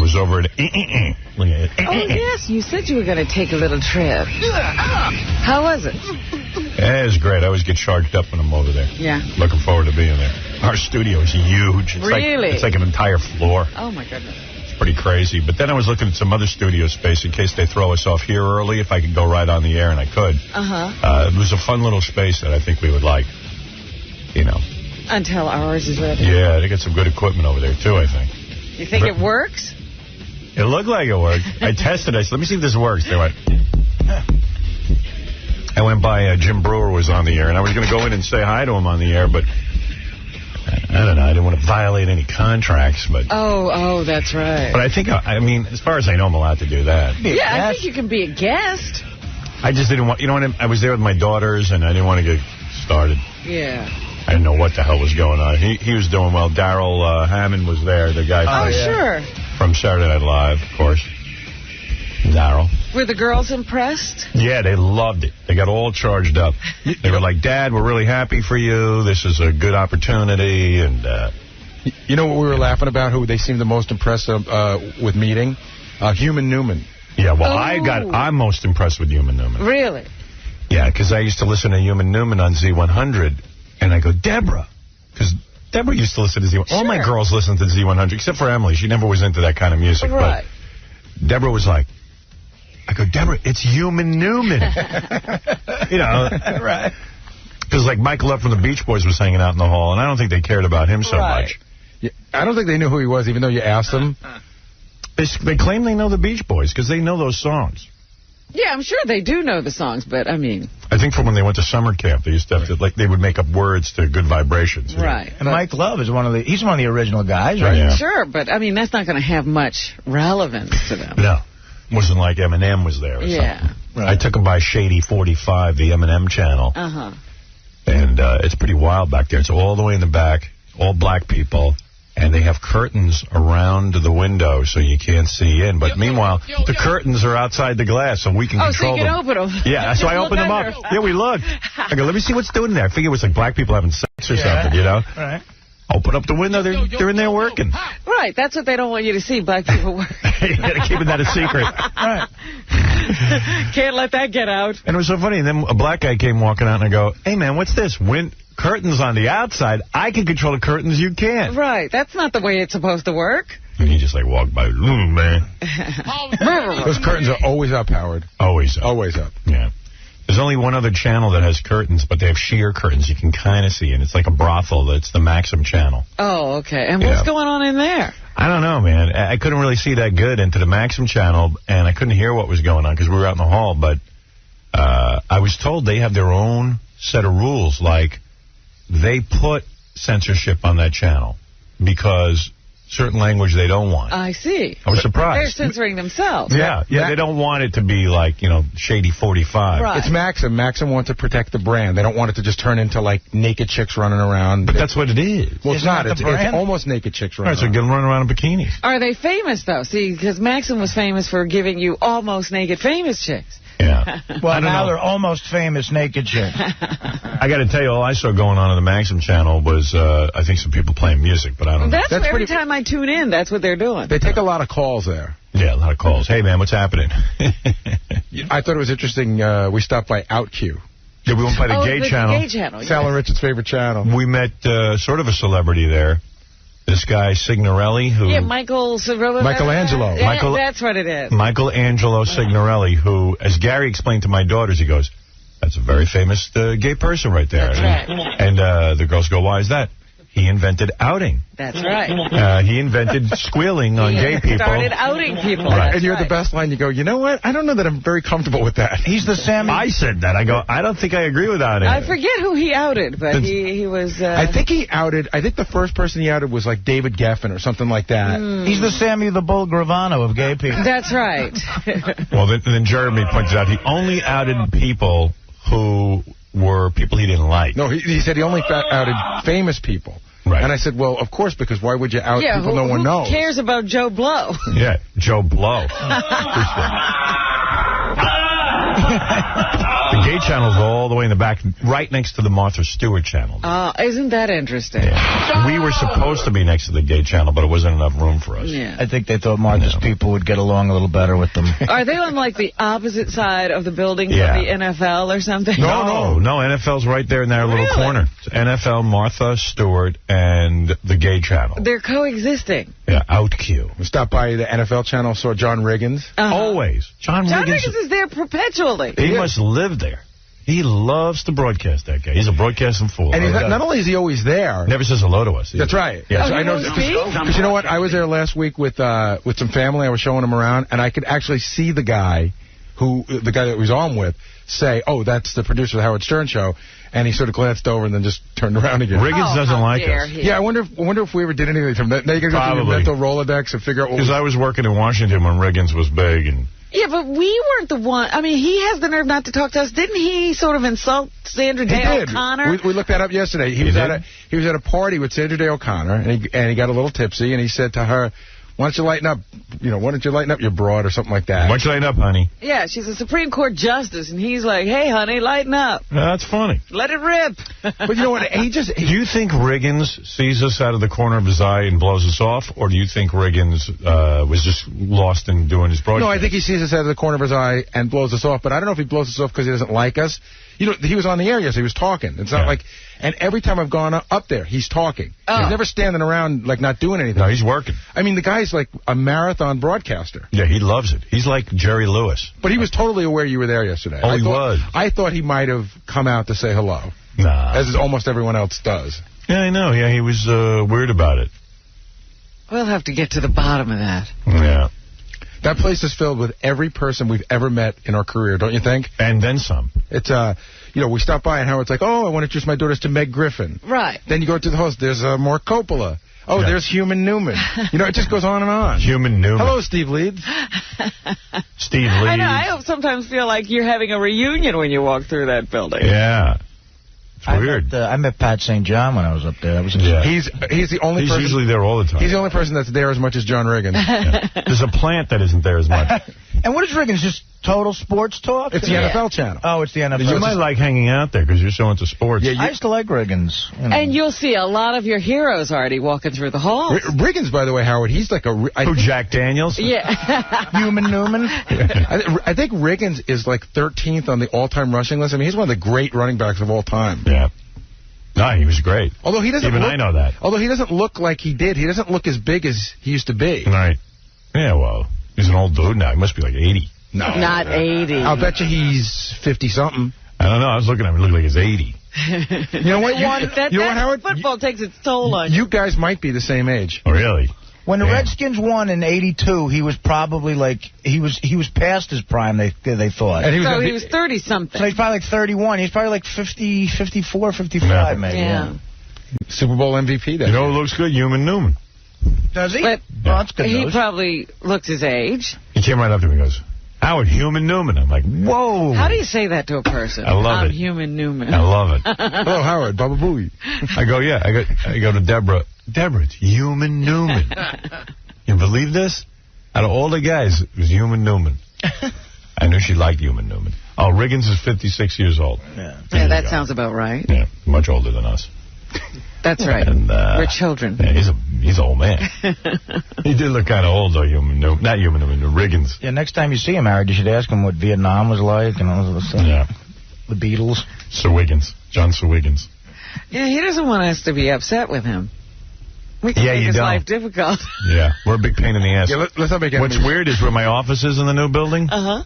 was over at... Oh, yes, you said you were going to take a little trip. How was it? Yeah, it was great. I always get charged up when I'm over there. Yeah. Looking forward to being there. Our studio is huge. It's really? It's like an entire floor. Oh, my goodness. It's pretty crazy. But then I was looking at some other studio space in case they throw us off here early, if I could go right on the air, and I could. It was a fun little space that I think we would like, you know. Until ours is ready. Yeah, they got some good equipment over there, too, I think. You think it works? It looked like it worked. I tested it. I said, let me see if this works. They went... I went by, Jim Brewer was on the air, and I was going to go in and say hi to him on the air, but I don't know. I didn't want to violate any contracts, but... Oh, that's right. But I think, I mean, as far as I know, I'm allowed to do that. Yeah, I think you can be a guest. I just didn't want... You know what? I was there with my daughters, and I didn't want to get started. Yeah. I didn't know what the hell was going on. He was doing well. Daryl Hammond was there, the guy sure. From Saturday Night Live, of course. Daryl. Were the girls impressed? Yeah, they loved it. They got all charged up. They were like, Dad, we're really happy for you. This is a good opportunity. And you know what we were laughing about, who they seemed the most impressed with meeting? Human Newman. Yeah, well, I'm most impressed with Human Newman. Really? Yeah, because I used to listen to Human Newman on Z100, and I go, Deborah, because Deborah used to listen to Z100. Sure. All my girls listen to Z100, except for Emily. She never was into that kind of music. Right. But Deborah was like, I go, Deborah, it's Human Newman. You know. Right. Because, like, Michael Love from the Beach Boys was hanging out in the hall, and I don't think they cared about him so much. Yeah, I don't think they knew who he was, even though you asked them. They claim they know the Beach Boys, because they know those songs. Yeah, I'm sure they do know the songs, but, I mean... I think from when they went to summer camp, they used to have to, like, they would make up words to Good Vibrations. Right. And Mike Love is he's one of the original guys, right? Yeah. Sure, but, I mean, that's not going to have much relevance to them. No. Wasn't like Eminem was there or something. Right. I took him by Shady 45, the Eminem channel. And it's pretty wild back there. It's all the way in the back, all black people, and they have curtains around the window so you can't see in. But meanwhile, the curtains are outside the glass, so we can control them. Oh, so you can open them. Yeah, so I opened them up. Yeah, we looked. I go, let me see what's doing there. I figure it was like black people having sex or something, you know? Right. Open up the window. They're in there working. Right. That's what they don't want you to see, black people work. They're keeping that a secret. Right. Can't let that get out. And it was so funny. And then a black guy came walking out, and I go, hey, man, what's this? Curtains on the outside. I can control the curtains. You can't. Right. That's not the way it's supposed to work. And he just, like, walked by. Man. Those curtains are always up, Howard. Always up. Always up. Yeah. There's only one other channel that has curtains, but they have sheer curtains. You can kind of see, and it's like a brothel. It's the Maxim channel. Oh, okay. And what's going on in there? I don't know, man. I couldn't really see that good into the Maxim channel, and I couldn't hear what was going on because we were out in the hall. But I was told they have their own set of rules. Like, they put censorship on that channel because certain language they don't want. I see. I was surprised. They're censoring themselves. Yeah, they don't want it to be like, you know, Shady 45. Right. It's Maxim. Maxim wants to protect the brand. They don't want it to just turn into, like, naked chicks running around. But that's what it is. Well, it's not. It's almost naked chicks running around. So running around in bikinis. Are they famous, though? See, because Maxim was famous for giving you almost naked famous chicks. Yeah. Well, now they're almost famous naked chicks. I got to tell you, all I saw going on the Maxim channel was, I think, some people playing music, but I don't know. That's every time I tune in, that's what they're doing. They take a lot of calls there. Yeah, a lot of calls. Hey, man, what's happening? I thought it was interesting. We stopped by OutQ. Yeah, we went by the gay channel. Gay channel. Sal and Richard's favorite channel. We met sort of a celebrity there. This guy, Signorelli, who... Yeah, Michelangelo. Yeah, that's what it is. Michelangelo Signorelli, who, as Gary explained to my daughters, he goes, that's a very famous gay person right there. That's right. And the girls go, why is that? He invented outing. That's right. He invented squealing on gay people. Started outing people. Right. And you're the best line. You go, you know what? I don't know that I'm very comfortable with that. He's the Sammy. I said that. I go, I don't think I agree with outing. I forget who he outed, but he was... I think he outed... I think the first person he outed was like David Geffen or something like that. He's the Sammy the Bull Gravano of gay people. That's right. Well, then Jeremy pointed out he only outed people who were people he didn't like. No, he said he only outed famous people. Right. And I said, well, of course, because why would you out people no one knows? Who cares about Joe Blow? Yeah, Joe Blow. The gay channel's all the way in the back, right next to the Martha Stewart channel. Isn't that interesting? Yeah. We were supposed to be next to the gay channel, but it wasn't enough room for us. Yeah. I think they thought Martha's people would get along a little better with them. Are they on, like, the opposite side of the building from the NFL or something? No, NFL's right there in that little corner. It's NFL, Martha Stewart, and the gay channel. They're coexisting. Yeah, out Q. We stopped by the NFL channel, saw John Riggins. Always. John Riggins is there perpetually. He must live there. He loves to broadcast, that guy. He's a broadcasting fool. And not only is he always there. Never says hello to us. That's right. Yeah, I know. Because you know what? I was there last week with some family. I was showing him around, and I could actually see the guy that was on with say, "Oh, that's the producer of the Howard Stern show." And he sort of glanced over and then just turned around again. Riggins doesn't like us. Yeah, I wonder if we ever did anything from that. Now you got to go through your mental Rolodex and figure out what. Because I was working in Washington when Riggins was big, and. Yeah, but we weren't the one. I mean, he has the nerve not to talk to us. Didn't he sort of insult Sandra Day O'Connor? We looked that up yesterday. He was at a party with Sandra Day O'Connor, and he got a little tipsy, and he said to her, "Why don't you lighten up? Why don't you lighten up, your broad," or something like that. Why don't you lighten up, honey? Yeah, she's a Supreme Court justice, and he's like, "Hey, honey, lighten up." That's funny. Let it rip. But you know what? Do you think Riggins sees us out of the corner of his eye and blows us off, or do you think Riggins was just lost in doing his broadcast? No, I think he sees us out of the corner of his eye and blows us off, but I don't know if he blows us off because he doesn't like us. He was on the air yesterday. He was talking. It's not like... And every time I've gone up there, he's talking. He's never standing around, like, not doing anything. No, he's working. I mean, the guy's like a marathon broadcaster. Yeah, he loves it. He's like Jerry Lewis. But he was totally aware you were there yesterday. Oh, he was? I thought he might have come out to say hello. Nah. As almost everyone else does. Yeah, I know. Yeah, he was weird about it. We'll have to get to the bottom of that. Yeah. That place is filled with every person we've ever met in our career, don't you think? And then some. It's, we stopped by and Howard's like, "Oh, I want to introduce my daughters to Meg Griffin." Right. Then you go to the host, there's Mark Coppola. Oh, there's Human Newman. It just goes on and on. Human Newman. Hello, Steve Leeds. Steve Leeds. I know, I sometimes feel like you're having a reunion when you walk through that building. Yeah. It's weird. I met Pat St. John when I was up there. That was He's the only person... He's usually there all the time. He's the only person that's there as much as John Riggins. There's a plant that isn't there as much. And what is Riggins? Just total sports talk? It's the NFL channel. Oh, it's the NFL. You might like hanging out there because you're so into sports. Yeah, I used to like Riggins. And you'll see a lot of your heroes already walking through the halls. Riggins, by the way, Howard, he's like Jack Daniels? Yeah. Human Newman? I think Riggins is like 13th on the all-time rushing list. I mean, he's one of the great running backs of all time. Yeah. No, he was great. Although he doesn't I know that. Although he doesn't look like he did. He doesn't look as big as he used to be. Right. Yeah, well, he's an old dude now. He must be like 80. No. Not 80. I'll bet you he's 50-something. I don't know. I was looking at him. He looked like he's 80. You know what? You know what, Howard? Football takes its toll on you. You guys might be the same age. Oh, really? When the Redskins won in '82, he was probably like he was past his prime. They thought. And he was 30-something. So he's probably like 31. He's probably like 50, 54, 55 maybe. Yeah. Super Bowl MVP. You know who looks good? Human Newman. Does he? But that's good. He probably looks his age. He came right up to me and goes, "Howard, Human Newman." I'm like, whoa. How do you say that to a person? I love I'm it. Human Newman. I love it. Hello, Howard. Baba Booey. I go, yeah. I go to Deborah. Deborah, it's Human Newman. You believe this? Out of all the guys, it was Human Newman. I knew she liked Human Newman. Oh, Riggins is 56 years old. Yeah, that sounds about right. Yeah, much older than us. That's right. And, we're children. Yeah, he's an old man. He did look kind of old, though, not Human Newman, Riggins. Yeah, next time you see him, Howard, you should ask him what Vietnam was like and all this stuff. Yeah. The Beatles. Sir Wiggins. John Sir Wiggins. Yeah, he doesn't want us to be upset with him. We can make his life difficult. Yeah, we're a big pain in the ass. Yeah, let's not make What's weird is where my office is in the new building. Uh-huh.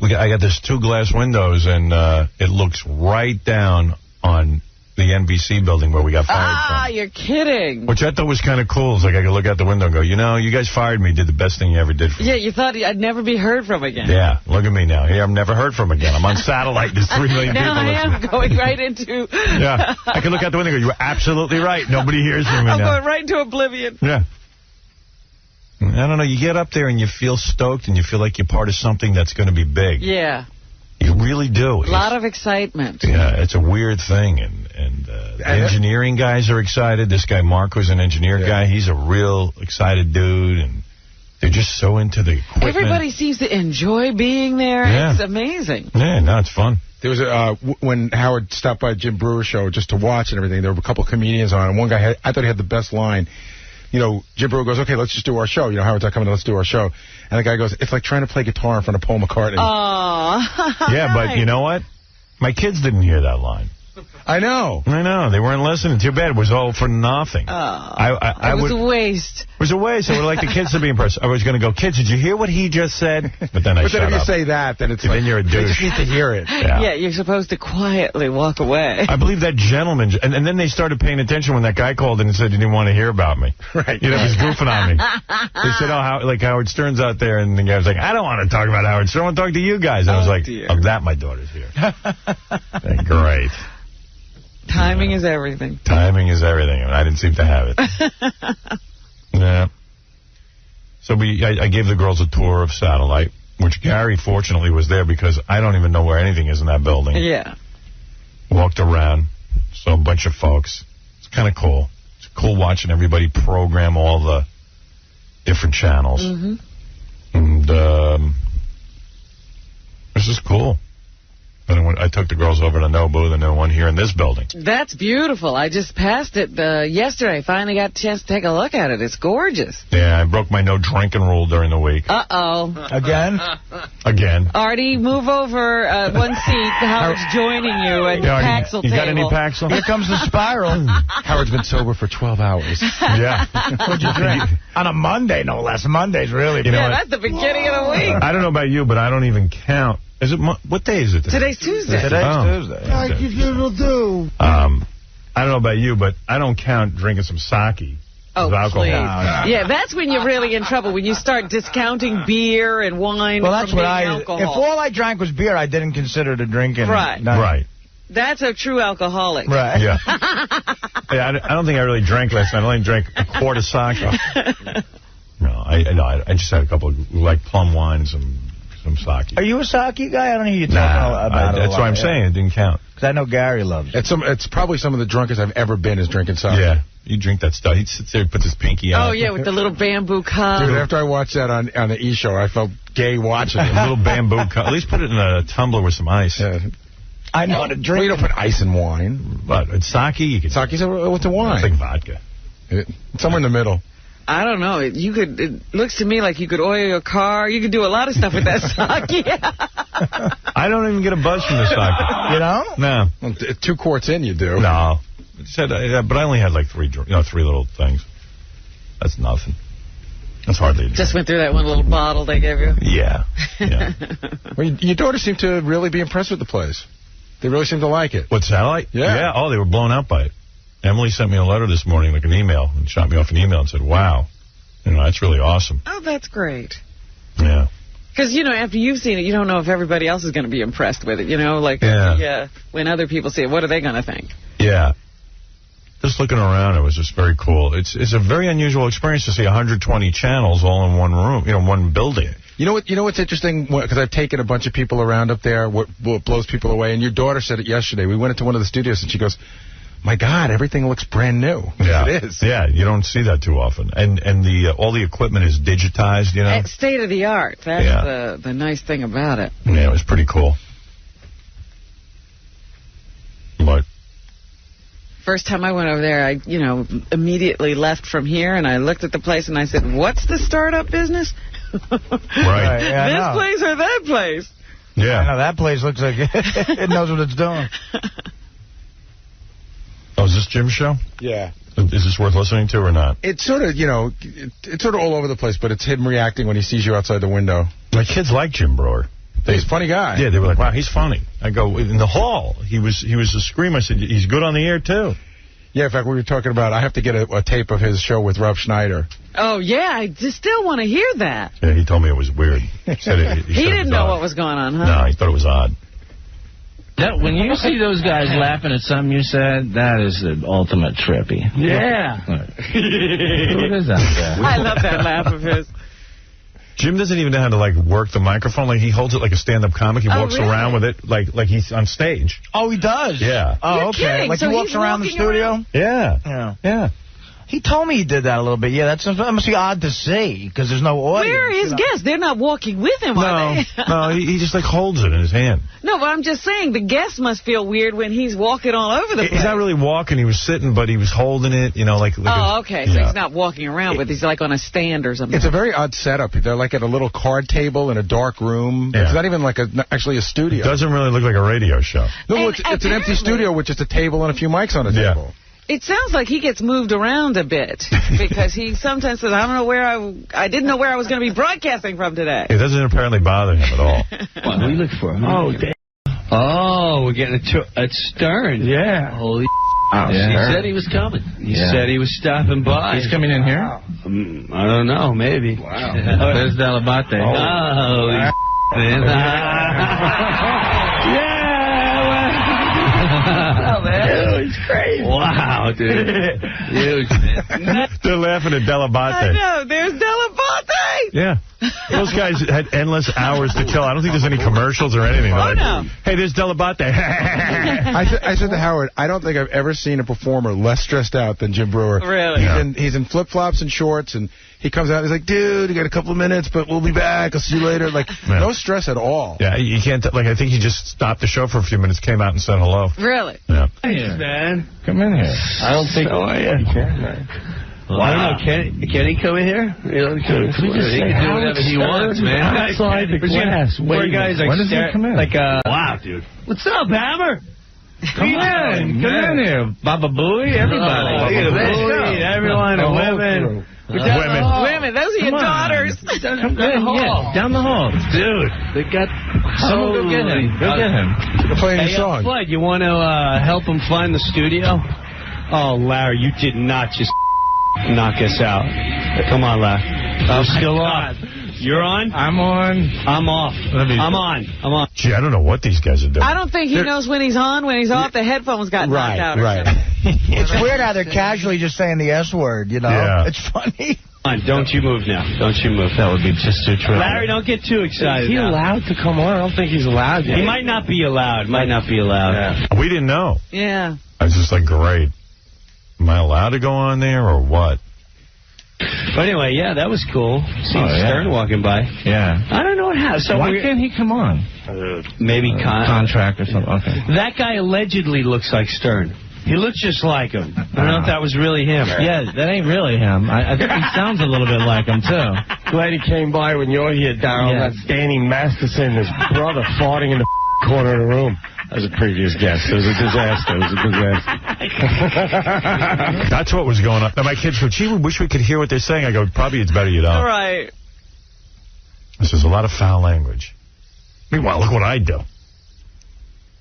I got this 2 glass windows, and it looks right down on the NBC building where we got fired from. Ah, you're kidding. Which I thought was kind of cool. It's like I could look out the window and go, you guys fired me, did the best thing you ever did for me. Yeah, you thought I'd never be heard from again. Yeah, look at me now. Here, I'm never heard from again. I'm on satellite. There's 3 million people listening. Now I am going right into... Yeah, I can look out the window and go, you were absolutely right. Nobody hears from me now. I'm going right into oblivion. Yeah. I don't know. You get up there and you feel stoked and you feel like you're part of something that's going to be big. Yeah. You really do. A lot of excitement. Yeah, it's a weird thing. And the engineering guys are excited. This guy, Mark, who's an engineer guy, he's a real excited dude. And they're just just so into the equipment. Everybody seems to enjoy being there. Yeah. It's amazing. Yeah, no, it's fun. There was when Howard stopped by Jim Brewer's show just to watch and everything, there were a couple of comedians on, and one guy, I thought he had the best line. You know, Jim Brewer goes, okay, let's just do our show. You know, Howard's not coming, let's do our show. And the guy goes, it's like trying to play guitar in front of Paul McCartney. Oh. Yeah, but you know what? My kids didn't hear that line. I know. They weren't listening. Too bad. It was all for nothing. It was a waste. It was a waste. I would like the kids to be impressed. I was going to go, kids, did you hear what he just said? But then if you say that, then it's like, then you're a douche. They just need to hear it. Yeah, you're supposed to quietly walk away. I believe that gentleman, and then they started paying attention when that guy called in and said he didn't want to hear about me. Right. You know, he was goofing on me. They said, like Howard Stern's out there, and the guy was like, I don't want to talk about Howard Stern. I want to talk to you guys. And I was like, oh, that my daughter's here. Great. Timing is everything. Timing is everything, and I didn't seem to have it. Yeah. So I gave the girls a tour of Satellite, which Gary fortunately was there because I don't even know where anything is in that building. Yeah. Walked around, saw a bunch of folks. It's kind of cool. It's cool watching everybody program all the different channels. Mm-hmm. And this is cool. And I took the girls over to Nobu, the new one here in this building. That's beautiful. I just passed it yesterday. Finally got a chance to take a look at it. It's gorgeous. Yeah, I broke my no drinking rule during the week. Uh-oh. Again? Again. Artie, move over one seat. Howard's joining you at the Paxil table. You got any Paxil? Here comes the spiral. Howard's been sober for 12 hours. Yeah. What'd you drink? On a Monday, no less. Monday's really bad. Yeah, that's the beginning of the week. I don't know about you, but I don't even count. Is it what day is it today? Today's Tuesday. Today's Tuesday. Like you do. I don't know about you, but I don't count drinking some sake. Oh, alcohol. please. Yeah, that's when you're really in trouble, when you start discounting beer and wine from being alcohol. If all I drank was beer, I didn't consider the drinking. Right. Right. That's a true alcoholic. Right. Yeah. I don't think I really drank last night. I only drank a quart of sake. No, I just had a couple of, like, plum wine and some sake. Are you a sake guy? I don't hear you talking about it. That's why I'm saying it didn't count. Because I know Gary loves it. It's probably some of the drunkest I've ever been is drinking sake. Yeah. You drink that stuff. He sits there and puts his pinky out. Oh, yeah, with the little bamboo cup. Dude, after I watched that on the E! Show, I felt gay watching it. A little bamboo cup. At least put it in a tumbler with some ice. Yeah. I know how to drink. Well, you don't put ice in wine. But it's sake. You can Sake's with the wine. It's like vodka. It's somewhere in the middle. I don't know. It looks to me like you could oil your car. You could do a lot of stuff with that sake. I don't even get a buzz from the sake. You know? No. Well, 2 quarts in, you do. No. But I only had like 3 little things. That's nothing. That's hardly a drink. Just went through that one little bottle they gave you? Yeah. Well, your daughter seemed to really be impressed with the place. They really seemed to like it. What, Satellite? Yeah. Oh, they were blown out by it. Emily sent me a letter this morning, like an email, and shot me off an email and said, wow, that's really awesome. Oh, that's great. Yeah. Because, after you've seen it, you don't know if everybody else is going to be impressed with it, when other people see it, what are they going to think? Yeah. Just looking around, it was just very cool. It's a very unusual experience to see 120 channels all in one room, one building. You know what's interesting? Because I've taken a bunch of people around up there, what blows people away, and your daughter said it yesterday. We went into one of the studios, and she goes, my God, everything looks brand new. Yeah. It is. Yeah, you don't see that too often. And all the equipment is digitized, It's state of the art. That's the nice thing about it. Yeah, it was pretty cool. But first time I went over there, I, immediately left from here, and I looked at the place, and I said, what's the startup business? Right. This place or that place? Yeah. I know, that place looks like it knows what it's doing. Oh, is this Jim's show? Yeah. Is this worth listening to or not? It's sort of, it's sort of all over the place, but it's him reacting when he sees you outside the window. My kids like Jim Brewer. He's a funny guy. Yeah, they were like, wow, he's funny. I go, in the hall, he was a scream. I said, he's good on the air, too. Yeah, in fact, we were talking about, I have to get a tape of his show with Rob Schneider. Oh, yeah, I just still want to hear that. Yeah, he told me it was weird. He didn't know what was going on, huh? No, he thought it was odd. When you see those guys laughing at something you said, that is the ultimate trippy. Yeah. Who is that guy? I love that laugh of his. Jim doesn't even know how to, work the microphone. Like, he holds it like a stand-up comic. He walks around with it like he's on stage. Oh, he does? Yeah. Oh, You're okay. kidding. Like, so he walks around the studio? Yeah. Yeah. He told me he did that a little bit. Yeah, that must be odd to see, because there's no audience. Where are his guests? They're not walking with him, are they? No, he just like holds it in his hand. No, but I'm just saying, the guests must feel weird when he's walking all over the place. He's not really walking. He was sitting, but he was holding it, you know, like okay. So he's not walking around with it. He's like on a stand or something. It's a very odd setup. They're like at a little card table in a dark room. Yeah. It's not even like actually a studio. It doesn't really look like a radio show. No, it's an empty studio with just a table and a few mics on the table. It sounds like he gets moved around a bit, because he sometimes says, I don't know where I didn't know where I was going to be broadcasting from today. It doesn't apparently bother him at all. What are you looking for? Oh, damn. Oh, we're getting at Stern. Yeah. Holy He said he was coming. He said he was stopping by. He's coming in here? I don't know, maybe. Wow. There's Delabate. Oh, yeah. Oh, man. Dude, it's crazy. Wow, dude. Huge, man. They're laughing at Delabate. I know. There's Delabate. Yeah. Those guys had endless hours to kill. I don't think there's any commercials or anything. Oh, no. Hey, there's Delabate. I said to Howard, I don't think I've ever seen a performer less stressed out than Jim Brewer. Really? He's in flip-flops and shorts, and he comes out, he's like, dude, you got a couple of minutes, but we'll be back. I'll see you later. Like, no stress at all. Yeah, you can't, I think he just stopped the show for a few minutes, came out and said hello. Really? Yeah. Thanks, man. Come in here. I don't think... So are you? You can, man. Well, I don't know. Can he come in here? You know, he can do whatever he wants, man. Outside the glass. Where guys like when does he come in? Wow, dude. What's up, Hammer? Come in here. Baba Booey, everybody. Everyone, the women. Wait a minute, those are your daughters. Down the hall. Down the hall. Dude, they got... Someone go get him. Go get him. They're playing the song. Floyd, you want to help him find the studio? Oh, Larry, you did not just knock us out. Come on, Larry. I'm still on. You're on? I'm on. I'm off. I'm on. Gee, I don't know what these guys are doing. I don't think he knows when he's on. When he's off, the headphones got knocked out. Right. It's weird how they're casually just saying the S word, you know? Yeah. It's funny. Don't you move now. Don't you move. That would be just too true. Larry, don't get too excited. Is he allowed to come on? I don't think he's allowed yet. He might not be allowed. Yeah. We didn't know. Yeah. I was just like, great. Am I allowed to go on there or what? But anyway, yeah, that was cool. Seeing Stern walking by. Yeah. I don't know what happened. So why can't he come on? Maybe contract or something. Okay. That guy allegedly looks like Stern. He looks just like him. I don't know if that was really him. Yeah, that ain't really him. I think he sounds a little bit like him, too. Glad he came by when you're here, Darryl. Yeah. That's Danny Masterson, his brother, farting in the corner of the room. That was a previous guest. It was a disaster. That's what was going on. Now, my kids go, gee, we wish we could hear what they're saying. I go, probably it's better you don't. Right. This is a lot of foul language. Meanwhile, look what I do.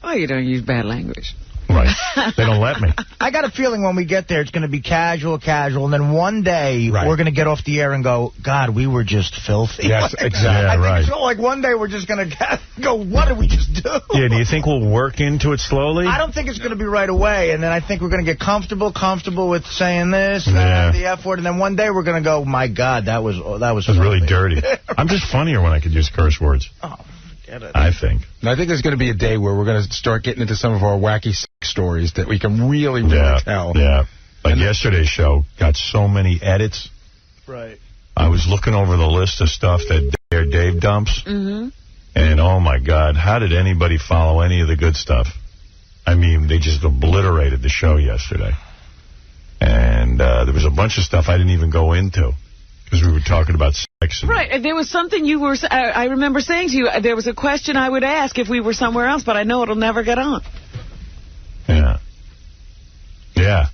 Oh, you don't use bad language. Right. They don't let me. I got a feeling when we get there, it's going to be casual, and then one day we're going to get off the air and go, God, we were just filthy. Yes, exactly. Yeah, right. So, like, one day we're just going to go, what did we just do? Yeah, do you think we'll work into it slowly? I don't think it's going to be right away, and then I think we're going to get comfortable with saying this, the F word, and then one day we're going to go, my God, that was really dirty. I'm just funnier when I could use curse words. Oh. I think. And I think there's going to be a day where we're going to start getting into some of our wacky stories that we can really tell. Yeah. Like yesterday's show got so many edits. Right. I was looking over the list of stuff that Dave dumps. Mm-hmm. And, oh, my God, how did anybody follow any of the good stuff? I mean, they just obliterated the show yesterday. And there was a bunch of stuff I didn't even go into. Because we were talking about sex. Right. And there was something you were... I remember saying to you, there was a question I would ask if we were somewhere else, but I know it'll never get on. Yeah. Yeah.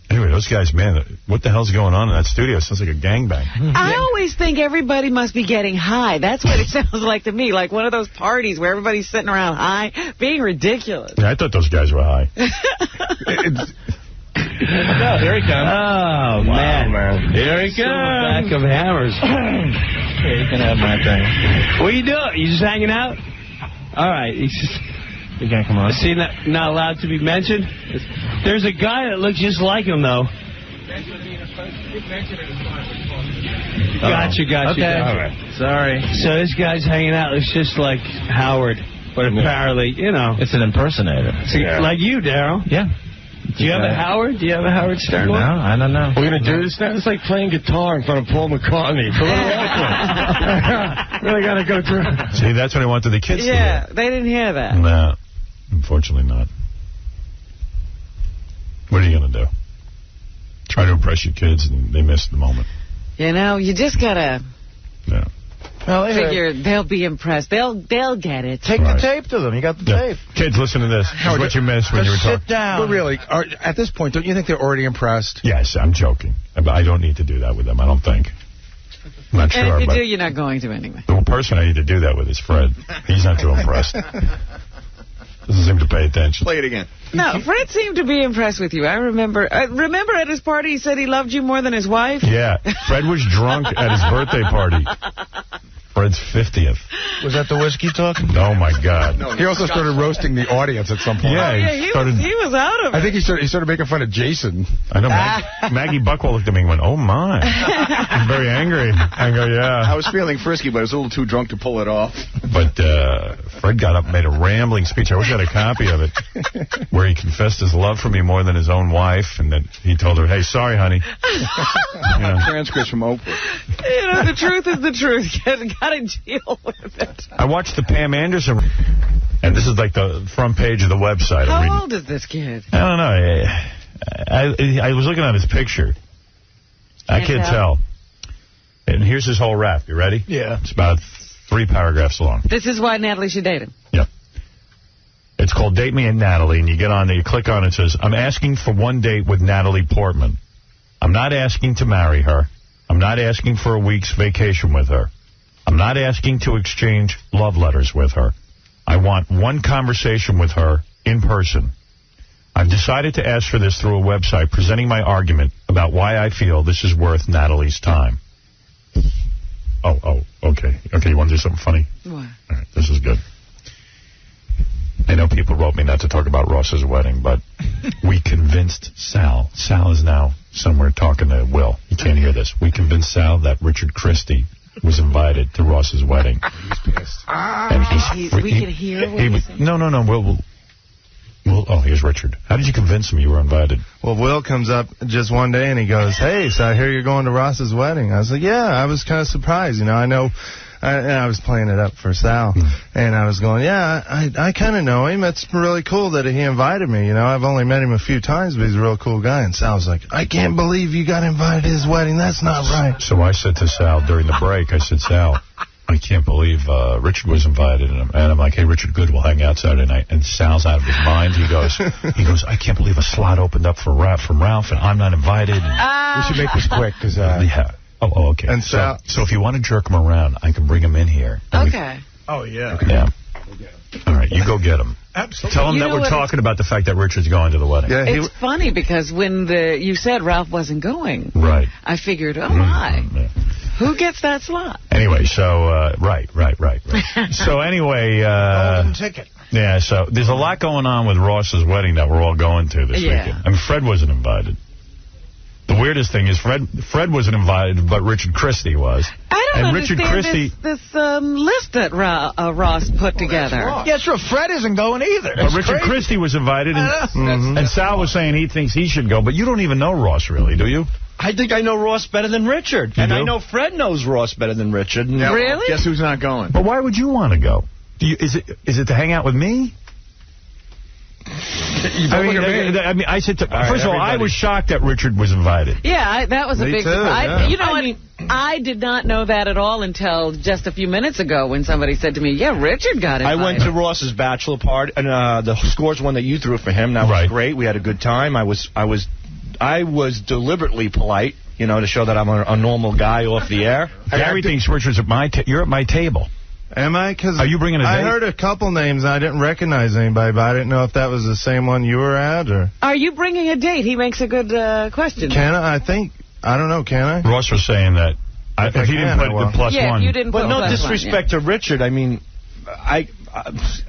Anyway, those guys, man, what the hell's going on in that studio? It sounds like a gangbang. I always think everybody must be getting high. That's what it sounds like to me. Like one of those parties where everybody's sitting around high, being ridiculous. Yeah, I thought those guys were high. No, here he comes. Oh, man. Here he comes. Back of hammers. Here, you can have my thing. What are you doing? You just hanging out? All right. You can't come on. See, not allowed to be mentioned? There's a guy that looks just like him, though. Gotcha. Okay. All right. Sorry. So this guy's hanging out. Looks just like Howard. But apparently, you know. It's an impersonator. Like you, Darryl. Yeah. Do you have a Howard? Do you have a Howard Stern one? No, I don't know. We're going to do this now? It's like playing guitar in front of Paul McCartney. It's a little awkward. Really got to go through. See, that's what I wanted the kids to hear. Yeah, they didn't hear that. No, unfortunately not. What are you going to do? Try to impress your kids, and they miss the moment. You know, you just got to figure they'll be impressed. They'll get it. Take the tape to them. You got the tape. Kids, listen to this. This is what you missed when you were talking. Sit down. But really, at this point, don't you think they're already impressed? Yes, I'm joking. I don't need to do that with them, I don't think. I'm not sure. And if you do, you're not going to anyway. The person I need to do that with is Fred. He's not too impressed. Doesn't seem to pay attention. Play it again. No, Fred seemed to be impressed with you. I remember at his party he said he loved you more than his wife? Yeah. Fred was drunk at his birthday party. Fred's 50th. Was that the whiskey talking? Oh, my God. No, he also started roasting the audience at some point. Yeah, he was out of it. I think he started making fun of Jason. I know. Maggie Buckwell looked at me and went, oh, my. He's very angry. I go, yeah. I was feeling frisky, but I was a little too drunk to pull it off. But Fred got up and made a rambling speech. I wish I had a copy of it, where he confessed his love for me more than his own wife, and then he told her, hey, sorry, honey. Transcripts from Oprah. You know, the truth is the truth. You got to deal with it. I watched the Pam Anderson, and this is like the front page of the website. How old is this kid? I don't know. I was looking at his picture. I can't tell. And here's his whole rap. You ready? Yeah. It's about 3 paragraphs long. This is why Natalie should date him. Yep. It's called Date Me and Natalie, and you get on there, you click on it, it says, I'm asking for one date with Natalie Portman. I'm not asking to marry her. I'm not asking for a week's vacation with her. I'm not asking to exchange love letters with her. I want one conversation with her in person. I've decided to ask for this through a website presenting my argument about why I feel this is worth Natalie's time. Oh, okay. Okay, you want to do something funny? What? All right, this is good. I know people wrote me not to talk about Ross's wedding, but we convinced Sal. Sal is now somewhere talking to Will. You can't hear this. We convinced Sal that Richard Christie was invited to Ross's wedding. He's pissed. And we can hear what he's saying? No. Will, oh, here's Richard. How did you convince him you were invited? Well, Will comes up just one day and he goes, hey, so I hear you're going to Ross's wedding. I was like, yeah, I was kind of surprised. You know, I know. And I was playing it up for Sal. And I was going, yeah, I kind of know him. It's really cool that he invited me. You know, I've only met him a few times, but he's a real cool guy. And Sal was like, I can't believe you got invited to his wedding. That's not right. So I said to Sal during the break, I said, Sal, I can't believe Richard was invited. And I'm like, hey, Richard, good, we'll hang out Saturday night. And Sal's out of his mind. He goes, I can't believe a slot opened up from Ralph, and I'm not invited. We should make this quick, because... yeah. Oh, okay. And so if you want to jerk him around, I can bring him in here. Okay. Oh, yeah. Yeah. All right, you go get him. Absolutely. Tell him that we're talking about the fact that Richard's going to the wedding. Yeah, It's funny because when you said Ralph wasn't going, right, I figured, oh, my. Yeah. Who gets that slot? Anyway, so, right. So anyway... golden ticket. Yeah, so there's a lot going on with Ross's wedding that we're all going to this weekend. I mean, Fred wasn't invited. The weirdest thing is Fred wasn't invited, but Richard Christie was. I don't understand Richard Christie, this list that Ross put together. Yeah, sure. Fred isn't going either. But Richard Christie was invited, and Sal was saying he thinks he should go, but you don't even know Ross, really, do you? I think I know Ross better than Richard. You and do? I know Fred knows Ross better than Richard. Yeah, Really? Guess who's not going? But why would you want to go? Is it to hang out with me? I mean, I said, first of all, I was shocked that Richard was invited. Yeah, that was a big surprise. Yeah. You know, I did not know that at all until just a few minutes ago when somebody said to me, yeah, Richard got invited. I went to Ross's bachelor party, and the scores one that you threw for him. That was great. We had a good time. I was deliberately polite, you know, to show that I'm a normal guy off the air. Gary thinks Richard's you're at my table. Am I? Because are you bringing a date? I heard a couple names, and I didn't recognize anybody, but I didn't know if that was the same one you were at, or... Are you bringing a date? He makes a good question. Can I? I don't know, can I? Ross was saying that if he didn't put the plus one... one... Yeah, if you didn't put But no disrespect to Richard, I mean...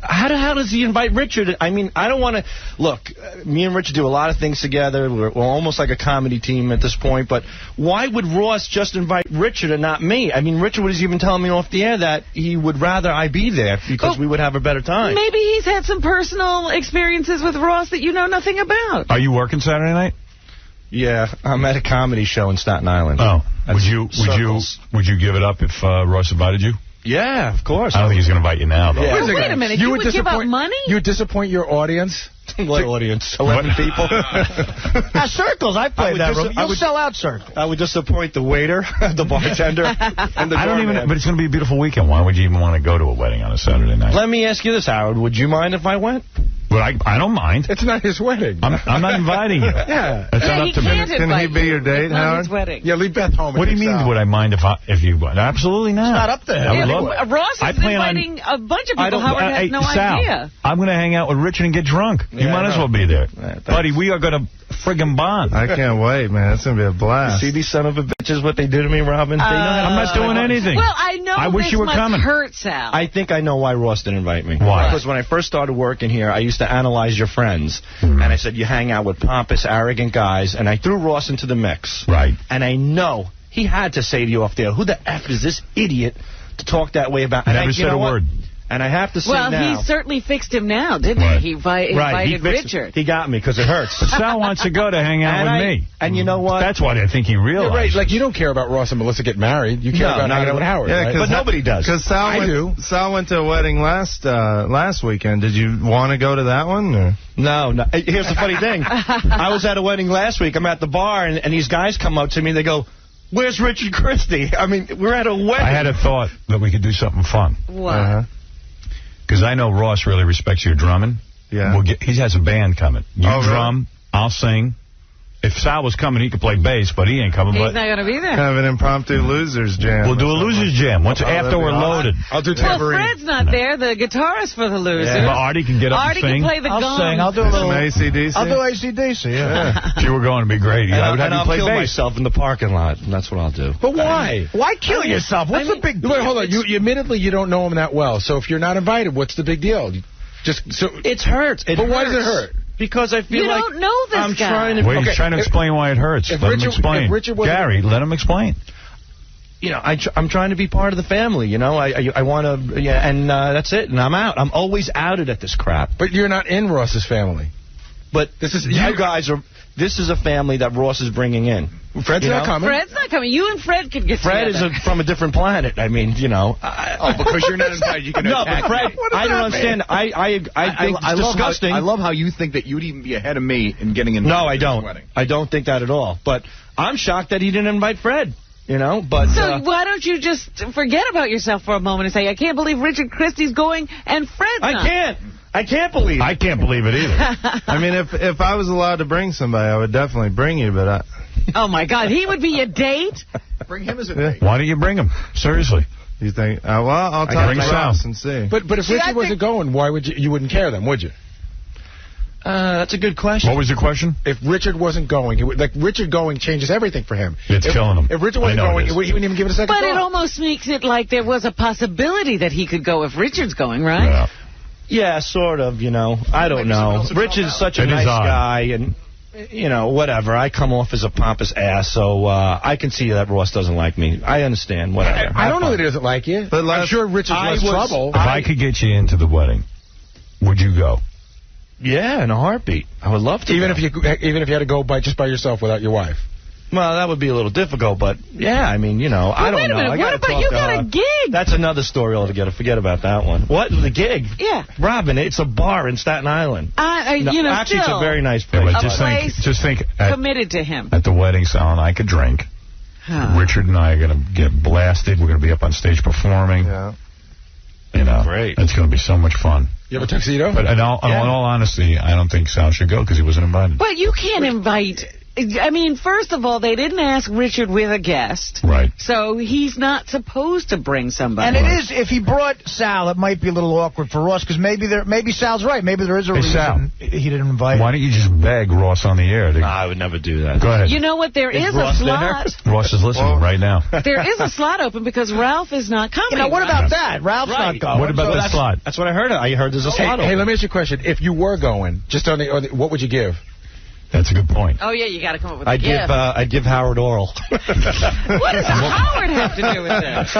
how does he invite Richard? I mean, I don't want to... Look, me and Richard do a lot of things together. We're almost like a comedy team at this point. But why would Ross just invite Richard and not me? I mean, Richard was even telling me off the air that he would rather I be there because we would have a better time. Maybe he's had some personal experiences with Ross that you know nothing about. Are you working Saturday night? Yeah, I'm at a comedy show in Staten Island. Oh, would you give it up if Ross invited you? Yeah, of course. I don't think he's going to invite you now, though. Yeah. Wait a minute. You would give up money? You would disappoint your audience? What audience? 11 people? Circles. I played that role. You'll sell out Circles. I would disappoint the waiter, the bartender, and the doorman. But it's going to be a beautiful weekend. Why would you even want to go to a wedding on a Saturday night? Let me ask you this, Howard. Would you mind if I went? But I don't mind. It's not his wedding. I'm not inviting you. Yeah. It's not up to me. Can he be your date, Howard? Yeah, leave Beth home. What do you mean, would I mind if you went? Absolutely not. It's not up there. Ross is inviting a bunch of people. Howard has no idea. I'm going to hang out with Richard and get drunk. You might as well be there. Buddy, we are going to friggin' bond. I can't wait, man. It's going to be a blast. See these son of a bitches, what they do to me, Robin? I'm not doing anything. Well, I know I wish you were coming. Hurt, Sal. I think I know why Ross didn't invite me. Why? Because when I first started working here, I used to analyze your friends. And I said, you hang out with pompous, arrogant guys. And I threw Ross into the mix. Right. And I know he had to say to you off there, who the F is this idiot to talk that way about? Never said a word. And I have to say now... Well, he certainly fixed him now, didn't he? He invited Richard. He got me because it hurts. But Sal wants to go to hang out with me. And you know what? That's what I think he realized. Right. Like, you don't care about Ross and Melissa getting married. You care about hanging out with Howard, right? But nobody does. Because Sal went to a wedding last weekend. Did you want to go to that one? Or? No. Here's the funny thing. I was at a wedding last week. I'm at the bar, and these guys come up to me. They go, where's Richard Christie? I mean, we're at a wedding. I had a thought that we could do something fun. What? Because I know Ross really respects your drumming. Yeah. He has a band coming. You drum, I'll sing. If Sal was coming, he could play bass, but he ain't coming. He's not going to be there. Have an impromptu losers jam. We'll do a losers jam after we're loaded. I'll do tambourine. Well, Fred's not there, the guitarist for the losers. Yeah. But Artie can get up and sing. Artie can play the gong. Sing. I'll do a little AC/DC. I'll do AC/DC, yeah. If you were going to be great, I would have you play bass. I'll kill myself in the parking lot, and that's what I'll do. But why? Why kill yourself? What's the big deal? Wait, hold on. Admittedly, you don't know him that well. So if you're not invited, what's the big deal? It hurts. But why does it hurt? Because I feel like... You don't know this guy. He's trying to explain why it hurts. Let him explain. Gary, let him explain. You know, I'm trying to be part of the family, you know. I want to... Yeah, and that's it. And I'm out. I'm always outed at this crap. But you're not in Ross's family. But you guys are... This is a family that Ross is bringing in. Fred's not coming. Fred's not coming. You and Fred could get together. Fred is from a different planet. I mean, you know. Because you're not invited, you can attack. No, but Fred, I don't understand. I think it's disgusting. I love how you think that you'd even be ahead of me in getting invited. No, I don't. Wedding. I don't think that at all. But I'm shocked that he didn't invite Fred. You know, but... So why don't you just forget about yourself for a moment and say, I can't believe Richard Christie's going and Fred's not. I can't believe it. I can't believe it either. I mean, if I was allowed to bring somebody, I would definitely bring you, but I... Oh, my God. He would be a date? Bring him as a date. Why don't you bring him? Seriously. You think... well, I'll talk to Ross and see. But if Richard wasn't going, why would you wouldn't care then, would you? That's a good question. What was your question? If Richard wasn't going, Richard going changes everything for him. It's killing him. If Richard wasn't going, he wouldn't even give it a second thought. But it almost makes it like there was a possibility that he could go if Richard's going, right? Yeah, sort of, you know. I don't know. Richard's such a nice guy, and, you know, whatever. I come off as a pompous ass, so I can see that Ross doesn't like me. I understand, whatever. I don't know that he doesn't like you. But I'm sure Richard's less trouble. If I could get you into the wedding, would you go? Yeah, in a heartbeat. I would love to. Even if you had to go just by yourself without your wife. Well, that would be a little difficult, but yeah, I mean, you know, I don't know. What about you got a gig? That's another story altogether. Forget about that one. What? The gig? Yeah. Robin, it's a bar in Staten Island. Actually, it's a very nice place. Yeah, just think committed to him. At the wedding, Sal and I could drink. Richard and I are going to get blasted. We're going to be up on stage performing. Yeah. You know, great. It's going to be so much fun. You have a tuxedo? But in all honesty, I don't think Sal should go because he wasn't invited. But you can't invite I mean, first of all, they didn't ask Richard with a guest. Right. So he's not supposed to bring somebody. And it is, if he brought Sal, it might be a little awkward for Ross, because maybe Sal's right. Maybe there is a reason Sal, he didn't invite him. Why don't you just beg Ross on the air? Nah, I would never do that. Go ahead. You know what? There is a slot. Ross is listening right now. There is a slot open because Ralph is not coming. You know, what about that? Ralph's not going. What about that slot? That's what I heard. I heard there's a slot open. Hey, let me ask you a question. If you were going, just on the what would you give? That's a good point. Oh, yeah, you got to come up with a gift. I'd give Howard oral. What does Howard have to do with this?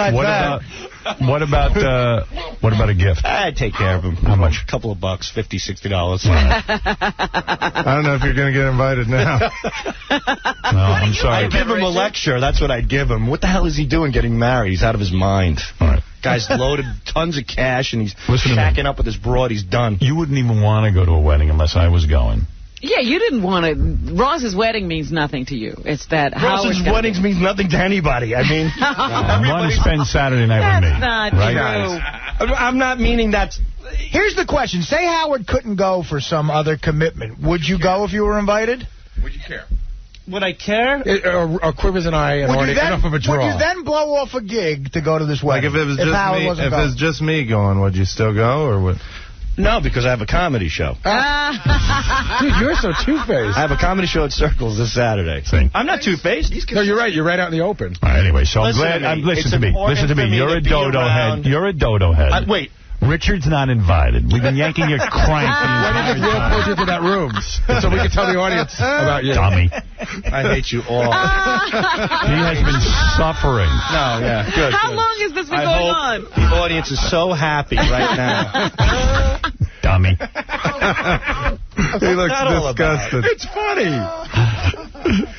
What about a gift? I'd take care of him. How much? A couple of bucks, $50, $60. I don't know if you're going to get invited now. No, I'm sorry. I'd give him a lecture. That's what I'd give him. What the hell is he doing getting married? He's out of his mind. All right. Guy's loaded tons of cash, and he's shacking up with his broad. He's done. You wouldn't even want to go to a wedding unless I was going. Yeah, you didn't want to. Ross's wedding means nothing to you. It's that Ross's weddings means nothing to anybody. I mean, I want to spend Saturday night with me. That's not true. I'm not meaning that's... Here's the question. Say Howard couldn't go for some other commitment. Would you go if you were invited? Would you care? Would I care? Quivers and I and already enough of a draw. Would you then blow off a gig to go to this wedding? Like if it was just me going, would you still go or would? No, because I have a comedy show. Dude, you're so two-faced. I have a comedy show at Circles this Saturday. I'm not two-faced. No, you're right. You're right out in the open. All right, anyway, so I'm glad. Listen to me. Listen to me. You're a dodo head. You're a dodo head. Wait. Richard's not invited. We've been yanking your crank. Why did you pull you to that room so we can tell the audience about you? Dummy. I hate you all. He has been suffering. No, yeah, good. How long has this been going on? The audience is so happy right now. Dummy. He looks disgusted. It's funny.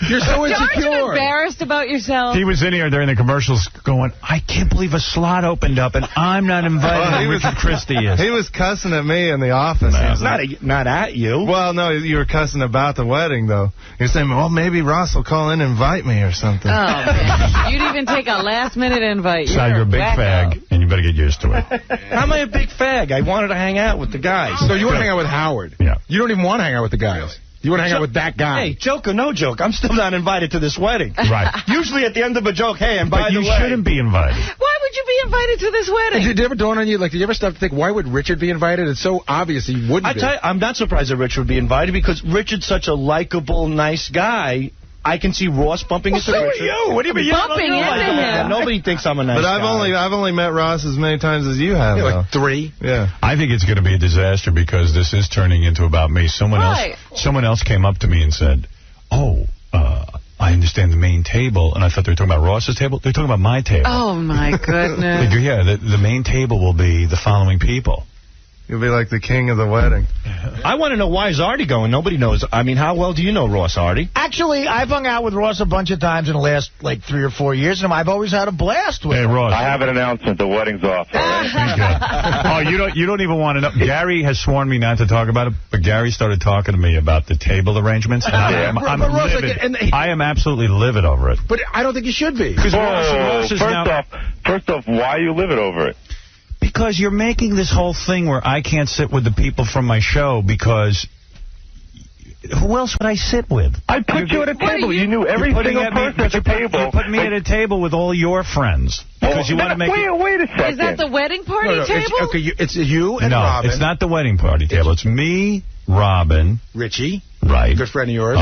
You're so insecure. Aren't you embarrassed about yourself? He was in here during the commercials going, I can't believe a slot opened up and I'm not invited. Richard Christie is. He was cussing at me in the office. Not at you. Well, no, you were cussing about the wedding, though. You're saying, well, maybe Ross will call in and invite me or something. Oh, man. You'd even take a last-minute invite. So you're a big fag, and you better get used to it. How am I a big fag? I wanted to hang out with the guys. So you want to hang out with Howard? Yeah. You don't even want to hang out with the guys. You want to hang out with that guy. Hey, joke or no joke, I'm still not invited to this wedding. Right. Usually at the end of a joke, hey, and by the way... you shouldn't be invited. Why would you be invited to this wedding? Did it ever dawn on you, did you ever stop to think, why would Richard be invited? It's so obvious he wouldn't be. Tell you, I'm not surprised that Richard would be invited because Richard's such a likable, nice guy. I can see Ross bumping into Richard. So are you. What do you mean? Bumping into him. Nobody thinks I'm a nice guy. But I've only met Ross as many times as you have. Like 3. Yeah. I think it's going to be a disaster because this is turning into about me. Someone else came up to me and said, "Oh, I understand the main table," and I thought they were talking about Ross's table. They're talking about my table. Oh my goodness. Yeah, the main table will be the following people. You'll be like the king of the wedding. I want to know why is Artie going. Nobody knows. I mean, how well do you know Ross, Artie? Actually, I've hung out with Ross a bunch of times in the last, 3 or 4 years, and I've always had a blast with him. Hey, Ross. I have an announcement. The wedding's off. All right? Oh, you don't even want to know. Gary has sworn me not to talk about it, but Gary started talking to me about the table arrangements, and I'm livid. I am absolutely livid over it. But I don't think you should be. Because Ross is First off, why are you livid over it? Because you're making this whole thing where I can't sit with the people from my show because who else would I sit with? I put you at a table. You knew every single person at the table. You put me at a table with all your friends because you want to make it... Wait a second. Is that the wedding party table? It's you and Robin. No, it's not the wedding party table. It's me, Robin. Richie. Right. Good friend of yours.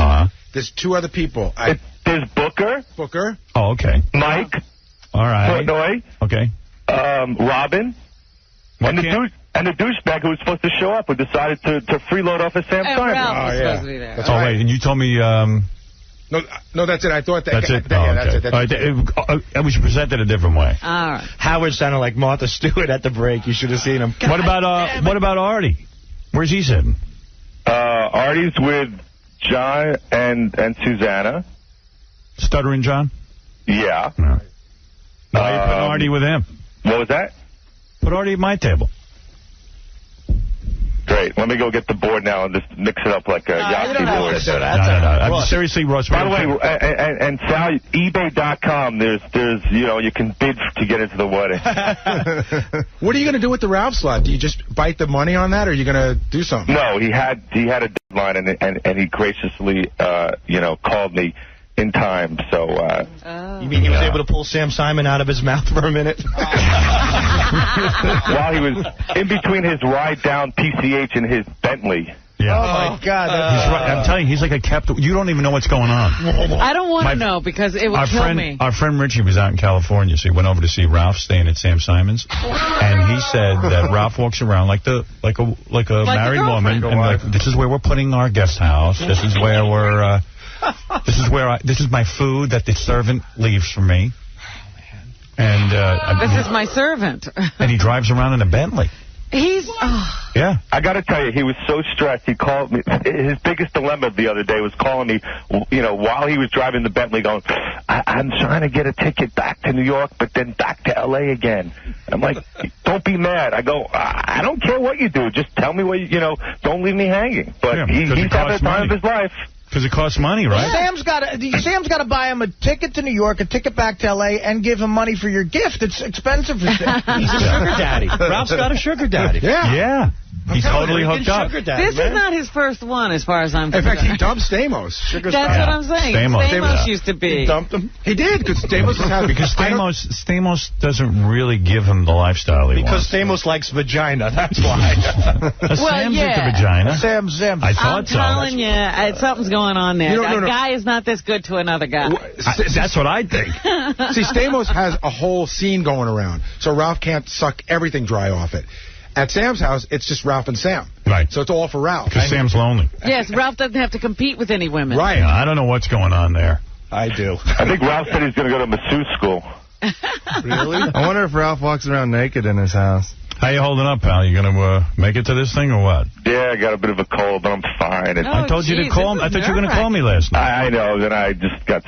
There's 2 other people. There's Booker. Oh, okay. Mike. All right. Portnoy. Okay. Robin. And the douchebag who was supposed to show up who decided to freeload off of Sam Simon. Ralph was supposed to be there. That's right. Wait, and you told me... No, that's it. I thought that... That's it? That's it. We should present it a different way. All right. Howard sounded like Martha Stewart at the break. You should have seen him. What about Artie? Where's he sitting? Artie's with John and Susanna. Stuttering John? Yeah. No. Why are you putting Artie with him? What was that? Put Artie at my table. Great. Let me go get the board now and just mix it up like a Yahtzee board. No. Seriously, Ross. By the way, and Sal, eBay.com, there's you can bid to get into the wedding. What are you going to do with the Ralph slot? Do you just bite the money on that, or are you going to do something? No, he had a line, and he graciously, called me in time. So, you mean he was able to pull Sam Simon out of his mouth for a minute? While he was in between his ride down PCH and his Bentley. Yeah. Oh, my God. He's right. I'm telling you, he's like a captain. You don't even know what's going on. I don't want to know because it would kill me. Our friend Richie was out in California, so he went over to see Ralph staying at Sam Simon's. And he said that Ralph walks around like a married woman. And like, this is where we're putting our guest house. This is where we're... this is my food that the servant leaves for me. And this is my servant. And he drives around in a Bentley. He's... Yeah. I got to tell you, he was so stressed. He called me. His biggest dilemma the other day was calling me, while he was driving the Bentley going, I'm trying to get a ticket back to New York, but then back to L.A. again. I'm like, don't be mad. I go, I don't care what you do. Just tell me what don't leave me hanging. But he's having the time of his life. Because it costs money, right? Sam's got to buy him a ticket to New York, a ticket back to L.A., and give him money for your gift. It's expensive for Sam. He's a sugar daddy. Ralph's got a sugar daddy. Yeah. He's totally hooked up. This is not his first one, as far as I'm concerned. In fact, he dumped Stamos. That's what I'm saying. Stamos used to be. He dumped him. He did, because Stamos was happy. Because Stamos doesn't really give him the lifestyle he wants. Because Stamos likes vagina, that's why. Sam's into vagina. Sam. I thought so. I'm telling you, something's going on there. A guy is not this good to another guy. That's what I think. See, Stamos has a whole scene going around, so Ralph can't suck everything dry off it. At Sam's house, it's just Ralph and Sam. Right. So it's all for Ralph. Because Sam's lonely. Yes, Ralph doesn't have to compete with any women. Right. Yeah, I don't know what's going on there. I do. I think Ralph said he's going to go to masseuse school. Really? I wonder if Ralph walks around naked in his house. How you holding up, pal? You going to make it to this thing or what? Yeah, I got a bit of a cold, but I'm fine. I told you to call me. I thought you were going to call me last night. I know. Then I just got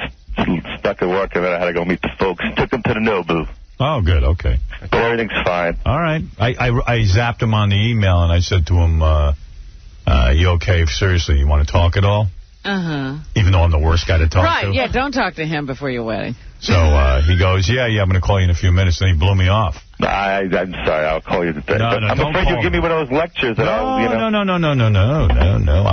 stuck at work, and then I had to go meet the folks. Took them to the Nobu. Oh, good. Okay. But everything's fine. All right. I zapped him on the email, and I said to him, you okay? Seriously, you want to talk at all? Uh-huh. Even though I'm the worst guy to talk to? Right, yeah, don't talk to him before your wedding. So he goes, yeah, I'm going to call you in a few minutes. And he blew me off. I'm sorry. I'll call you today. No, I'm afraid you'll give me one of those lectures. No. I'm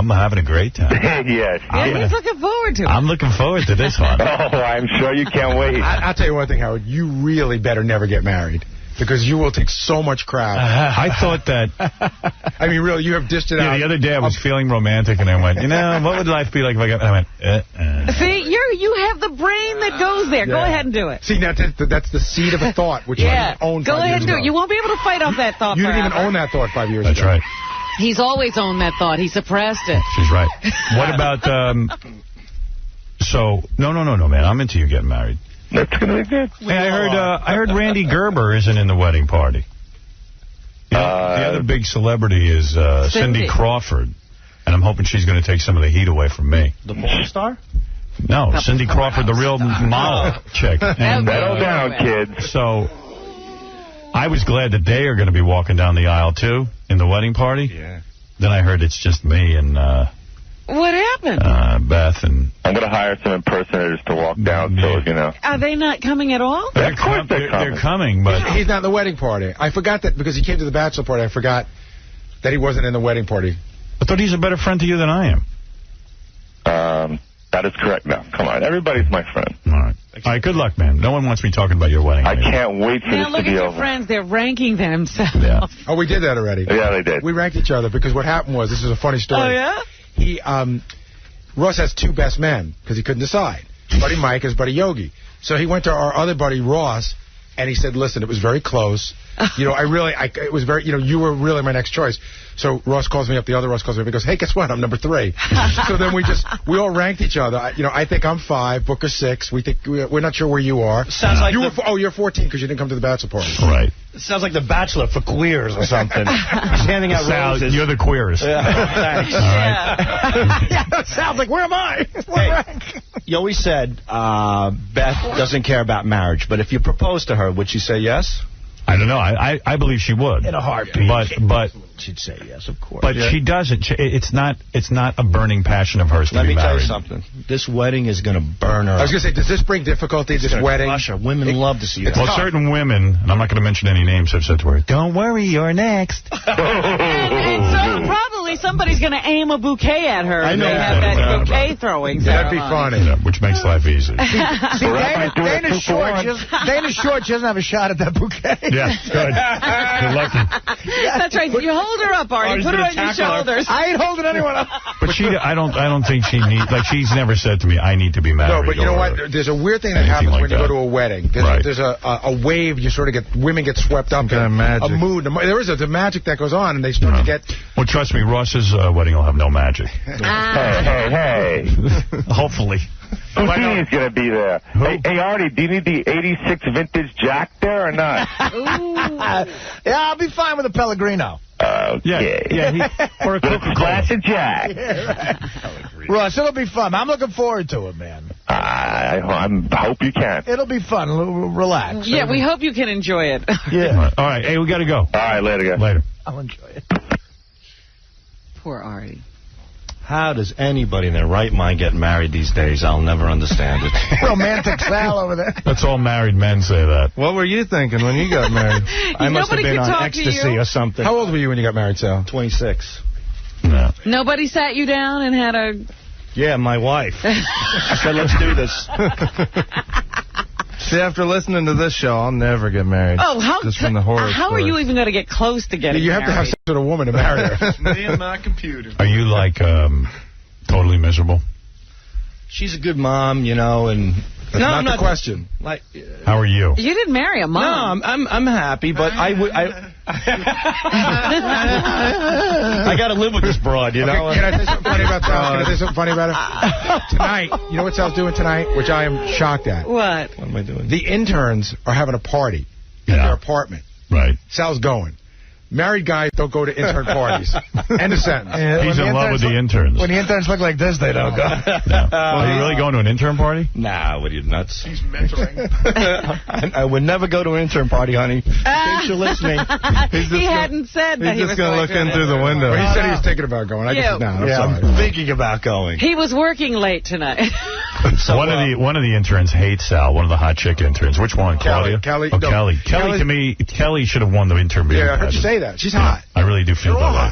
having a great time. Yes. Yeah, he's looking forward to it. I'm looking forward to this one. Oh, I'm sure you can't wait. I'll tell you one thing, Howard. You really better never get married. Because you will take so much crap. I thought that... I mean, really, you have dished it out. The other day I was feeling romantic, and I went, what would life be like if I got... I went, See, you have the brain that goes there. Yeah. Go ahead and do it. See, that's the seed of a thought, which you didn't own 5 years ago. Go ahead and do it. You won't be able to fight off that thought You didn't even own that thought 5 years ago. That's right. He's always owned that thought. He suppressed it. She's right. What about... So, no, man. I'm into you getting married. That's going to be good. Hey, I heard Randy Gerber isn't in the wedding party. The other big celebrity is Cindy Crawford, and I'm hoping she's going to take some of the heat away from me. The porn star? No, Cindy Crawford, the real model chick. And, settle down, kids. So I was glad that they are going to be walking down the aisle, too, in the wedding party. Yeah. Then I heard it's just me and... What happened? Beth and... I'm going to hire some impersonators to walk down, so, Are they not coming at all? They're coming, but... He's not in the wedding party. I forgot that because he came to the bachelor party. I forgot that he wasn't in the wedding party. I thought he's a better friend to you than I am. That is correct now. Come on. Everybody's my friend. All right. All right, good luck, man. No one wants me talking about your wedding. I can't wait for this to be over. Now look at your friends. They're ranking themselves. Yeah. Oh, we did that already. Yeah, they did. We ranked each other because what happened was, this is a funny story. Oh, yeah? Ross has 2 best men because he couldn't decide. His buddy Mike and his buddy Yogi. So he went to our other buddy Ross, and he said, listen, it was very close. It was very, you were really my next choice. So Ross calls me up, the other Ross calls me up, and goes, hey, guess what? I'm number 3. So then we all ranked each other. I think I'm 5, Booker 6. We're not sure where you are. Sounds like you're 14 because you didn't come to the bachelor party. Right. It sounds like the Bachelor for queers or something. He's handing out roses. You're the queers. Yeah. Thanks. All right. Yeah, that sounds like, where am I? You always said Beth doesn't care about marriage, but if you proposed to her, would she say yes? I don't know. I believe she would. In a heartbeat. But she'd say yes, of course. But she doesn't. It's not a burning passion of hers to be married. Let me tell you something. This wedding is going to burn her. I was going to say, does this bring difficulty, this wedding? Women love to see that. Well, certain women, and I'm not going to mention any names, have said to her, don't worry, you're next. and so probably Eventually, somebody's going to aim a bouquet at her. I know. They have that bouquet throwing. That'd be funny. Yeah, which makes life easy. See, Dana's short. Dana's short. She doesn't have a shot at that bouquet. Yeah, good. You're lucky. That's right. You hold her up, Artie. Put her on your shoulders. I ain't holding anyone up. But I don't think she needs. Like, she's never said to me, "I need to be married." No, but you know what? There's a weird thing that happens when you go to a wedding. There's a wave. You sort of women get swept up in magic. A mood. There is the magic that goes on, and they start to get. Well, trust me, Ross's wedding will have no magic. Hey. Hopefully. Who's going to be there? Hey, Artie, do you need the 86 vintage Jack there or not? Yeah, I'll be fine with a Pellegrino. Yeah. Or a classic Jack. Ross, it'll be fun. I'm looking forward to it, man. I hope you can. It'll be fun. Relax. Yeah, we hope you can enjoy it. Yeah. All right. Hey, we got to go. All right, later, guys. Later. I'll enjoy it. Poor Artie. How does anybody in their right mind get married these days? I'll never understand it. Romantic Sal over there. That's all married men say that. What were you thinking when you got married? I must have been on ecstasy or something. How old were you when you got married, Sal? 26. No. Nobody sat you down and had a... Yeah, my wife. I said, let's do this. See, after listening to this show, I'll never get married. Oh, just from the horror how are you even going to get close to getting married? You have to have sex with a woman to marry her. Me and my computer. Are you, like, totally miserable? She's a good mom, you know, and... That's not the question. Like, how are you? You didn't marry a mom. No, I'm happy, but I got to live with this broad, you know. Can I say something funny about Sal? Can I say something funny about her? Tonight, you know what Sal's doing tonight, which I am shocked at? What? What am I doing? The interns are having a party in their apartment. Right. Sal's going. Married guys don't go to intern parties. End of sentence. He's in love with the interns. When the interns look like this, they don't go. Yeah. Are you really going to an intern party? Nah, what are you, nuts? He's mentoring. I would never go to an intern party, honey. In case you're listening. He hadn't said that he was going to look in through the window. Well, he said he was thinking about going. I guess he's not. I'm thinking about going. He was working late tonight. So, one of the interns hates Sal. One of the hot chick interns. Which one? Claudia? Kelly. Oh, no. Kelly. Kelly, to me, Kelly should have won the intern. Yeah, I heard you say that. She's hot. I really do feel that way.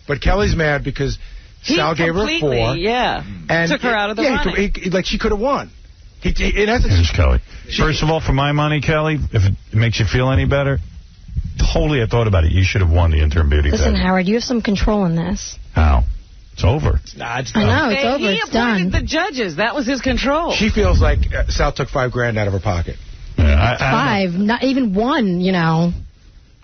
But Kelly's mad because Sal gave her a 4. Yeah. And took her out of the running. Like she could have won. In essence, here's Kelly. First of all, for my money, Kelly, if it makes you feel any better, totally I thought about it. You should have won the intern beauty pageant. Listen, Howard, you have some control in this. How? It's over. Nah, it's done. I know, it's over. It's done. He appointed the judges. That was his control. She feels like Sal took $5,000 out of her pocket. Yeah, 5, not even 1, you know.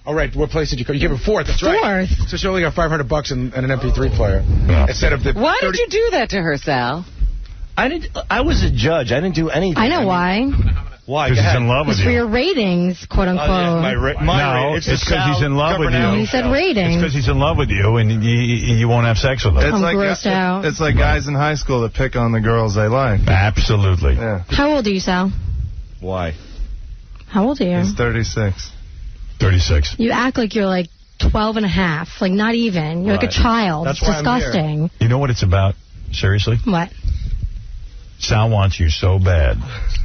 All right, what place did you go? You gave her 4th, that's right. 4th. So she only got $500 and an MP3 player. Yeah. Instead of the Why did you do that to her, Sal? I was a judge. I didn't do anything. I know why. Why? Because he's in love with It's you. for your ratings, quote unquote. No, it's because he's in love with you. He said ratings. It's because he's in love with you, and you won't have sex with him. It's I'm grossed out. It's like guys in high school that pick on the girls they like. Absolutely. Yeah. How old are you, Sal? Why? How old are you? He's 36. 36. You act like you're like 12 and a half. Like, not even. You're like a child. That's it's why I'm disgusting. here. You know what it's about? Seriously? What? Sal wants you so bad.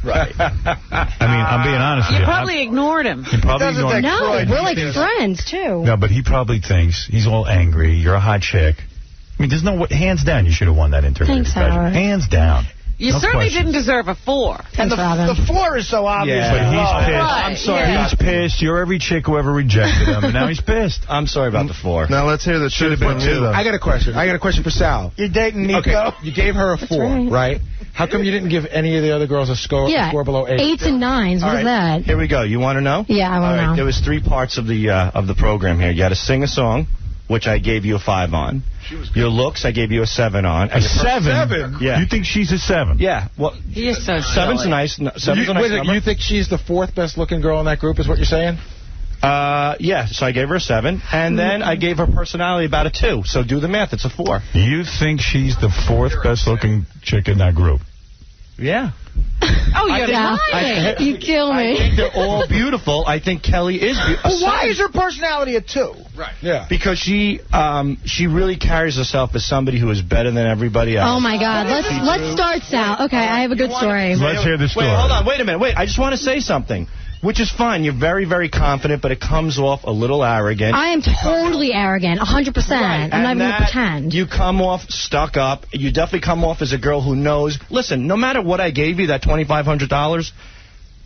Right. I mean, I'm being honest with You you. probably ignored him. He probably ignored him. No, we're like friends, too. No, but he probably thinks he's all angry. You're a hot chick. I mean, there's no way. Hands down, you should have won that interview. Thanks, Howard. Hands down. You No certainly questions. didn't deserve a 4. And the 4 is so obvious. Yeah. But he's pissed. Right, I'm sorry. yeah. He's pissed. You're every chick who ever rejected him, and now he's pissed. I'm sorry about the 4. Now let's hear the truth from you, though. I got a question for Sal. You're dating Nico. Okay, you gave her a 4, right? How come you didn't give any of the other girls a score below 8? 8s and 9s. What is that? Here we go. You want to know? Yeah, I want to know. There was 3 parts of the program here. You had to sing a song, which I gave you a 5 on. Your looks, I gave you a 7 on. A 7? Yeah. You think she's a 7? Yeah. Well, You're so 7's silly. nice. 7's a nice number. You think she's the 4th best looking girl in that group, is what you're saying? Yeah, so I gave her a 7, and then I gave her personality about a 2. So do the math, it's a 4. You think she's the 4th best looking chick in that group? Yeah. Oh, you're lying. You kill me. I think they're all beautiful. I think Kelly is beautiful. Well, why is her personality a 2? Right. Yeah. Because she really carries herself as somebody who is better than everybody else. Oh, my God. Let's start, Sal. Okay, I have a good story. Let's hear the story. Wait, hold on. Wait a minute. Wait, I just want to say something. Which is fine. You're very, very confident, but it comes off a little arrogant. I am totally arrogant, 100%. Right. I'm not even going to pretend. You come off stuck up. You definitely come off as a girl who knows. Listen, no matter what I gave you, that $2,500,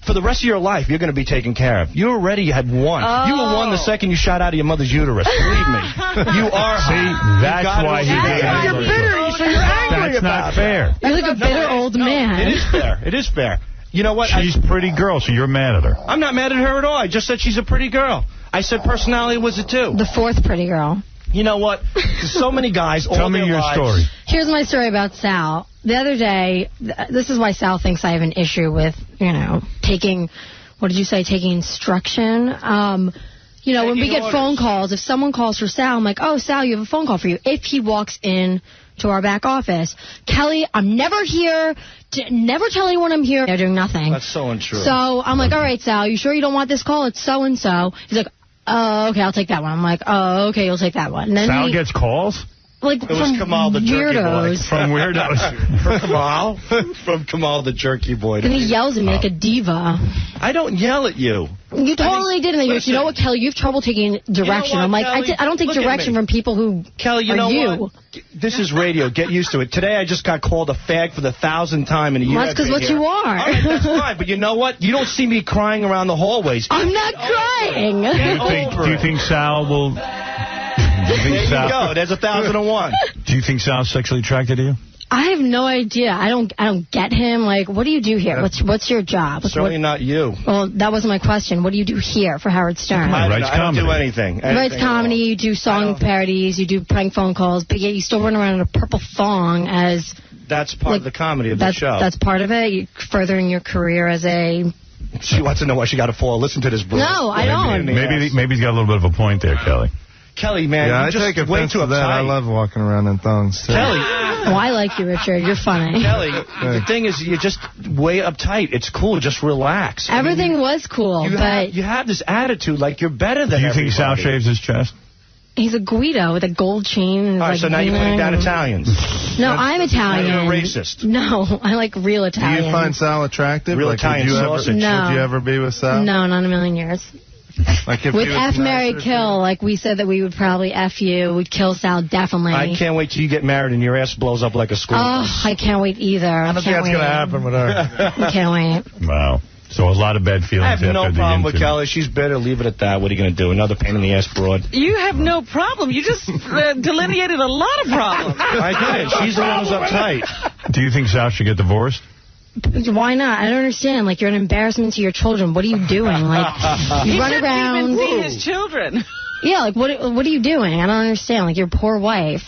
for the rest of your life, you're going to be taken care of. You already had won. Oh. You were won the second you shot out of your mother's uterus. Believe me. You are. See, that's why he gave it. You're bitter. So you're angry That's not fair. You're like a bitter old man. It is fair. It is fair. You know what? She's a pretty girl, so you're mad at her. I'm not mad at her at all. I just said she's a pretty girl. I said personality was it too. The fourth pretty girl. You know what? So many guys. Tell me your story. Here's my story about Sal. The other day, this is why Sal thinks I have an issue with, taking, what did you say, taking instruction. When we get phone calls, if someone calls for Sal, I'm like, oh, Sal, you have a phone call for you. If he walks in to our back office, Kelly, I'm never here. Never tell anyone I'm here. They're doing nothing. That's so untrue. So I'm like, all right, Sal, you sure you don't want this call? It's so-and-so. He's like, oh, okay, I'll take that one. I'm like, oh, okay, you'll take that one. And then Sal gets calls? Like, it was Kamal the jerky boy. From weirdos. From Kamal? From Kamal the jerky boy. Then he yells at me like a diva. I don't yell at you. You totally did. And he goes, you know what, Kelly, you have trouble taking direction. I'm like, Kelly, I don't take direction from people who Kelly, you are know you. What? This is radio. Get used to it. Today I just got called a fag for the 1,000th time in a year. Well, that's because what you are. All right, that's fine. But you know what? You don't see me crying around the hallways. I'm not crying. Do you think Sal will... There you go. There's 1,001. Do you think Sal's sexually attracted to you? I have no idea. I don't get him. Like, what do you do here? What's your job? Certainly not you. Well, that wasn't my question. What do you do here for Howard Stern? I don't do anything. He writes comedy. You do song parodies. You do prank phone calls. But yet you still run around in a purple thong as... That's part of the comedy of the show. That's part of it. You're furthering your career as a... She wants to know why she got a fall. Listen to this, bro. No, I don't. Maybe he's got a little bit of a point there, Kelly. Kelly, man, yeah, I take offense to that. I love walking around in thongs, too. Kelly. Oh, I like you, Richard. You're funny. Kelly, the thing is, you're just way uptight. It's cool. Just relax. Everything was cool, but... You have this attitude like you're better than everybody. Do you think Sal shaves his chest? He's a Guido with a gold chain. And all right, so now you're putting down Italians. No, I'm Italian. Now you're a racist. No, I like real Italian. Do you find Sal attractive? Real Italian sausage. No. Would you ever be with Sal? No, not in a million years. Like if with F, marry, kill, like we said that we would probably F you. We'd kill Sal, definitely. I can't wait till you get married and your ass blows up like a school bus. Oh, I can't wait either. I don't think that's going to happen with her. I can't wait. Wow. So a lot of bad feelings. I have no problem with Kelly. She's bitter. Leave it at that. What are you going to do? Another pain in the ass broad. You have no problem. You just delineated a lot of problems. I did. She's the one who's uptight. Do you think Sal should get divorced? Why not? I don't understand. Like, you're an embarrassment to your children. What are you doing? Like, you run around. He shouldn't even see his children. Yeah, like, what are you doing? I don't understand. Like, your poor wife.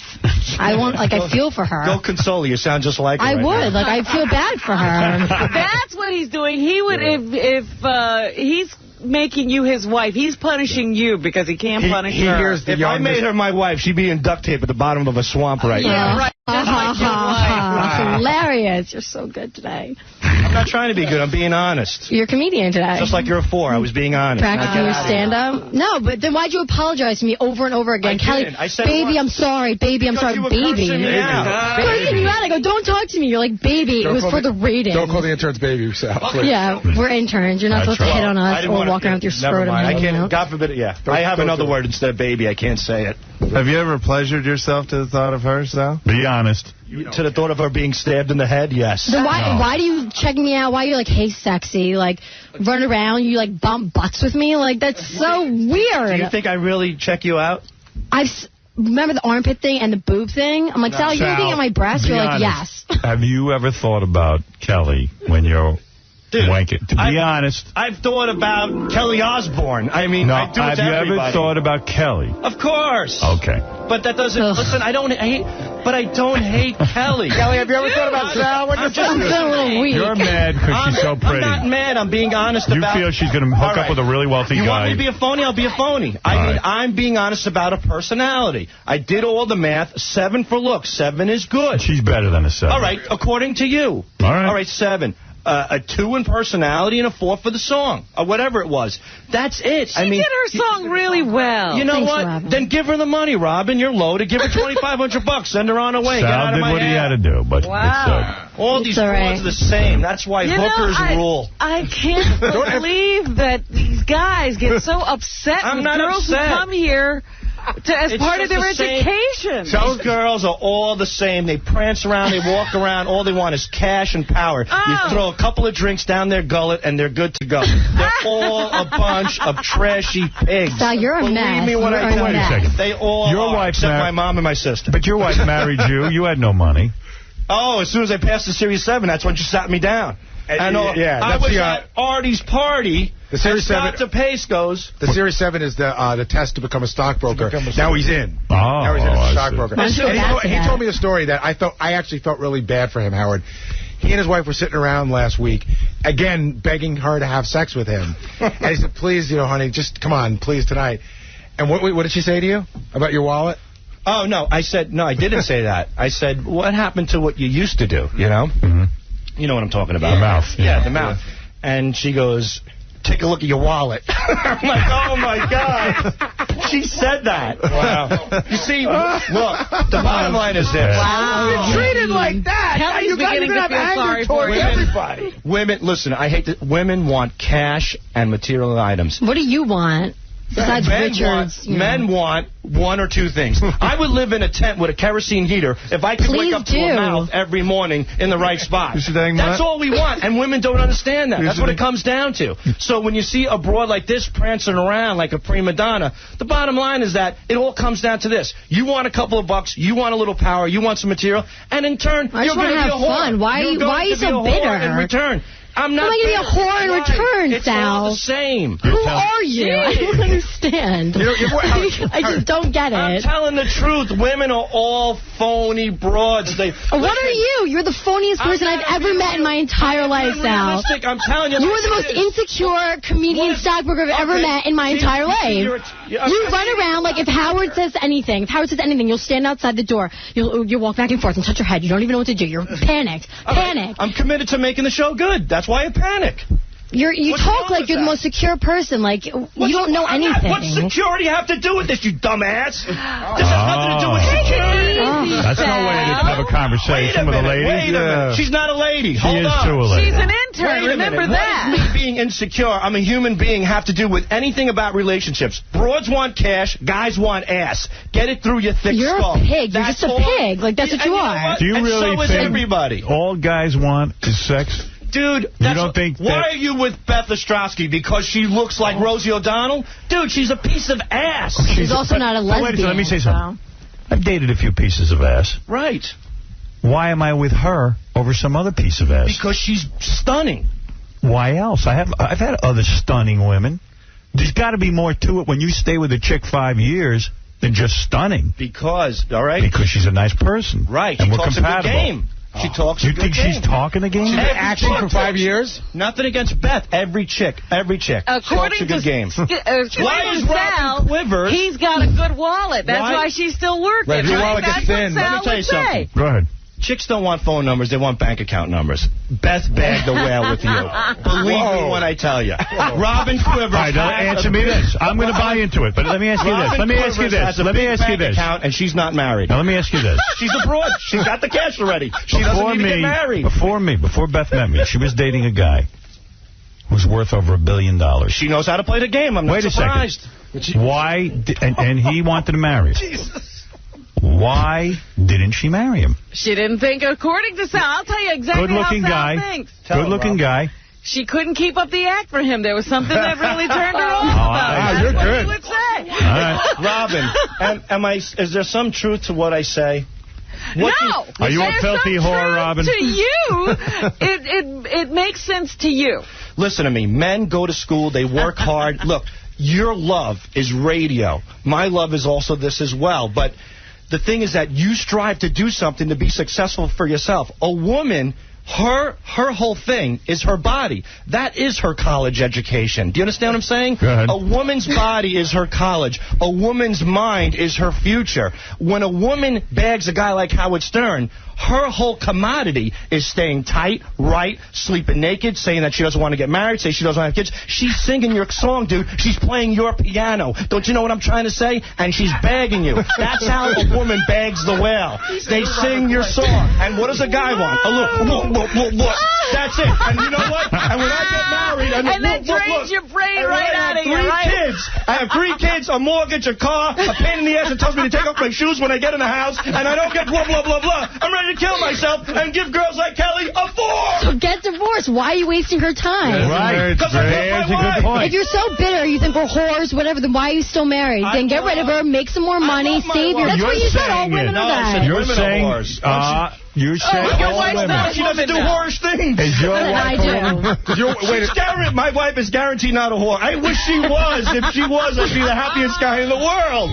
I feel for her. Go console her. You sound just like her. I would. Like, I feel bad for her. That's what he's doing. He would, if he's making you his wife, he's punishing you because he can't punish her. If I made her my wife, she'd be in duct tape at the bottom of a swamp right now. Yeah, right. Just like your wife. Hilarious. You're so good today. I'm not trying to be good. I'm being honest. You're a comedian today. Just like you're a 4. I was being honest. Practicing your stand-up? No, but then why'd you apologize to me over and over again? Kelly, I said baby, I'm sorry. Baby, I'm sorry. Baby. Cursing me out. Cursing you out. I go, don't talk to me. You're like, baby. It was for the ratings. Don't call the interns baby, Sal. Please. Yeah, we're interns. You're not supposed to hit on us or walk around with your scrotum. I can't. God forbid. Yeah. I have another word instead of baby. I can't say it. Have you ever pleasured yourself to the thought of her, Sal? Be honest. To the thought of her being stabbed in the head, yes. Then why do you check me out? Why are you like, hey, sexy? Like, run around, you like bump butts with me? Like, that's so weird. Do you think I really check you out? Remember the armpit thing and the boob thing? I'm like, Sal, you're looking at my breast? You're like, yes. Have you ever thought about Kelly when you're... Dude, wanking? To be honest. I've thought about Kelly Osbourne. I mean, I do it to everybody. Have you ever thought about Kelly? Of course. Okay. But that doesn't... Listen, I don't hate Kelly. Kelly, have you ever thought about Sal? I'm just a little weak. You're mad because she's so pretty. I'm not mad. I'm being honest about... You feel she's going to hook up with a really wealthy guy. You want me to be a phony? I'll be a phony. I'm being honest about her personality. I did all the math. 7 for looks. 7 is good. She's better than a 7. All right, according to you. All right. All right, 7. a 2 in personality, and a 4 for the song, or whatever it was. That's it. She did her song really well. You know what? Then give her the money, Robin. You're loaded. Give her $2,500. Send her on her way. Sal Get out of my did what he hair. had to do, but all these broads are the same. That's why hookers rule. I can't believe that these guys get so upset with girls who come here as part of their education. Those girls are all the same. They prance around, they walk around. All they want is cash and power. You throw a couple of drinks down their gullet, and they're good to go. They're all a bunch of trashy pigs. Sal, you're a mess. Believe me when I tell you. Wait a second. They all are, except my mom and my sister. But your wife married you. You had no money. Oh, as soon as I passed the Sirius 7, that's when she sat me down. And I was at Artie's party. The Sirius 7. Pace goes. The Sirius 7 is the test to become a stockbroker. Now he's in. Oh, now he's in as a stockbroker. He told me a story that I actually felt really bad for him, Howard. He and his wife were sitting around last week, again begging her to have sex with him. And he said, "Please, honey, just come on, please tonight." And what did she say to you about your wallet? Oh no, I didn't say that. I said, "What happened to what you used to do?" You know. Mm-hmm. You know what I'm talking about. The mouth. Yeah, the mouth. And she goes, "Take a look at your wallet." I'm like, oh, my God. She said that. Wow. You see, look, the bottom line is this. Wow. You're treated like that. Kelly's beginning to feel sorry for you. Everybody. Women, listen, I hate that. Women want cash and material items. What do you want? Besides Men want 1 or 2 things. I would live in a tent with a kerosene heater if I could wake up to a mouth every morning in the right spot. That's all we want, and women don't understand that. That's what it comes down to. So when you see a broad like this prancing around like a prima donna, the bottom line is that it all comes down to this. You want a couple of bucks, you want a little power, you want some material, and in turn, you're going to be a whore. Fun. Why are you so bitter? In return. I'm not going to be a whore in return, it's Sal. It's all the same. Who are you? I don't understand. I just don't get it. I'm telling the truth. Women are all phony broads. What are you? You're the phoniest person I've ever met in my entire life, Sal. I'm telling you. You are the most insecure comedian stockbroker I've ever met in my entire life. You run around like if Howard says anything, you'll stand outside the door. You'll walk back and forth and touch your head. You don't even know what to do. You're panicked. I'm committed to making the show good. That's why I panic. You talk like you're the most secure person. Like, you don't know anything. What security have to do with this, you dumbass? This has nothing to do with security. That's no way to have a conversation with a lady. Wait a minute. She's not a lady. She is too a lady. She's an intern. Remember that. What does me being insecure, I'm a human being, have to do with anything about relationships? Broads want cash. Guys want ass. Get it through your thick skull. You're a pig. You're just a pig. Like, that's what you are. Do you really think everybody? All guys want is sex? Dude, why are you with Beth Ostrowski? Because she looks like Rosie O'Donnell? Dude, she's a piece of ass. She's also not a lesbian. Wait a second, let me say something. I've dated a few pieces of ass. Right. Why am I with her over some other piece of ass? Because she's stunning. Why else? I've had other stunning women. There's got to be more to it when you stay with a chick 5 years than just stunning. Because she's a nice person. Right. And she we're talks compatible. A good game. She talks You think she's talking a game? She's been acting for 5 years? Nothing against Beth. Every chick. According talks a good game. Why is Sal, Quivers? He's got a good wallet. That's why she's still working. Right, your wallet gets thin. Let me tell you something. Go ahead. Chicks don't want phone numbers. They want bank account numbers. Beth bagged the whale with you. Believe me when I tell you. Robin Quivers. All right, now answer me this. I'm going to buy into it, but let me ask you this. Let me ask you this. Account and she's not married. Now, let me ask you this. She's a broad. She's got the cash already. She doesn't need to get married. Before Beth met me, she was dating a guy who's worth over $1 billion. She knows how to play the game. I'm not surprised. Wait a second. Why? And he wanted to marry her. Jesus. Why didn't she marry him? She didn't think, according to Sal. I'll tell you exactly how Sal thinks. Good-looking guy. She couldn't keep up the act for him. There was something that really turned her off about it. You're That's good. what he would say. All right. Robin, is there some truth to what I say? No. Are you a filthy whore, Robin? To you, it makes sense to you. Listen to me. Men go to school. They work hard. Look, your love is radio. My love is also this as well. But the thing is that you strive to do something to be successful for yourself. A woman Her whole thing is her body. That is her college education. Do you understand what I'm saying? Go ahead. A woman's body is her college. A woman's mind is her future. When a woman bags a guy like Howard Stern, her whole commodity is staying tight, right, sleeping naked, saying that she doesn't want to get married, saying she doesn't want to have kids. She's singing your song, dude. She's playing your piano. Don't you know what I'm trying to say? And she's bagging you. That's how a woman bags the whale. They sing your song. And what does a guy want? A look. That's it. And you know what? And when I get married... And that drains your brain right out of you, right? I have 3 kids, a mortgage, a car, a pain in the ass that tells me to take off my shoes when I get in the house, and I don't get blah, blah, blah, blah. I'm ready to kill myself and give girls like Kelly a 4. So get divorced. Why are you wasting her time? Right. Because I love my wife. If you're so bitter, you think we're whores, whatever, then why are you still married? Then get rid of her, make some more money, save your... That's what you said. All women are that. You're saying... You're saying your wife's not she doesn't do whorish things. Is your wife my wife is guaranteed not a whore. I wish she was. If she was, I'd be the happiest guy in the world.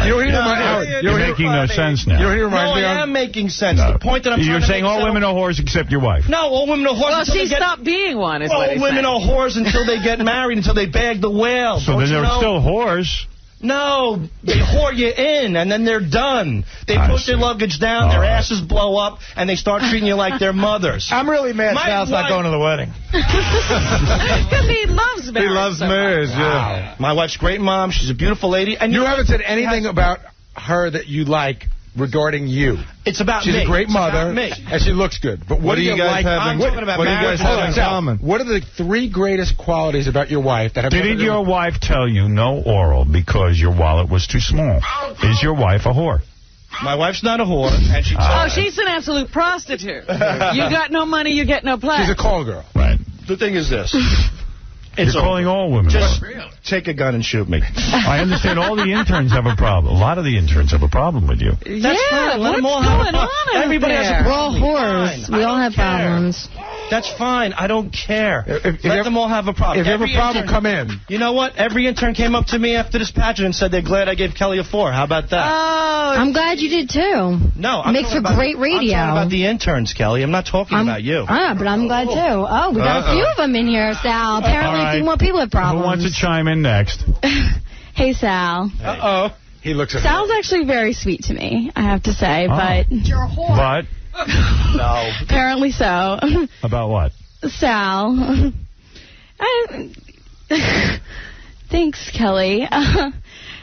You're making no sense now. I am making sense. The point that I'm trying to make... You're saying all women are whores except your wife. No, all women are whores. Well, she stopped being one, is what all women are whores until they get married, until they bag the whale. So then they're still whores. No, they whore you in, and then they're done. They push their luggage down, their asses blow up, and they start treating you like their mothers. I'm really mad Sal's not going to the wedding. Because he loves marriage. He loves marriage, yeah. My wife's a great mom. She's a beautiful lady. And you haven't said anything about her that you like regarding you. It's about She's me. She's a great mother, and she looks good. But what do you guys have in common? What are the 3 greatest qualities about your wife that have... Did your wife tell you no oral because your wallet was too small? Is your wife a whore? My wife's not a whore, and she... she's an absolute prostitute. You got no money, you get no play. She's a call girl. Right. The thing is this. You're calling all women. Just take a gun and shoot me. I understand all the interns have a problem. A lot of the interns have a problem with you. That's fine. Let them all have a problem. Everybody has a problem. We're all whores. We all have problems. That's fine. I don't care. Let them all have a problem. If you have a problem, come in. You know what? Every intern came up to me after this pageant and said they're glad I gave Kelly a 4. How about that? I'm glad you did, too. No. I'm Makes for great radio. I'm talking about the interns, Kelly. I'm not talking about you. But I'm glad, too. Oh, we got a few of them in here, Sal. Apparently a few more people have problems. Who wants to chime in next? Hey, Sal. Uh-oh. He looks at Sal's actually very sweet to me, I have to say, but... You're a whore. But? No. Apparently so. About what? Sal. Thanks, Kelly.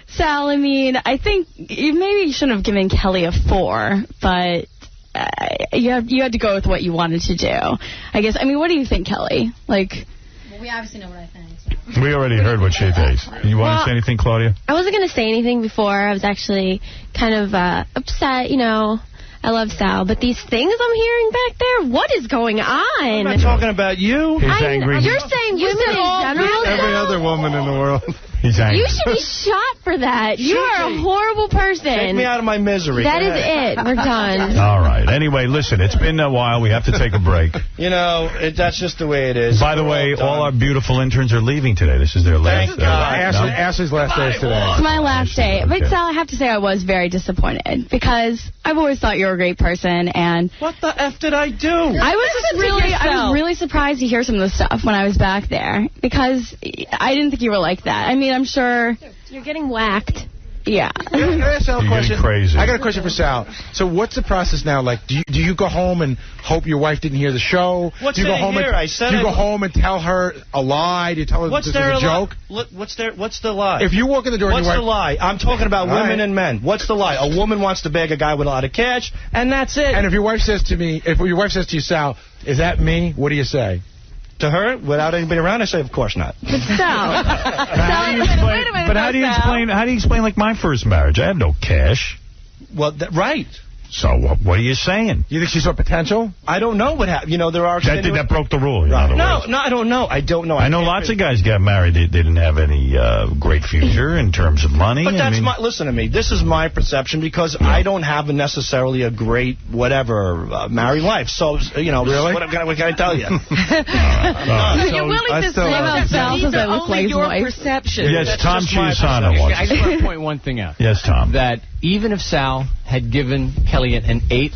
Sal, I mean, I think maybe you shouldn't have given Kelly a 4, but you had to go with what you wanted to do. I guess, I mean, what do you think, Kelly? Like... Well, we obviously know what I think. So. We already heard what she thinks. You want to say anything, Claudia? I wasn't going to say anything before. I was actually kind of upset, you know. I love Sal, but these things I'm hearing back there, what is going on? I'm not talking about you. He's angry. You're saying women in general? Every other woman in the world. He's angry. You should be shot for that. You are a horrible person. Take me out of my misery. That is it. We're done. All right. Anyway, listen, it's been a while. We have to take a break. You know, that's just the way it is. By the way, all our beautiful interns are leaving today. This is their last day. Ashley's last day is today. It's my last day. But Sal, I have to say I was very disappointed because I've always thought you were a great person. And what the F did I do? I was really surprised to hear some of the stuff when I was back there because I didn't think you were like that. I mean, I'm sure you're getting whacked. Yeah. Can I ask Sal a question? Crazy. I got a question for Sal. So what's the process now? Like, do you go home and hope your wife didn't hear the show? What's do you go home here? Do you go home and tell her a lie? Do you tell her this is a joke? What's the lie? If you walk in the door, what's the lie? I'm talking about women and men. What's the lie? A woman wants to beg a guy with a lot of cash, and that's it. And if your wife says to you, Sal, is that me? What do you say? To her, without anybody around, I say, of course not. But Sal. But how do you explain like my first marriage? I had no cash. Well, right. So what are you saying? You think she saw potential? I don't know what happened. You know, there are... That broke the rule. No, I don't know. I don't know. I know lots of guys got married. They didn't have any great future in terms of money. But listen to me. This is my perception because I don't have necessarily a great married life. So, you know, really? What can I tell you? You're willing to say about Sal because I look like your perception. Yes, Tom Chiusano wants. I just want to point one thing out. Yes, Tom. That even if Sal had given Kelly an 8,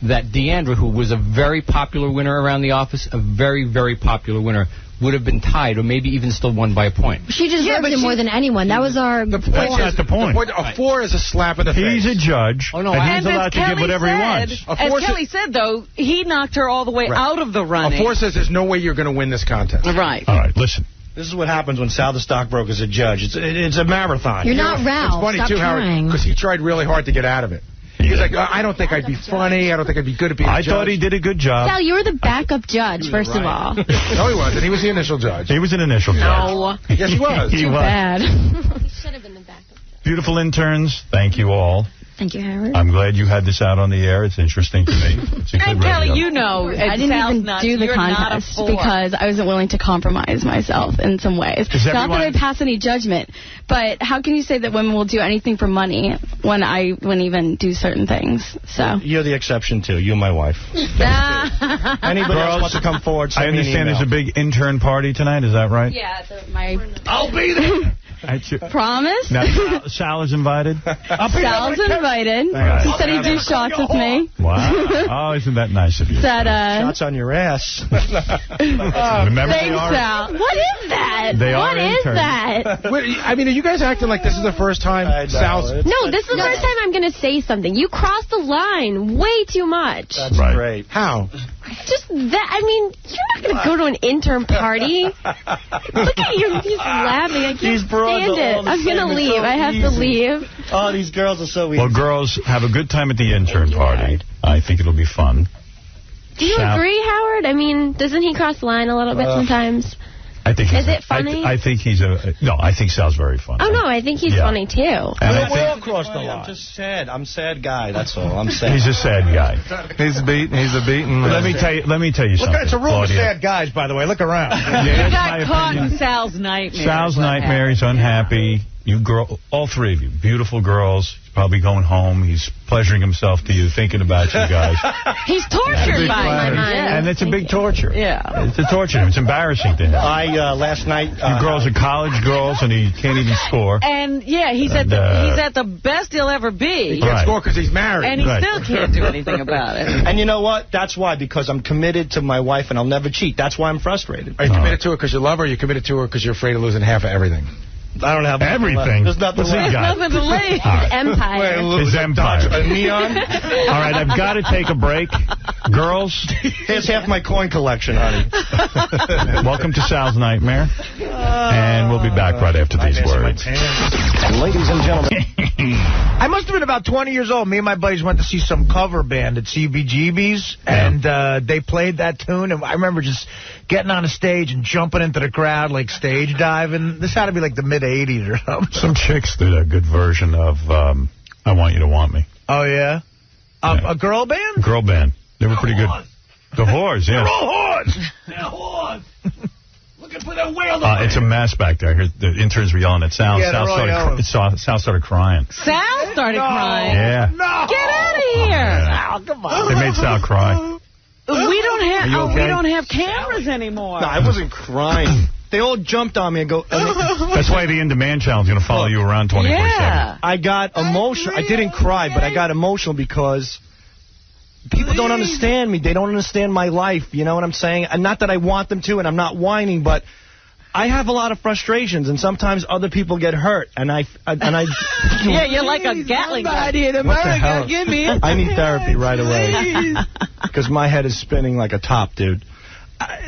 that Deandra, who was a very popular winner around the office, a very, very popular winner, would have been tied or maybe even still won by a point. She deserved it more than anyone. That was our... That's not the point. A 4 is a slap in the face. He's a judge, and he's allowed to give whatever he wants. As Kelly said, though, he knocked her all the way out of the running. A 4 says there's no way you're going to win this contest. Right. All right, listen. This is what happens when Sal the stockbroker is a judge. It's a marathon. You're not Ralph. It's funny, Stop too, Howard, because he tried really hard to get out of it. He was like, I don't think I'd be funny. I don't think I'd be good at being a judge. I thought he did a good job. Sal, you were the backup judge, first of all. No, he wasn't. He was the initial judge. He was an initial judge. No. Yes, he was. Too bad. He should have been the backup judge. Beautiful interns, thank you all. Thank you, Howard. I'm glad you had this out on the air. It's interesting to me. It's a and good Kelly, radio. you know, I didn't even do the contest because I wasn't willing to compromise myself in some ways. Not that I pass any judgment, but how can you say that women will do anything for money when I wouldn't even do certain things? So you're the exception too. You and my wife. Anybody else wants to come forward? I understand there's a big intern party tonight. Is that right? Yeah, I'll be there. Promise? Now, Sal is invited? Sal's invited. He said he'd do shots with me. Wow. Oh, isn't that nice of you? Shots on your ass. Remember Thanks, Sal. What is that? They what are is that? Wait, I mean, are you guys acting like this is the first time Sal's... No, this is the first time I'm going to say something. You crossed the line way too much. That's great. How? Just that, I mean, you're not going to go to an intern party. Look at you, he's laughing. I can't stand it. I'm going to leave. I have to leave. Oh, these girls are so easy. Well, girls, have a good time at the intern party. I think it'll be fun. Do you agree, Howard? I mean, doesn't he cross the line a little bit sometimes? I think is it funny? I think he's no, I think Sal's very funny. Oh, no, I think he's funny, too. And we all crossed the line. I'm just sad. I'm a sad guy, that's all. I'm sad. He's a sad guy. He's a beaten man. Let me tell you something. Look, it's a room Claudia. of sad guys, by the way. Look around. You got caught in Sal's nightmare. Sal's nightmare. He's unhappy. You girl, all three of you, beautiful girls. He's probably going home. He's pleasuring himself to you, thinking about you guys. He's tortured by him. And it's a big torture. Yeah. It's a torture. It's embarrassing to him. Last night... you girls are college girls, and he can't even score. And, yeah, he's at the best he'll ever be. He can't score because he's married. And he still can't do anything about it. And you know what? That's why, because I'm committed to my wife, and I'll never cheat. That's why I'm frustrated. Are you committed to her because you love her, or are you committed to her because you're afraid of losing half of everything? I don't have everything. There's nothing left. There's nothing to leave. Empire. His empire. A neon? All right, I've got to take a break. Girls. Here's half my coin collection, honey. Welcome to Sal's Nightmare. And we'll be back right after these words. Ladies and gentlemen. I must have been about 20 years old. Me and my buddies went to see some cover band at CBGB's, and they played that tune. And I remember just getting on a stage and jumping into the crowd, like stage diving. This had to be like the mid-'80s or something. Some chicks did a good version of I Want You to Want Me. Oh, yeah? A girl band? Girl band. They were pretty good. The Whores, yeah. They're all whores! They're whores! Looking for that whale. It's a mess back there. The interns were yelling at Sal. Yeah, Sal started crying. Sal started crying? Yeah. No! Get out of here! Sal, come on. They made Sal cry. We don't okay? we don't have cameras anymore. No, I wasn't crying. They all jumped on me and go... That's why the In Demand channel is going to follow you around 24/7. Yeah. I got emotional. I didn't cry, but I got emotional because people don't understand me. They don't understand my life. You know what I'm saying? And not that I want them to, and I'm not whining, but I have a lot of frustrations, and sometimes other people get hurt, and I yeah, you're like a Gatling gun. In America, give me it. I need therapy right away because my head is spinning like a top, dude.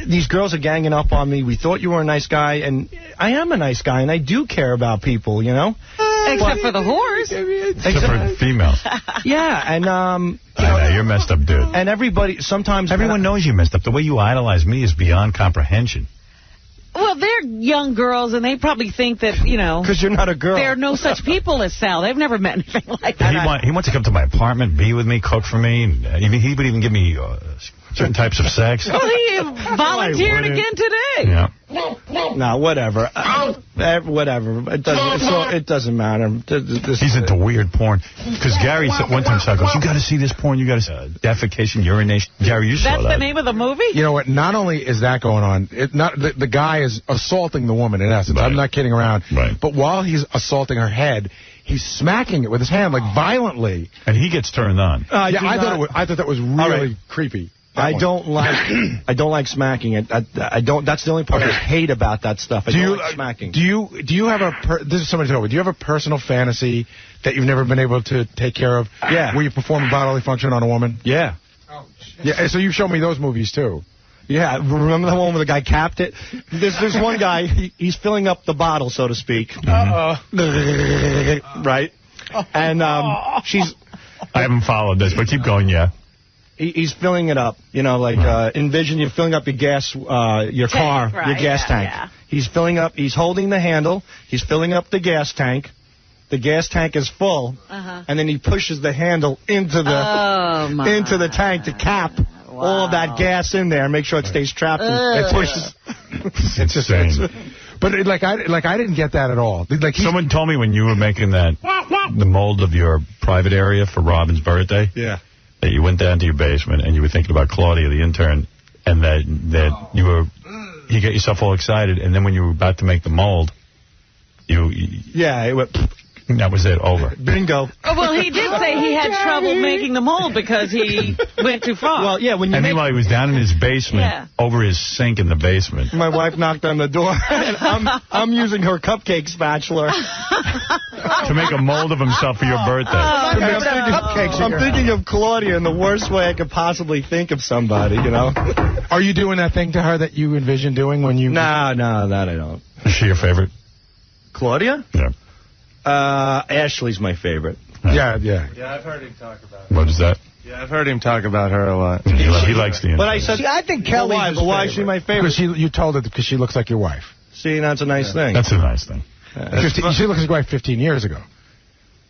These girls are ganging up on me. We thought you were a nice guy, and I am a nice guy, and I do care about people, you know? Except for the whores. Except for females. Yeah, and, I know, you're messed up, dude. And everybody, sometimes... Everyone knows you messed up. The way you idolize me is beyond comprehension. Well, they're young girls, and they probably think that, you know... Because you're not a girl. There are no such people as Sal. They've never met anything like that. He wants to come to my apartment, be with me, cook for me. And he would even give me certain types of sex. Well, he volunteered again today. Yeah. No, whatever. Whatever. It doesn't matter. He's into weird porn. Because Gary said one time, goes, you got to see this porn. You got to defecation, urination. Gary, you saw that. That's the name of the movie? You know what? Not only is that going on, the guy is assaulting the woman, in essence. Right. I'm not kidding around. Right. But while he's assaulting her head, he's smacking it with his hand, like, violently. And he gets turned on. I thought that was really creepy. I don't like smacking it. I don't. That's the only part I hate about that stuff. I don't like smacking. Do you have this is somebody told me. Do you have a personal fantasy that you've never been able to take care of? Yeah. Where you perform a bodily function on a woman? Yeah. Oh, shit. Yeah. So you showed me those movies too. Yeah. Remember the one where the guy capped it? There's one guy. He's filling up the bottle, so to speak. Right. And she's. I haven't followed this, but keep going. Yeah. He's filling it up, you know, like envision you're filling up your gas, your car, your gas tank. Yeah. He's filling up. He's holding the handle. He's filling up the gas tank. The gas tank is full, and then he pushes the handle into the tank to cap all of that gas in there and make sure it stays trapped. And it pushes. It's insane. But I didn't get that at all. Like someone told me when you were making the mold of your private area for Robin's birthday. Yeah. That you went down to your basement and you were thinking about Claudia, the intern, and that you got yourself all excited, and then when you were about to make the mold, it went. That was it, over. Bingo. Oh, well, he did say he had trouble making the mold because he went too far. Well, yeah, when you meanwhile, he was down in his basement, over his sink in the basement. My wife knocked on the door, and I'm using her cupcake spatula to make a mold of himself for your birthday. I'm thinking of Claudia in the worst way I could possibly think of somebody, you know. Are you doing that thing to her that you envision doing when you... No, that I don't. Is she your favorite? Claudia? Yeah. Ashley's my favorite. Yeah. Yeah, I've heard him talk about her. What is that? Yeah, I've heard him talk about her a lot. He likes the... But I said... I think Kelly's why is she my favorite? Because you told her because she looks like your wife. See, that's a nice thing. That's a nice thing. She looks like your wife 15 years ago.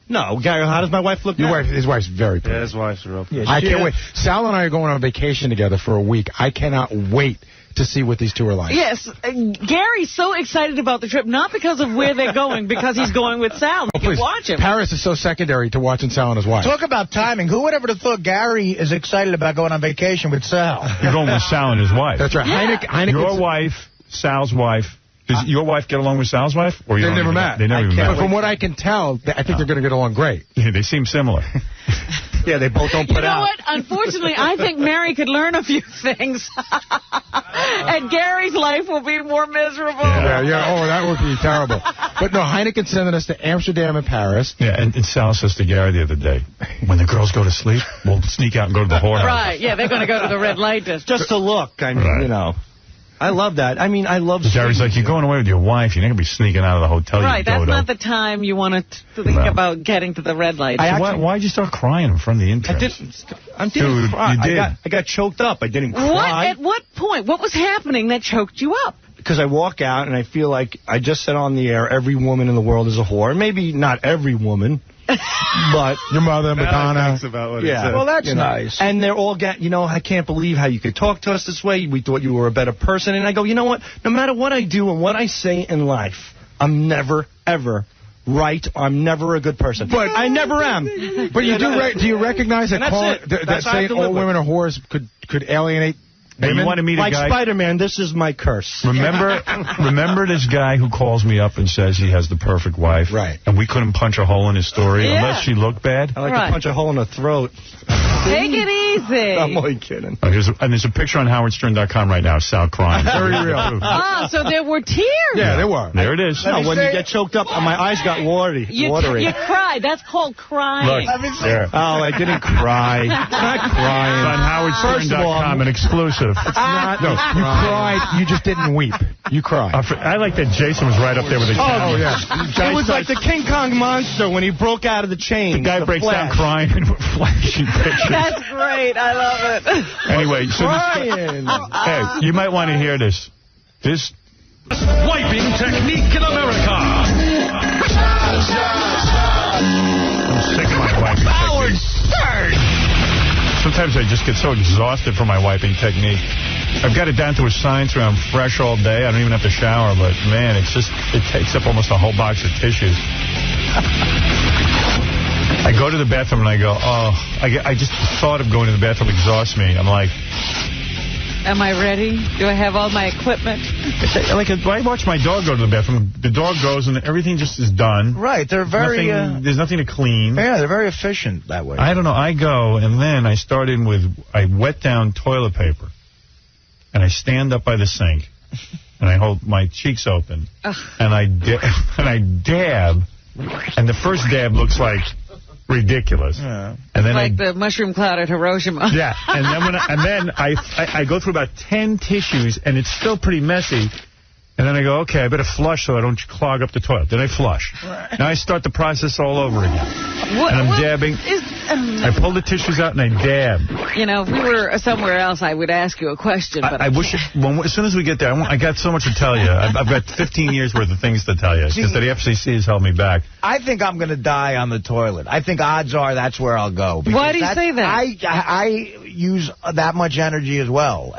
No, Gary, how does my wife look now? His wife's very pretty. Yeah, his wife's real pretty. I can't wait. Sal and I are going on vacation together for a week. I cannot wait to see what these two are like. Yes, Gary's so excited about the trip, not because of where they're going, because he's going with Sal. You can watch him. Paris is so secondary to watching Sal and his wife. Talk about timing. Who would ever have thought Gary is excited about going on vacation with Sal? You're going with Sal and his wife. That's right. Yeah. Your wife, Sal's wife. Does your wife get along with Sal's wife? Or they never met. They never even met. But from what I can tell, I think they're going to get along great. Yeah, they seem similar. Yeah, they both don't put out. You know what? Unfortunately, I think Mary could learn a few things. And Gary's life will be more miserable. Yeah. Oh, that would be terrible. But no, Heineken's sending us to Amsterdam and Paris. Yeah, and Sal says to Gary the other day, when the girls go to sleep, we'll sneak out and go to the whorehouse. Right, yeah, they're going to go to the red light district. Just to look, I mean, you know. I love that. I mean, I love... Gary's like, you're going away with your wife. You're not going to be sneaking out of the hotel. Right, that's not the time you want to think about getting to the red light. Why'd you start crying in front of the intern? I didn't cry. You did. I got choked up. I didn't cry. At what point? What was happening that choked you up? Because I walk out and I feel like I just said on the air, every woman in the world is a whore. Maybe not every woman, but... Your mother, Madonna. About what yeah. Well, that's nice. And they're all, I can't believe how you could talk to us this way. We thought you were a better person. And I go, you know what? No matter what I do and what I say in life, I'm never, ever right. I'm never a good person. But I never am. But you do you recognize that saying all women are whores could alienate Hey, you want to meet a guy? Like Spider-Man, this is my curse. Remember this guy who calls me up and says he has the perfect wife? Right. And we couldn't punch a hole in his story unless she looked bad? I like to punch a hole in her throat. Take it easy. I'm only kidding. And there's a picture on howardstern.com right now, Sal crying. Very real. So there were tears. Yeah, there were. There it is. No, when you get choked up, my eyes got watery. You cried. That's called crying. Look, there. Oh, I didn't cry. Not crying. It's on howardstern.com, an exclusive. It's not. No, you cried. You just didn't weep. You cried. I like that Jason was right up there with the camera. Oh, yeah. It was like the King Kong monster when he broke out of the chain. The guy breaks down crying and flashing pictures. That's great. I love it. Anyway, so hey, you might want to hear this. This wiping technique in America. I'm sick of my wiping Howard technique. Stern. Sometimes I just get so exhausted from my wiping technique. I've got it down to a science where I'm fresh all day. I don't even have to shower, but, man, it takes up almost a whole box of tissues. I go to the bathroom and I go, I just the thought of going to the bathroom exhausts me. I'm like... Am I ready? Do I have all my equipment? Like, I watch my dog go to the bathroom. The dog goes and everything just is done. Right, they're very... there's nothing to clean. Yeah, they're very efficient that way. I don't know. I go and then I start in with... I wet down toilet paper. And I stand up by the sink. And I hold my cheeks open. And I dab. And the first dab looks like... ridiculous. Yeah. And then like the mushroom cloud at Hiroshima. Yeah. And then I go through about 10 tissues, and it's still pretty messy. And then I go, okay, I better flush so I don't clog up the toilet. Then I flush. Right. Now I start the process all over again. And I'm dabbing. I pull the tissues out and I dab. You know, if we were somewhere else, I would ask you a question. But I wish, as soon as we get there, I got so much to tell you. I've got 15 years worth of things to tell you. Because the FCC has held me back. I think I'm going to die on the toilet. I think odds are that's where I'll go. Why do you say that? I use that much energy as well.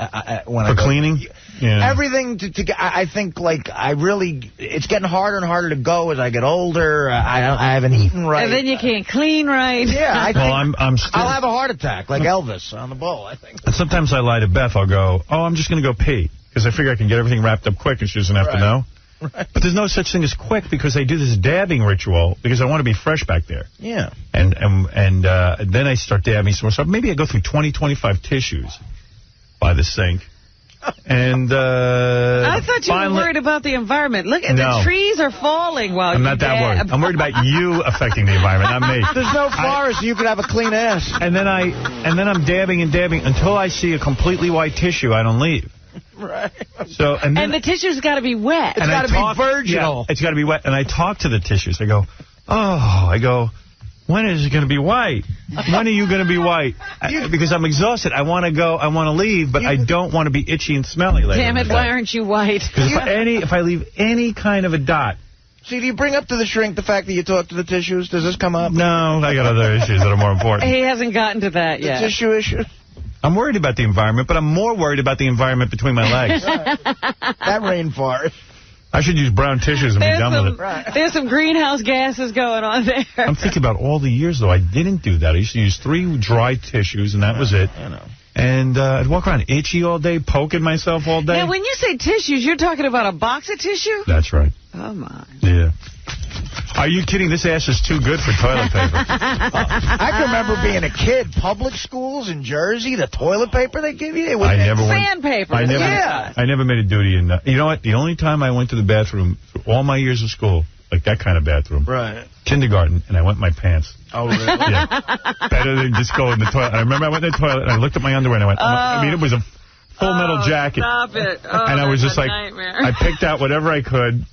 For cleaning? Yeah. Everything I think, like, it's getting harder and harder to go as I get older. I haven't eaten right. And then you can't clean right. Yeah, I think I'll have a heart attack, like Elvis on the bull, I think. And sometimes I lie to Beth. I'll go, I'm just going to go pee. Because I figure I can get everything wrapped up quick and she doesn't have to know. Right. But there's no such thing as quick because I do this dabbing ritual because I want to be fresh back there. Yeah. And then I start dabbing some more stuff. Maybe I go through 20, 25 tissues by the sink. And I thought you were worried about the environment. Look, the trees are falling while I'm not that worried. I'm worried about you affecting the environment, not me. There's no forest, so you could have a clean ass. And then I'm dabbing and dabbing until I see a completely white tissue. I don't leave. Right. So and the tissue's got to be wet. It's got to be virginal. Yeah, it's got to be wet. And I talk to the tissues. I go, when is it going to be white? When are you going to be white? Because I'm exhausted. I want to go. I want to leave, but I don't want to be itchy and smelly later. Damn it, why aren't you white? Because if I leave any kind of a dot. See, do you bring up to the shrink the fact that you talk to the tissues? Does this come up? No, I got other issues that are more important. He hasn't gotten to that yet. The tissue issue? I'm worried about the environment, but I'm more worried about the environment between my legs. That rainforest. I should use brown tissues and be done with it. There's some greenhouse gases going on there. I'm thinking about all the years, though, I didn't do that. I used to use 3 dry tissues, and that was it. I know. And I'd walk around itchy all day, poking myself all day. Now, when you say tissues, you're talking about a box of tissue? That's right. Oh, my. Yeah. Are you kidding? This ass is too good for toilet paper. I can remember being a kid, public schools in Jersey, the toilet paper they give you. Sandpaper. I never made a duty in that. You know what? The only time I went to the bathroom through all my years of school, like that kind of bathroom, right? Kindergarten, and I went in my pants. Oh, really? Yeah. Better than just go in the toilet. I remember I went in the toilet, and I looked at my underwear, and I went, it was a full metal jacket. Stop it. And I was just like, nightmare. I picked out whatever I could,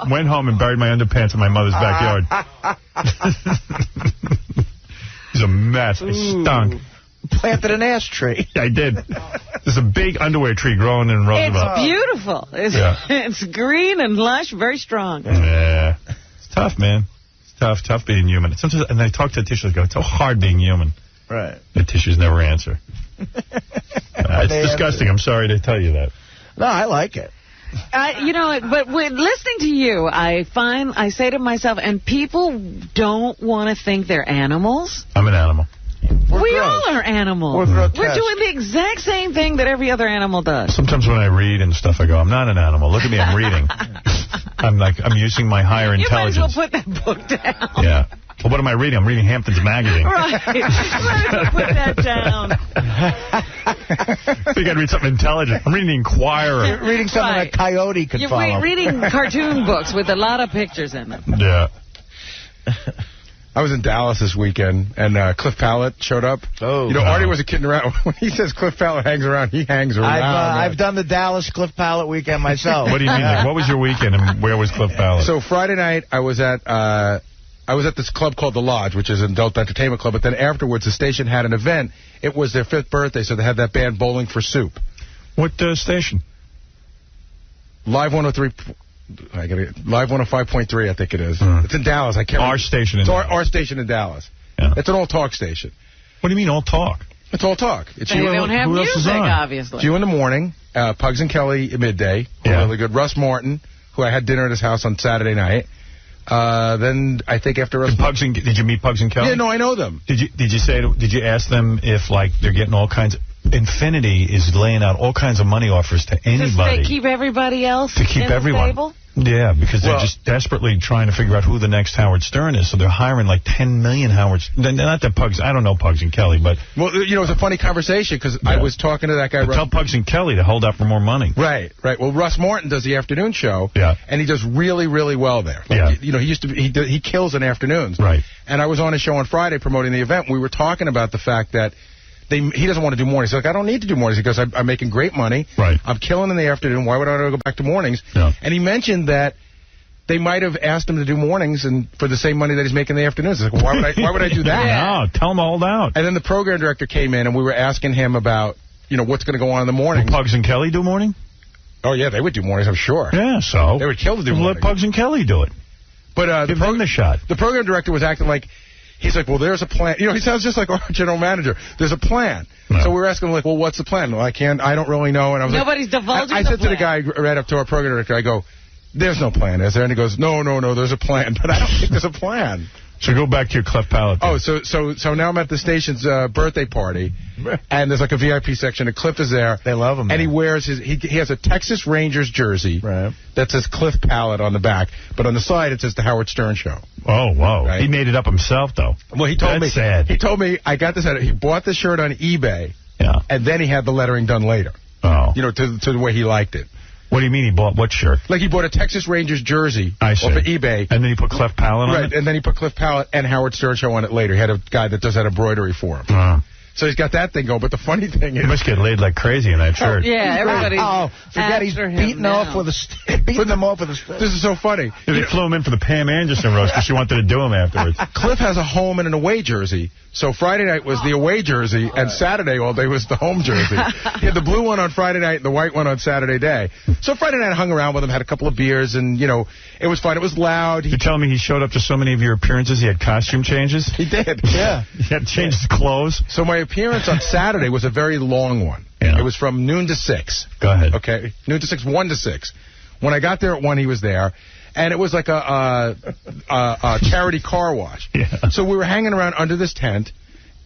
went home and buried my underpants in my mother's backyard. It was a mess. I stunk. Planted an ash tree. I did. There's a big underwear tree growing in Roosevelt. It's beautiful. It's green and lush, very strong. Yeah. It's tough, man. It's tough being human. Sometimes, and I talk to the tissues, I go, it's so hard being human. Right. The tissues never answer. It's disgusting. I'm sorry to tell you that. No, I like it. But when listening to you, I say to myself, and people don't want to think they're animals. I'm an animal. We all are animals. We're doing the exact same thing that every other animal does. Sometimes when I read and stuff, I go, I'm not an animal. Look at me, I'm reading. I'm using my higher intelligence. You might as well put that book down. Yeah. Well, what am I reading? I'm reading Hampton's Magazine. Right. You might as well put that down. I think I'd read something intelligent. I'm reading The Inquirer. You're reading something a coyote could follow. You're reading cartoon books with a lot of pictures in them. Yeah. I was in Dallas this weekend, and Cliff Pallet showed up. Oh, Artie wasn't kidding around. When he says Cliff Pallet hangs around, he hangs around. I've done the Dallas Cliff Pallet weekend myself. What do you mean? Like, what was your weekend, and where was Cliff Pallet? So Friday night, I was at this club called The Lodge, which is an adult entertainment club. But then afterwards, the station had an event. It was their 5th birthday, so they had that band Bowling for Soup. What station? Live 103. Live 105.3, I think it is. It's in Dallas. I can't. Our station. It's our station in Dallas. Yeah. It's an all-talk station. What do you mean all talk? It's all talk. They don't have music, obviously. It's you in the morning, Pugs and Kelly at midday. Really good. Russ Martin, who I had dinner at his house on Saturday night. Then I think after Russ... Did you meet Pugs and Kelly? Yeah, no, I know them. Did you ask them if, like, they're getting all kinds of... Infinity is laying out all kinds of money offers to anybody. To keep everybody else to keep everyone. Stable? Yeah, because they're just desperately trying to figure out who the next Howard Stern is, so they're hiring like 10 million Howards. Not that Pugs, I don't know Pugs and Kelly, but... Well, you know, it was a funny conversation, because I was talking to that guy... But tell Pugs and Kelly to hold out for more money. Right. Well, Russ Martin does the afternoon show, and he does really, really well there. Like, you know, he kills in afternoons. Right. And I was on his show on Friday promoting the event. We were talking about the fact that he doesn't want to do mornings. He's like, I don't need to do mornings because I'm making great money. Right. I'm killing in the afternoon. Why would I go back to mornings? Yeah. And he mentioned that they might have asked him to do mornings and for the same money that he's making in the afternoons. Like, well, why would I do that? No, tell him to hold out. And then the program director came in and we were asking him about, you know, what's going to go on in the morning. Will Pugs and Kelly do morning? Oh, yeah, they would do mornings, I'm sure. Yeah, so? They would kill to do mornings. Let Pugs and Kelly do it. But give them the shot. The program director was acting like, he's like, well, there's a plan. You know, he sounds just like our general manager. There's a plan. No. So we were asking him, like, well, what's the plan? Well, I don't really know. And I was Nobody's divulging I said to the guy right up to our program director, I go, there's no plan, is there? And he goes, no, there's a plan. But I don't think there's a plan. So go back to your cleft palate. Oh, so now I'm at the station's birthday party, and there's like a VIP section, and Cliff is there. They love him. And he wears he has a Texas Rangers jersey that says Cliff Palate on the back, but on the side it says The Howard Stern Show. Oh, wow. Right? He made it up himself, though. Well, he told me. Sad. He told me, I got this he bought the shirt on eBay, and then he had the lettering done later. Oh. You know, to the way he liked it. What do you mean he bought what shirt? Like he bought a Texas Rangers jersey off of eBay. And then he put Cleft Palate on it? Right, and then he put Cliff Palate and Howard Stern Show on it later. He had a guy that does that embroidery for him. So he's got that thing going, but the funny thing is... He must get laid like crazy in that shirt. Yeah, everybody's... Oh, forget he's beating them off with a stick. This is so funny. Yeah, they flew him in for the Pam Anderson roast because she wanted to do him afterwards. Cliff has a home and an away jersey. So Friday night was the away jersey, and Saturday all day was the home jersey. He had the blue one on Friday night and the white one on Saturday day. So Friday night I hung around with him, had a couple of beers, and, you know, it was fun. It was loud. You're telling me he showed up to so many of your appearances, he had costume changes? He did, yeah. He had to change his clothes? So my appearance on Saturday was a very long one. Yeah. It was from noon to 6. Go ahead. Okay, noon to 6, 1 to 6. When I got there at 1, he was there. And it was like a charity car wash. Yeah. So we were hanging around under this tent,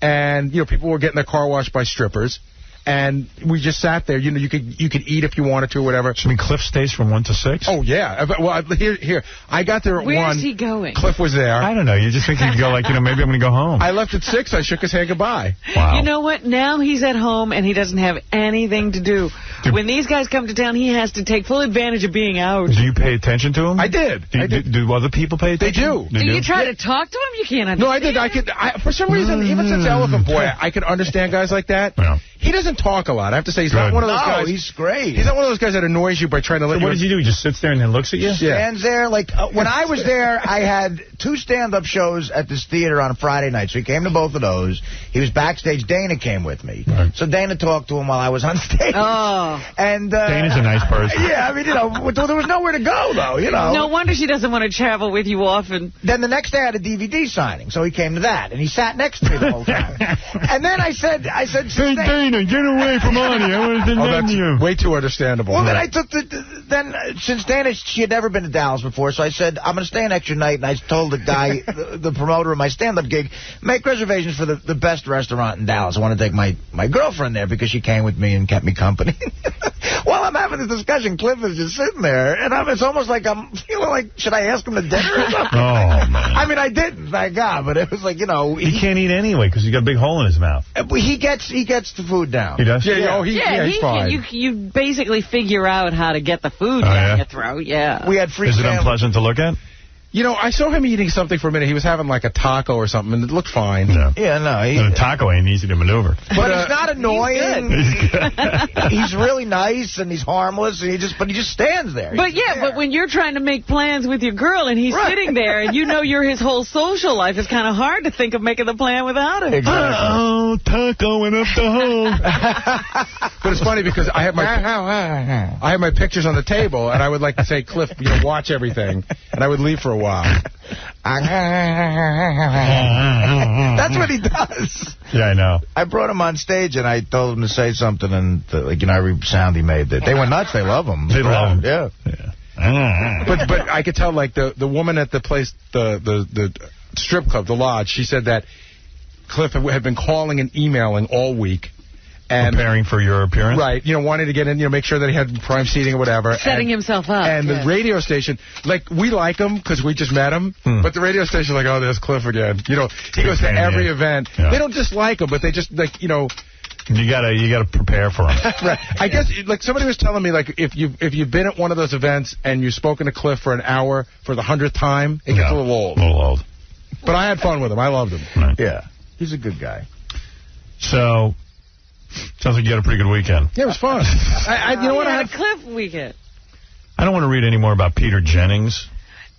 and, you know, people were getting their car washed by strippers. And we just sat there. You know, you could eat if you wanted to or whatever. So, I mean, Cliff stays from 1 to 6? Oh, yeah. Well, here. I got there at 1. Where's he going? Cliff was there. I don't know. You just think he'd go like, you know, maybe I'm going to go home. I left at 6. I shook his hand goodbye. Wow. You know what? Now he's at home and he doesn't have anything to do. When these guys come to town, he has to take full advantage of being out. Do you pay attention to him? I did. Do other people pay attention? They do. Do you try to talk to him? You can't understand. No, I did. For some reason, even since Elephant Boy, I could understand guys like that. Yeah. He doesn't talk a lot. I have to say, he's not one of those guys. He's great. He's not one of those guys that annoys you by trying to let you... What does he do? He just sits there and then looks at you? Stands there. Like, when I was there, I had 2 stand-up shows at this theater on a Friday night, so he came to both of those. He was backstage. Dana came with me. Right. So Dana talked to him while I was on stage. Oh. And, Dana's a nice person. Yeah, I mean, you know, there was nowhere to go, though, you know. No wonder she doesn't want to travel with you often. Then the next day I had a DVD signing, so he came to that, and he sat next to me the whole time. And then I said, hey, Dana, get away from Artie. I want to that's you. Way too understandable. Well, then I took since Dana, she had never been to Dallas before, so I said, I'm going to stay an extra night, and I told the guy, the promoter of my stand-up gig, make reservations for the best restaurant in Dallas. I want to take my girlfriend there because she came with me and kept me company. While I'm having this discussion, Cliff is just sitting there, and it's almost like I'm feeling like, should I ask him to dinner or something? Oh, man. I mean, I didn't, thank God, but it was like, you know. He can't eat anyway because he's got a big hole in his mouth. He gets the food down. He does? Yeah, he's fine. You basically figure out how to get the food down your throat, yeah. We had free Is it unpleasant to look at? You know, I saw him eating something for a minute. He was having like a taco or something, and it looked fine. Yeah, no. A taco ain't easy to maneuver. But he's not annoying. He's really nice, and he's harmless, and he just stands there. But but when you're trying to make plans with your girl, and he's sitting there, and you know you're his whole social life, it's kind of hard to think of making the plan without him. Exactly. old taco went up the hole. But it's funny because I have my pictures on the table, and I would like to say, Cliff, watch everything, and I would leave for a while. That's what he does. Yeah, I know. I brought him on stage, and I told him to say something, and every sound he made, they went nuts. They love him. They love him. Yeah. But I could tell, like, the woman at the place, the strip club, the lodge, she said that Cliff had been calling and emailing all week. And preparing for your appearance? Right. Wanting to get in, make sure that he had prime seating or whatever. Setting himself up. And the radio station, like, we like him because we just met him, but the radio station, like, oh, there's Cliff again. He goes to every event. Yeah. They don't dislike him, but they just, like, You gotta prepare for him. Right. I guess, like, somebody was telling me, like, if you've been at one of those events and you've spoken to Cliff for an hour for the 100th time, it gets a little old. A little old. But I had fun with him. I loved him. Right. Yeah. He's a good guy. So, sounds like you had a pretty good weekend. Yeah, it was fun. You know what? I had a Cliff weekend. I don't want to read any more about Peter Jennings.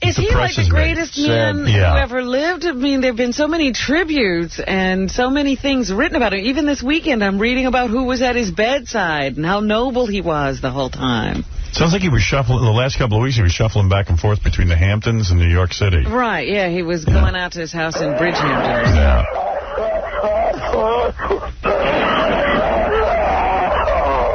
Is he like the greatest man who ever lived? I mean, there have been so many tributes and so many things written about him. Even this weekend, I'm reading about who was at his bedside and how noble he was the whole time. Sounds like he was shuffling, the last couple of weeks, he was shuffling back and forth between the Hamptons and New York City. Right, yeah, he was going out to his house in Bridgehampton. Yeah.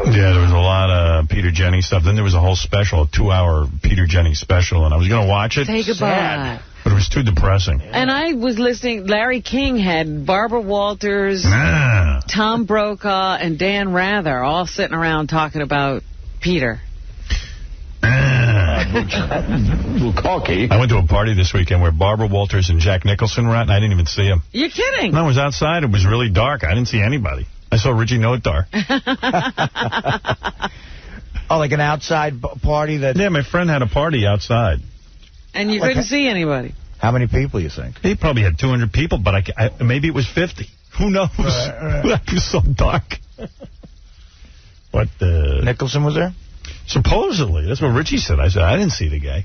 Yeah, there was a lot of Peter Jennings stuff. Then there was a whole special, a 2-hour Peter Jennings special, and I was going to watch it. Say goodbye. But it was too depressing. And I was listening, Larry King had Barbara Walters, Tom Brokaw, and Dan Rather all sitting around talking about Peter. I went to a party this weekend where Barbara Walters and Jack Nicholson were at, and I didn't even see him. You're kidding? No, I was outside. It was really dark. I didn't see anybody. I saw Richie Notar. Oh, like an outside party? Yeah, my friend had a party outside. And you couldn't see anybody? How many people, you think? He probably had 200 people, but maybe it was 50. Who knows? It was so dark. But Nicholson was there? Supposedly. That's what Richie said. I said, I didn't see the guy.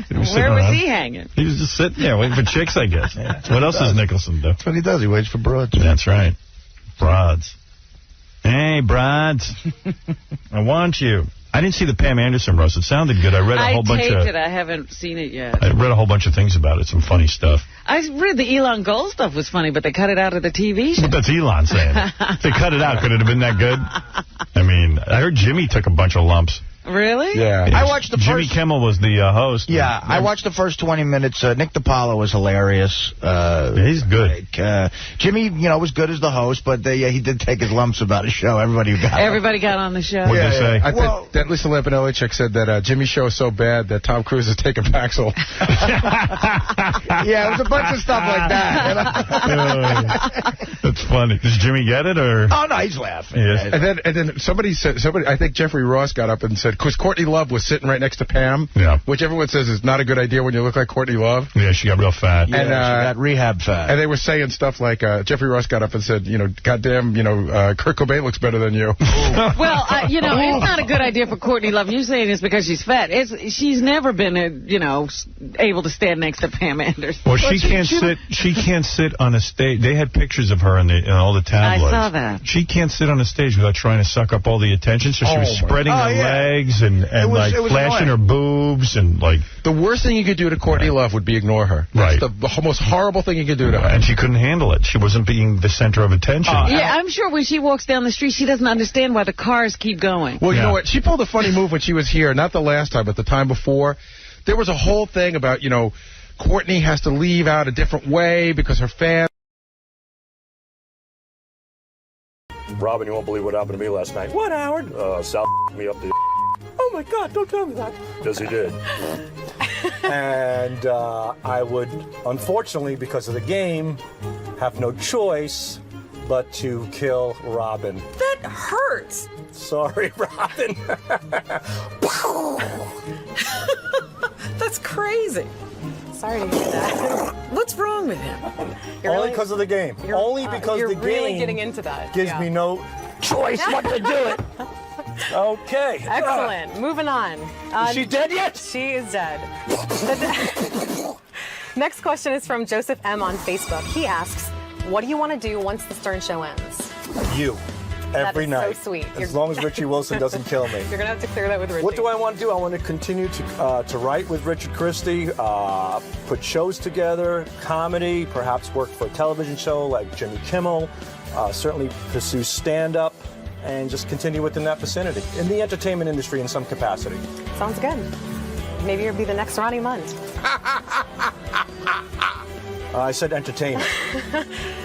Where was he hanging? He was just sitting there waiting for chicks, I guess. What else does Nicholson do? That's what he does. He waits for broads. That's right. Broads. Hey, broads. I want you. I didn't see the Pam Anderson roast. It sounded good. I read a whole bunch of... I taped it. I haven't seen it yet. I read a whole bunch of things about it. Some funny stuff. I read the Elon Gold stuff was funny, but they cut it out of the TV show. But that's Elon saying it. If they cut it out, could it have been that good? I mean, I heard Jimmy took a bunch of lumps. Really? Yeah. I watched the Jimmy Kimmel was the host. Yeah, I watched the first 20 minutes. Nick DiPaolo was hilarious. He's good. Jimmy, was good as the host, but he did take his lumps about his show. Everybody got on the show. What did they say? I think that Lisa Lampanelli chick said that Jimmy's show is so bad that Tom Cruise is taking Paxil. Yeah, it was a bunch of stuff like that. That's funny. Does Jimmy get it, or? Oh, no, he's laughing. Yes. And then somebody, I think Jeffrey Ross got up and said, because Courtney Love was sitting right next to Pam, which everyone says is not a good idea when you look like Courtney Love. Yeah, she got real fat. Yeah, and, she got rehab fat. And they were saying stuff like, Jeffrey Ross got up and said, goddamn, Kurt Cobain looks better than you. Well, it's not a good idea for Courtney Love. You're saying it's because she's fat. She's never been, able to stand next to Pam Anderson. Well, she can't sit on a stage. They had pictures of her in all the tabloids. I saw that. She can't sit on a stage without trying to suck up all the attention, so she was spreading her legs and flashing her boobs and like... The worst thing you could do to Courtney Love would be ignore her. That's the most horrible thing you could do to her. And she couldn't handle it. She wasn't being the center of attention. I'm sure when she walks down the street, she doesn't understand why the cars keep going. Well, you know what? She pulled a funny move when she was here, not the last time, but the time before. There was a whole thing about, Courtney has to leave out a different way because her fans... Robin, you won't believe what happened to me last night. What, Howard? Sal me up the... Oh, my God, don't tell me that. Yes, he did. And I would, unfortunately, because of the game, have no choice but to kill Robin. That hurts. Sorry, Robin. That's crazy. Sorry to hear that. What's wrong with him? Only because of the game. Only because the game really getting into that. Gives me no choice but to do it. Okay. Excellent. Moving on. Is she dead yet? She is dead. Next question is from Joseph M. on Facebook. He asks, what do you want to do once the Stern Show ends? You. Every night. That is so sweet. As long as Richie Wilson doesn't kill me. You're going to have to clear that with Richie. What do I want to do? I want to continue to write with Richard Christie, put shows together, comedy, perhaps work for a television show like Jimmy Kimmel, certainly pursue stand-up, and just continue within that vicinity in the entertainment industry in some capacity. Sounds good. Maybe you'll be the next Ronnie Mund. I said entertainment.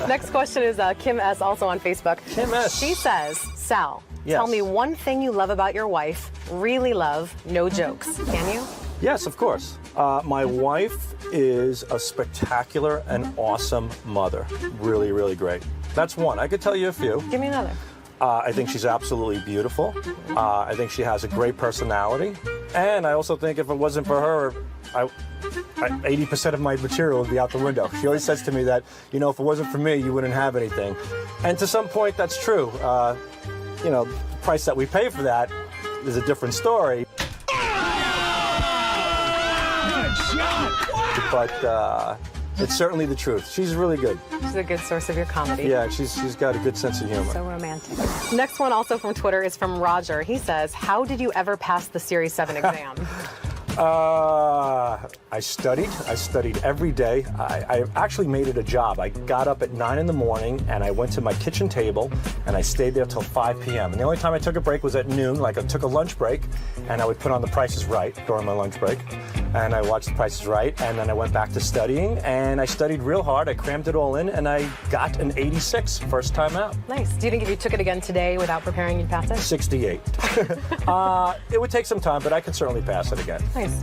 Next question is Kim S. also on Facebook. Kim S. She says, Sal, yes. Tell me one thing you love about your wife. Really love, no jokes. Can you? Yes, of course. My wife is a spectacular and awesome mother. Really, really great. That's one. I could tell you a few. Give me another. I think she's absolutely beautiful. I think she has a great personality. And I also think if it wasn't for her, 80% of my material would be out the window. She always says to me that, if it wasn't for me, you wouldn't have anything. And to some point, that's true. The price that we pay for that is a different story. But it's certainly the truth. She's really good. She's a good source of your comedy. Yeah, she's got a good sense of humor. So romantic. Next one also from Twitter is from Roger. He says, how did you ever pass the Series 7 exam? I studied every day. I actually made it a job. I got up at 9 in the morning and I went to my kitchen table and I stayed there till 5 p.m. And the only time I took a break was at noon, like I took a lunch break, and I would put on The Price is Right during my lunch break. And I watched The Price is Right, and then I went back to studying, and I studied real hard. I crammed it all in, and I got an 86 first time out. Nice. Do you think if you took it again today without preparing, you'd pass it? 68. It would take some time, but I could certainly pass it again. Nice.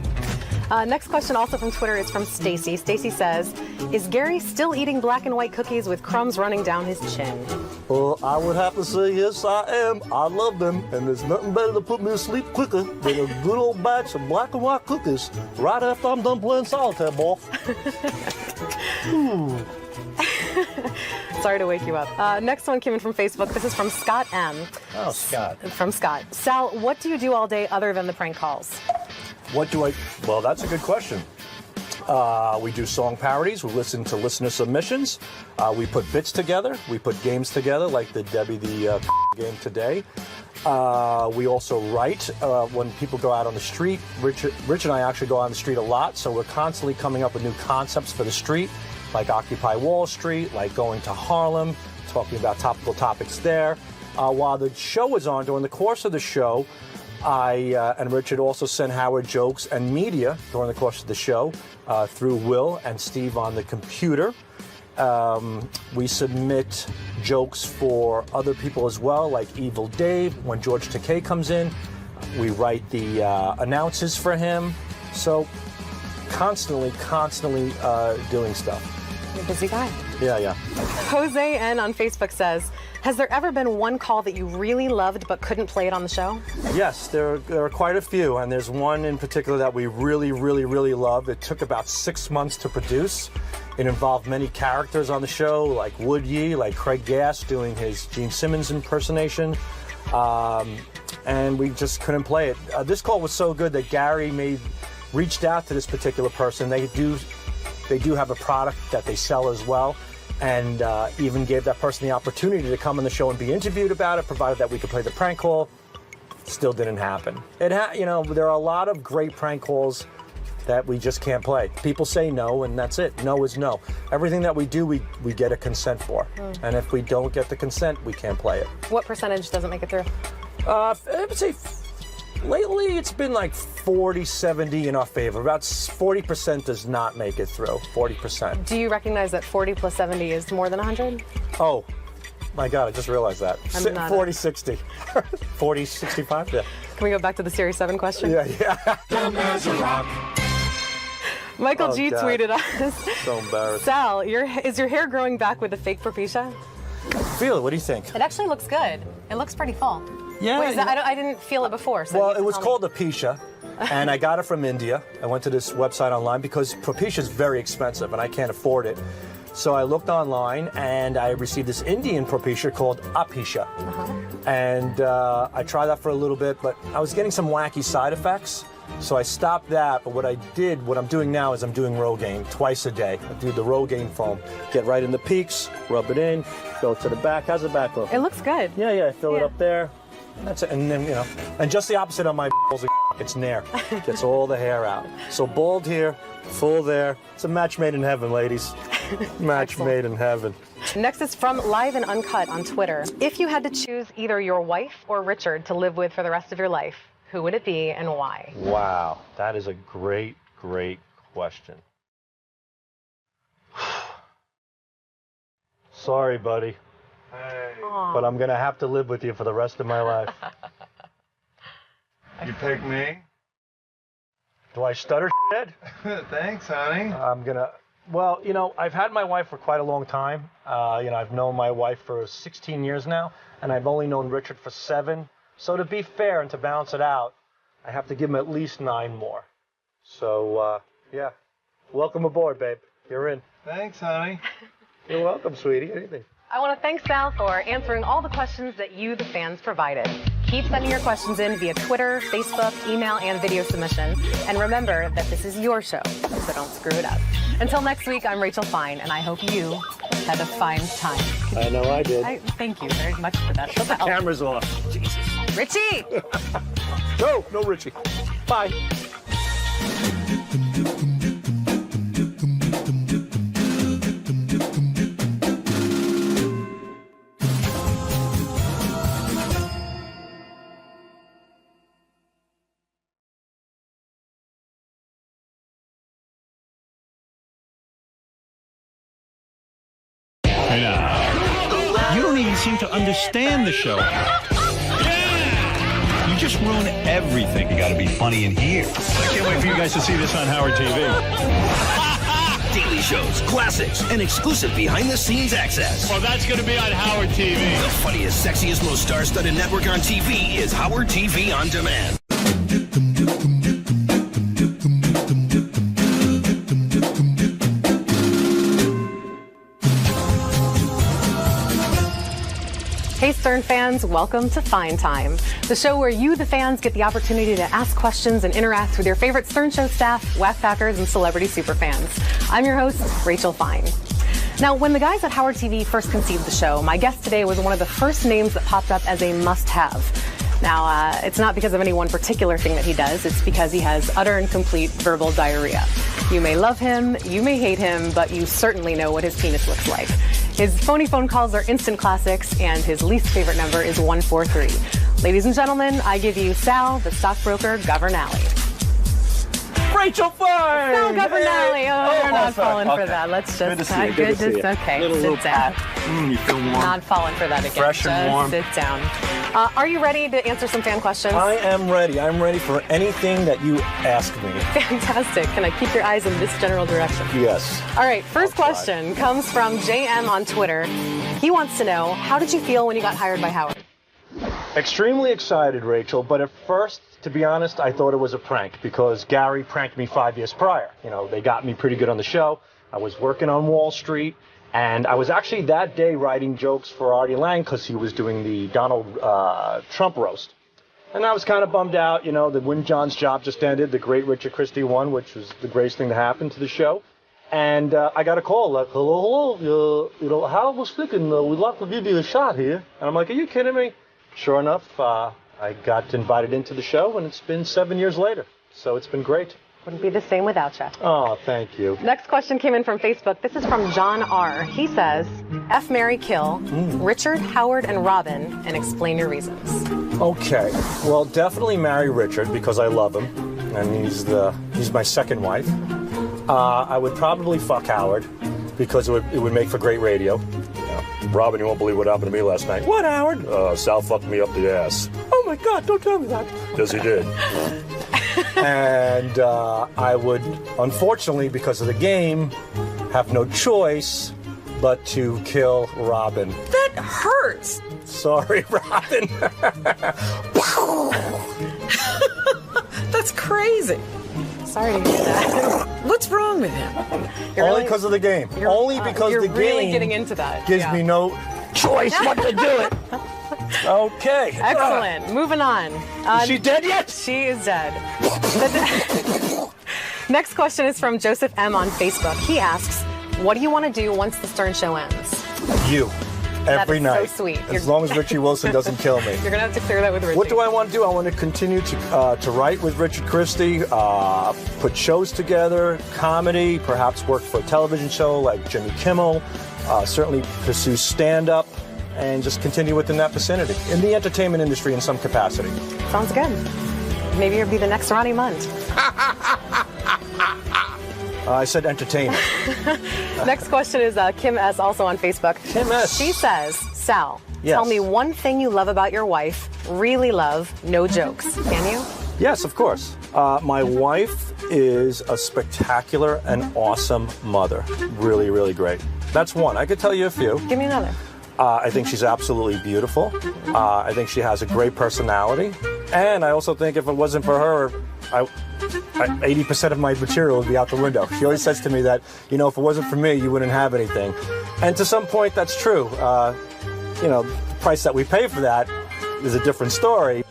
Next question also from Twitter is from Stacy. Stacy says, is Gary still eating black and white cookies with crumbs running down his chin? Well, I would have to say yes, I am. I love them, and there's nothing better to put me to sleep quicker than a good old batch of black and white cookies right after I'm done playing solitaire, boy. Sorry to wake you up. Next one came in from Facebook. This is from Scott M. Oh, Scott. From Scott. Sal, what do you do all day other than the prank calls? Well, that's a good question. We do song parodies. We listen to listener submissions. We put bits together. We put games together, like the Debbie the game today. We also write when people go out on the street. Rich and I actually go out on the street a lot, so we're constantly coming up with new concepts for the street, like Occupy Wall Street, like going to Harlem, talking about topical topics there. While the show was on, during the course of the show, I and Richard also send Howard jokes and media during the course of the show through Will and Steve on the computer. We submit jokes for other people as well, like Evil Dave. When George Takei comes in, we write the announces for him. So constantly doing stuff. You're a busy guy. Yeah. Jose N. on Facebook says, has there ever been one call that you really loved but couldn't play it on the show? Yes, there are quite a few, and there's one in particular that we really love. It took about 6 months to produce. It involved many characters on the show, like Wood Yee, like Craig Gass doing his Gene Simmons impersonation, and we just couldn't play it. This call was so good that Gary reached out to this particular person. They do have a product that they sell as well, and even gave that person the opportunity to come on the show and be interviewed about it, provided that we could play the prank call. Still didn't happen. There are a lot of great prank calls that we just can't play. People say no, and that's it. No is no. Everything that we do, we get a consent for. And if we don't get the consent, we can't play it. What percentage doesn't make it through? I would say lately it's been like 40-70 in our favor. About 40% does not make it through. 40%. Do you recognize that 40 plus 70 is more than 100? Oh, my God, I just realized that. 40-60. 40-65, yeah. Can we go back to the Series 7 question? Yeah. Michael G. tweeted us. So embarrassed. Sal, is your hair growing back with the fake propecia? Feel it. What do you think? It actually looks good. It looks pretty full. Yeah. Wait, I didn't feel it before. So well, it was called alopecia, and I got it from India. I went to this website online because propecia is very expensive, and I can't afford it. So I looked online, and I received this Indian propecia called alopecia. And I tried that for a little bit, but I was getting some wacky side effects. So I stopped that, but what I'm doing now is I'm doing Rogaine twice a day. I do the Rogaine foam. Get right in the peaks, rub it in, go to the back. How's the back look? It looks good. Yeah, fill it up there. That's it. And then, and just the opposite on my balls, it's nair. Gets all the hair out. So bald here, full there. It's a match made in heaven, ladies. Match made in heaven. Next is from Live and Uncut on Twitter. If you had to choose either your wife or Richard to live with for the rest of your life, who would it be and why? Wow, that is a great, great question. Sorry, buddy. Hey. But I'm going to have to live with you for the rest of my life. You pick me? Do I stutter, shit? Thanks, honey. I'm going to... Well, I've had my wife for quite a long time. I've known my wife for 16 years now, and I've only known Richard for 7. So to be fair and to balance it out, I have to give him at least 9 more. So, yeah. Welcome aboard, babe. You're in. Thanks, honey. You're welcome, sweetie. Anything. I want to thank Sal for answering all the questions that you, the fans, provided. Keep sending your questions in via Twitter, Facebook, email, and video submission. And remember that this is your show, so don't screw it up. Until next week, I'm Rachel Fine, and I hope you had a fine time. I know I did. Thank you very much for that. Shut the cameras off. Jesus. Richie! No Richie. Bye. You don't even seem to understand the show. You just ruin everything. You got to be funny in here. I can't wait for you guys to see this on Howard TV. Daily shows, classics, and exclusive behind-the-scenes access. Well, that's going to be on Howard TV. The funniest, sexiest, most star-studded network on TV is Howard TV On Demand. Hey Stern fans, welcome to Fine Time, the show where you, the fans, get the opportunity to ask questions and interact with your favorite Stern Show staff, Whack Packers, and celebrity superfans. I'm your host, Rachel Fine. Now, when the guys at Howard TV first conceived the show, my guest today was one of the first names that popped up as a must-have. Now, it's not because of any one particular thing that he does, it's because he has utter and complete verbal diarrhea. You may love him, you may hate him, but you certainly know what his penis looks like. His phony phone calls are instant classics, and his least favorite number is 143. Ladies and gentlemen, I give you Sal, the stockbroker, Governale. Rachel Fine! Sal Governale. You're not falling for that. Let's just... Good to see you. Okay, little sit down. You feel warm. Not falling for that again. Fresh and warm. Sit down. Are you ready to answer some fan questions? I am ready. I'm ready for anything that you ask me. Fantastic. Can I keep your eyes in this general direction? Yes. All right, first question comes from JM on Twitter. He wants to know, how did you feel when you got hired by Howard? Extremely excited, Rachel, but at first, to be honest, I thought it was a prank because Gary pranked me 5 years prior. They got me pretty good on the show. I was working on Wall Street, and I was actually that day writing jokes for Artie Lang because he was doing the Donald Trump roast. And I was kind of bummed out, that Win John's job just ended, the great Richard Christie won, which was the greatest thing to happen to the show. And I got a call, like, hello, Howard was thinking, we'd like to give you a shot here. And I'm like, are you kidding me? Sure enough, I got invited into the show, and it's been 7 years later. So it's been great. Wouldn't be the same without you. Oh, thank you. Next question came in from Facebook. This is from John R. He says, F, marry, kill, Richard, Howard, and Robin, and explain your reasons. Okay. Well, definitely marry Richard because I love him, and he's my second wife. I would probably fuck Howard because it would make for great radio. Robin, you won't believe what happened to me last night. What, Howard? Sal fucked me up the ass. Oh, my God, don't tell me that. Yes, he did. And I would, unfortunately, because of the game, have no choice but to kill Robin. That hurts. Sorry, Robin. That's crazy. Sorry to hear that. What's wrong with him? Only because of the game. Only because the game you're really getting into that. gives me no choice but to do it. Okay. Excellent. Moving on. Is she dead yet? She is dead. Next question is from Joseph M. on Facebook. He asks, what do you want to do once the Stern Show ends? You. Every night. So sweet. As long as Richie Wilson doesn't kill me. You're going to have to clear that with Richie. What do I want to do? I want to continue to write with Richard Christie, put shows together, comedy, perhaps work for a television show like Jimmy Kimmel, certainly pursue stand-up, and just continue within that vicinity in the entertainment industry in some capacity. Sounds good. Maybe you'll be the next Ronnie Munt. I said entertainment. Next question is Kim S. also on Facebook. Kim S. She says, Sal, yes. Tell me one thing you love about your wife. Really love, no jokes. Can you? Yes, of course. My wife is a spectacular and awesome mother. Really, really great. That's one. I could tell you a few. Give me another. I think she's absolutely beautiful. I think she has a great personality. And I also think if it wasn't for her, 80% of my material would be out the window. She always says to me that, if it wasn't for me, you wouldn't have anything. And to some point, that's true. The price that we pay for that is a different story.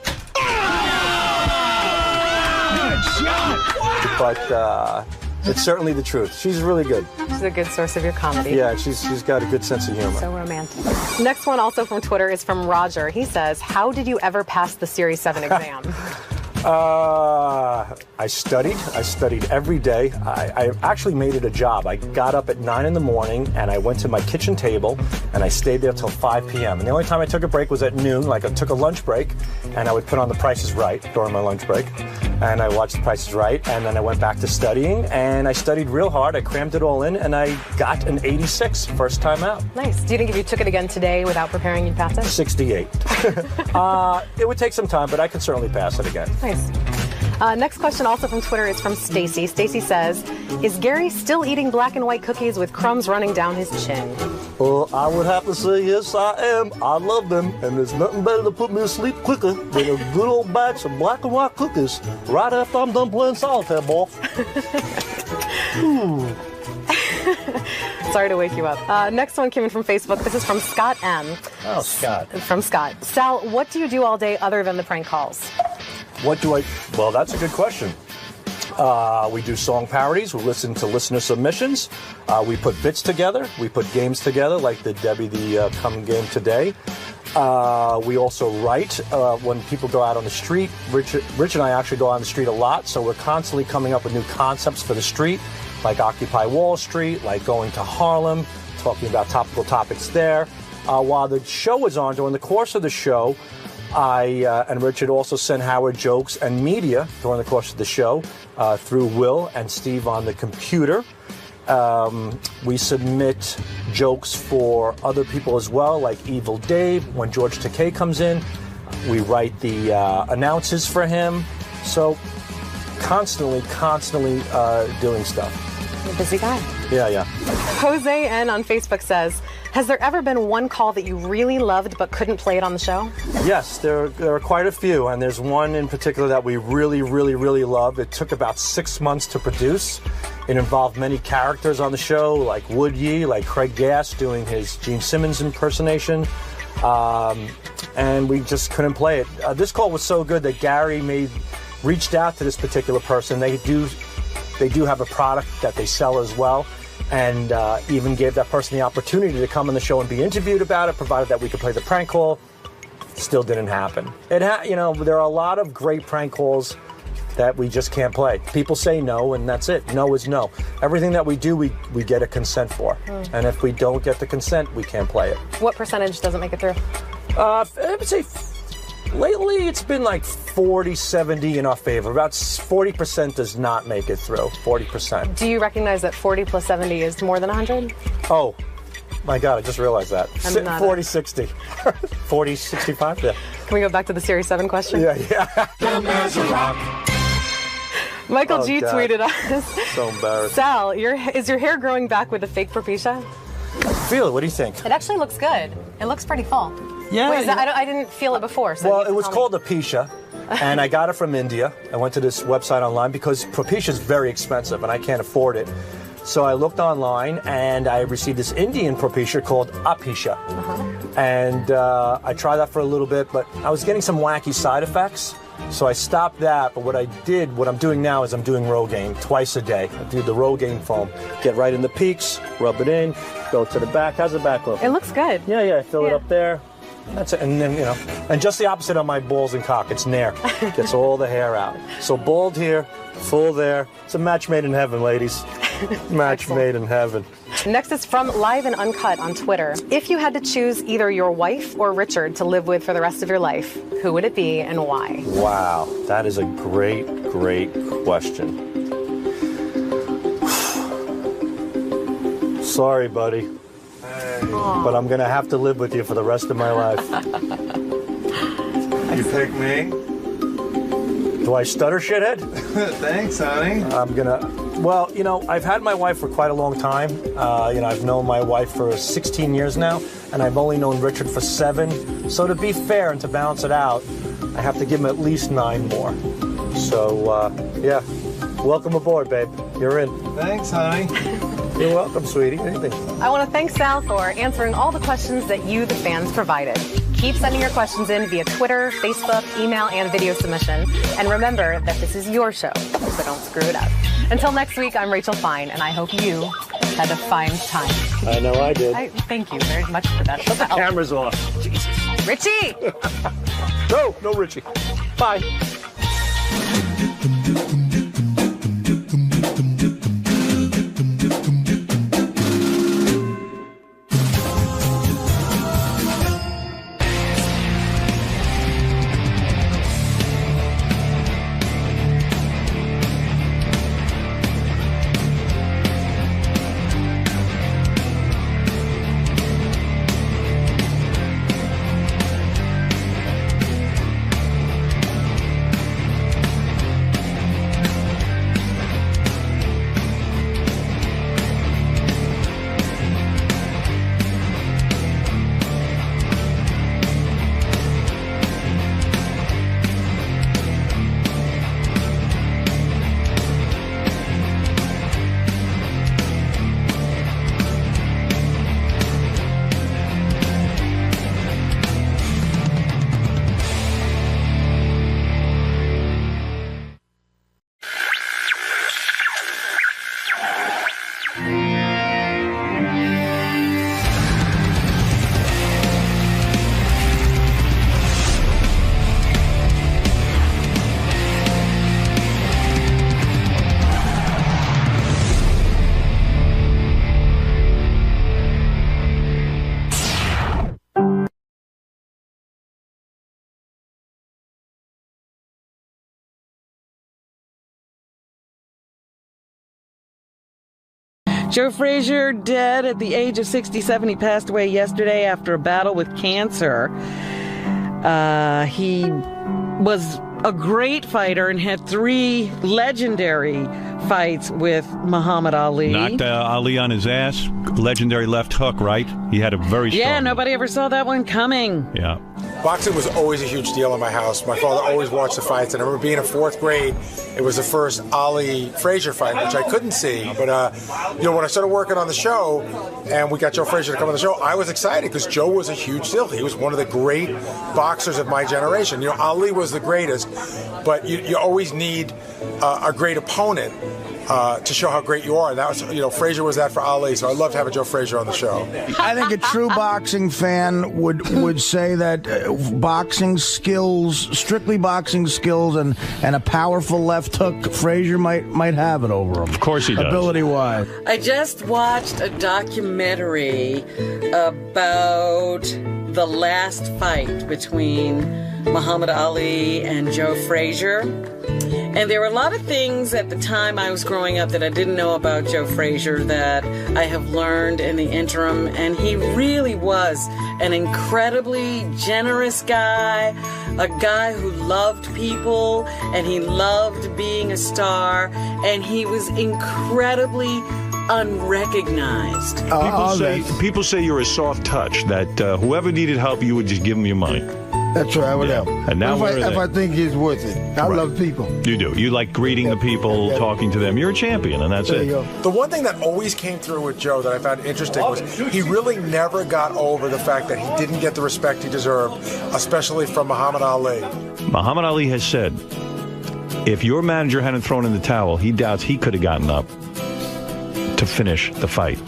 But it's certainly the truth. She's really good. She's a good source of your comedy. Yeah, she's got a good sense of humor. So romantic. Next one also from Twitter is from Roger. He says, how did you ever pass the Series 7 exam? I studied every day. I actually made it a job. I got up at 9 in the morning and I went to my kitchen table and I stayed there till 5 p.m. And the only time I took a break was at noon, like I took a lunch break, and I would put on The Price is Right during my lunch break. And I watched The Price is Right, and then I went back to studying, and I studied real hard. I crammed it all in, and I got an 86 first time out. Nice. Do you think if you took it again today without preparing, you'd pass it? 68. It would take some time, but I could certainly pass it again. Nice. Next question also from Twitter is from Stacy. Stacy says, is Gary still eating black and white cookies with crumbs running down his chin? Well, I would have to say yes, I am. I love them, and there's nothing better to put me to sleep quicker than a good old batch of black and white cookies right after I'm done playing solitaire ball. Sorry to wake you up. Next one came in from Facebook. This is from Scott M. Oh, Scott. From Scott. Sal, what do you do all day other than the prank calls? Well, that's a good question. We do song parodies. We listen to listener submissions. We put bits together. We put games together, like the Debbie the Come game today. We also write when people go out on the street. Rich and I actually go out on the street a lot, so we're constantly coming up with new concepts for the street, like Occupy Wall Street, like going to Harlem, talking about topical topics there. While the show was on, during the course of the show, I and Richard also send Howard jokes and media during the course of the show through Will and Steve on the computer. We submit jokes for other people as well, like Evil Dave. When George Takei comes in, we write the announces for him. So constantly doing stuff. You're a busy guy. Yeah. Jose N. on Facebook says, has there ever been one call that you really loved but couldn't play it on the show? Yes, there are quite a few, and there's one in particular that we really love. It took about 6 months to produce. It involved many characters on the show, like Wood Yee, like Craig Gass doing his Gene Simmons impersonation, and we just couldn't play it. This call was so good that Gary reached out to this particular person. They do have a product that they sell as well, and even gave that person the opportunity to come on the show and be interviewed about it, provided that we could play the prank call. Still didn't happen. There are a lot of great prank calls that we just can't play. People say no, and that's it. No is no. Everything that we do, we get a consent for. And if we don't get the consent, we can't play it. What percentage doesn't make it through? I would say lately it's been like 40-70 in our favor. About 40% does not make it through. 40%. Do you recognize that 40 plus 70 is more than 100? Oh, my God, I just realized that. 40-60. 40-65, yeah. Can we go back to the Series 7 question? Yeah. Michael G. God. tweeted us. So embarrassed. Sal, is your hair growing back with a fake propecia? Feel it. What do you think? It actually looks good. It looks pretty full. Yeah. Wait, I didn't feel it before. So well, it was called Propecia, and I got it from India. I went to this website online because Propecia is very expensive, and I can't afford it. So I looked online, and I received this Indian propecia called Apisha. And I tried that for a little bit, but I was getting some wacky side effects. So I stopped that, but what I'm doing now is I'm doing Rogaine twice a day. I do the Rogaine foam. Get right in the peaks, rub it in, go to the back. How's the back look? It looks good. Yeah, fill it up there. That's it. And then, and just the opposite on my balls and cock. It's nair. Gets all the hair out. So bald here, full there. It's a match made in heaven, ladies. Match made in heaven. Next is from Live and Uncut on Twitter. If you had to choose either your wife or Richard to live with for the rest of your life, who would it be and why? Wow, that is a great, great question. Sorry, buddy. But I'm going to have to live with you for the rest of my life. You pick me? Do I stutter, shithead? Thanks, honey. I'm going to... Well, I've had my wife for quite a long time. I've known my wife for 16 years now, and I've only known Richard for 7. So to be fair and to balance it out, I have to give him at least 9 more. So, yeah. Welcome aboard, babe. You're in. Thanks, honey. You're welcome, sweetie. Anything. I want to thank Sal for answering all the questions that you, the fans, provided. Keep sending your questions in via Twitter, Facebook, email, and video submission. And remember that this is your show, so don't screw it up. Until next week, I'm Rachel Fine, and I hope you had a fine time. I know I did. Thank you very much for that. Shut the cameras off. Jesus. Richie! No, Richie. Bye. Joe Frazier dead at the age of 67. He passed away yesterday after a battle with cancer. He was a great fighter and had 3 legendary fights with Muhammad Ali. Knocked Ali on his ass. Legendary left hook, right? He had a very strong... Yeah, nobody ever saw that one coming. Yeah. Boxing was always a huge deal in my house. My father always watched the fights, and I remember being in 4th grade. It was the first Ali-Frazier fight, which I couldn't see. But, when I started working on the show, and we got Joe Frazier to come on the show, I was excited because Joe was a huge deal. He was one of the great boxers of my generation. Ali was the greatest, but you always need a great opponent to show how great you are. And that was, Frazier was that for Ali, so I loved having Joe Frazier on the show. I think a true boxing fan would say that boxing skills, strictly boxing skills, and a powerful left hook, Frazier might have it over him. Of course he does. Ability-wise. I just watched a documentary about the last fight between Muhammad Ali and Joe Frazier. And there were a lot of things at the time I was growing up that I didn't know about Joe Frazier that I have learned in the interim. And he really was an incredibly generous guy, a guy who loved people, and he loved being a star, and he was incredibly unrecognized. People say you're a soft touch, that whoever needed help, you would just give them your money. That's right, whatever. And now if I think he's worth it. I love people. You do. You like greeting the people, talking to them. You're a champion, and that's it. The one thing that always came through with Joe that I found interesting was he really never got over the fact that he didn't get the respect he deserved, especially from Muhammad Ali. Muhammad Ali has said, if your manager hadn't thrown in the towel, he doubts he could have gotten up to finish the fight.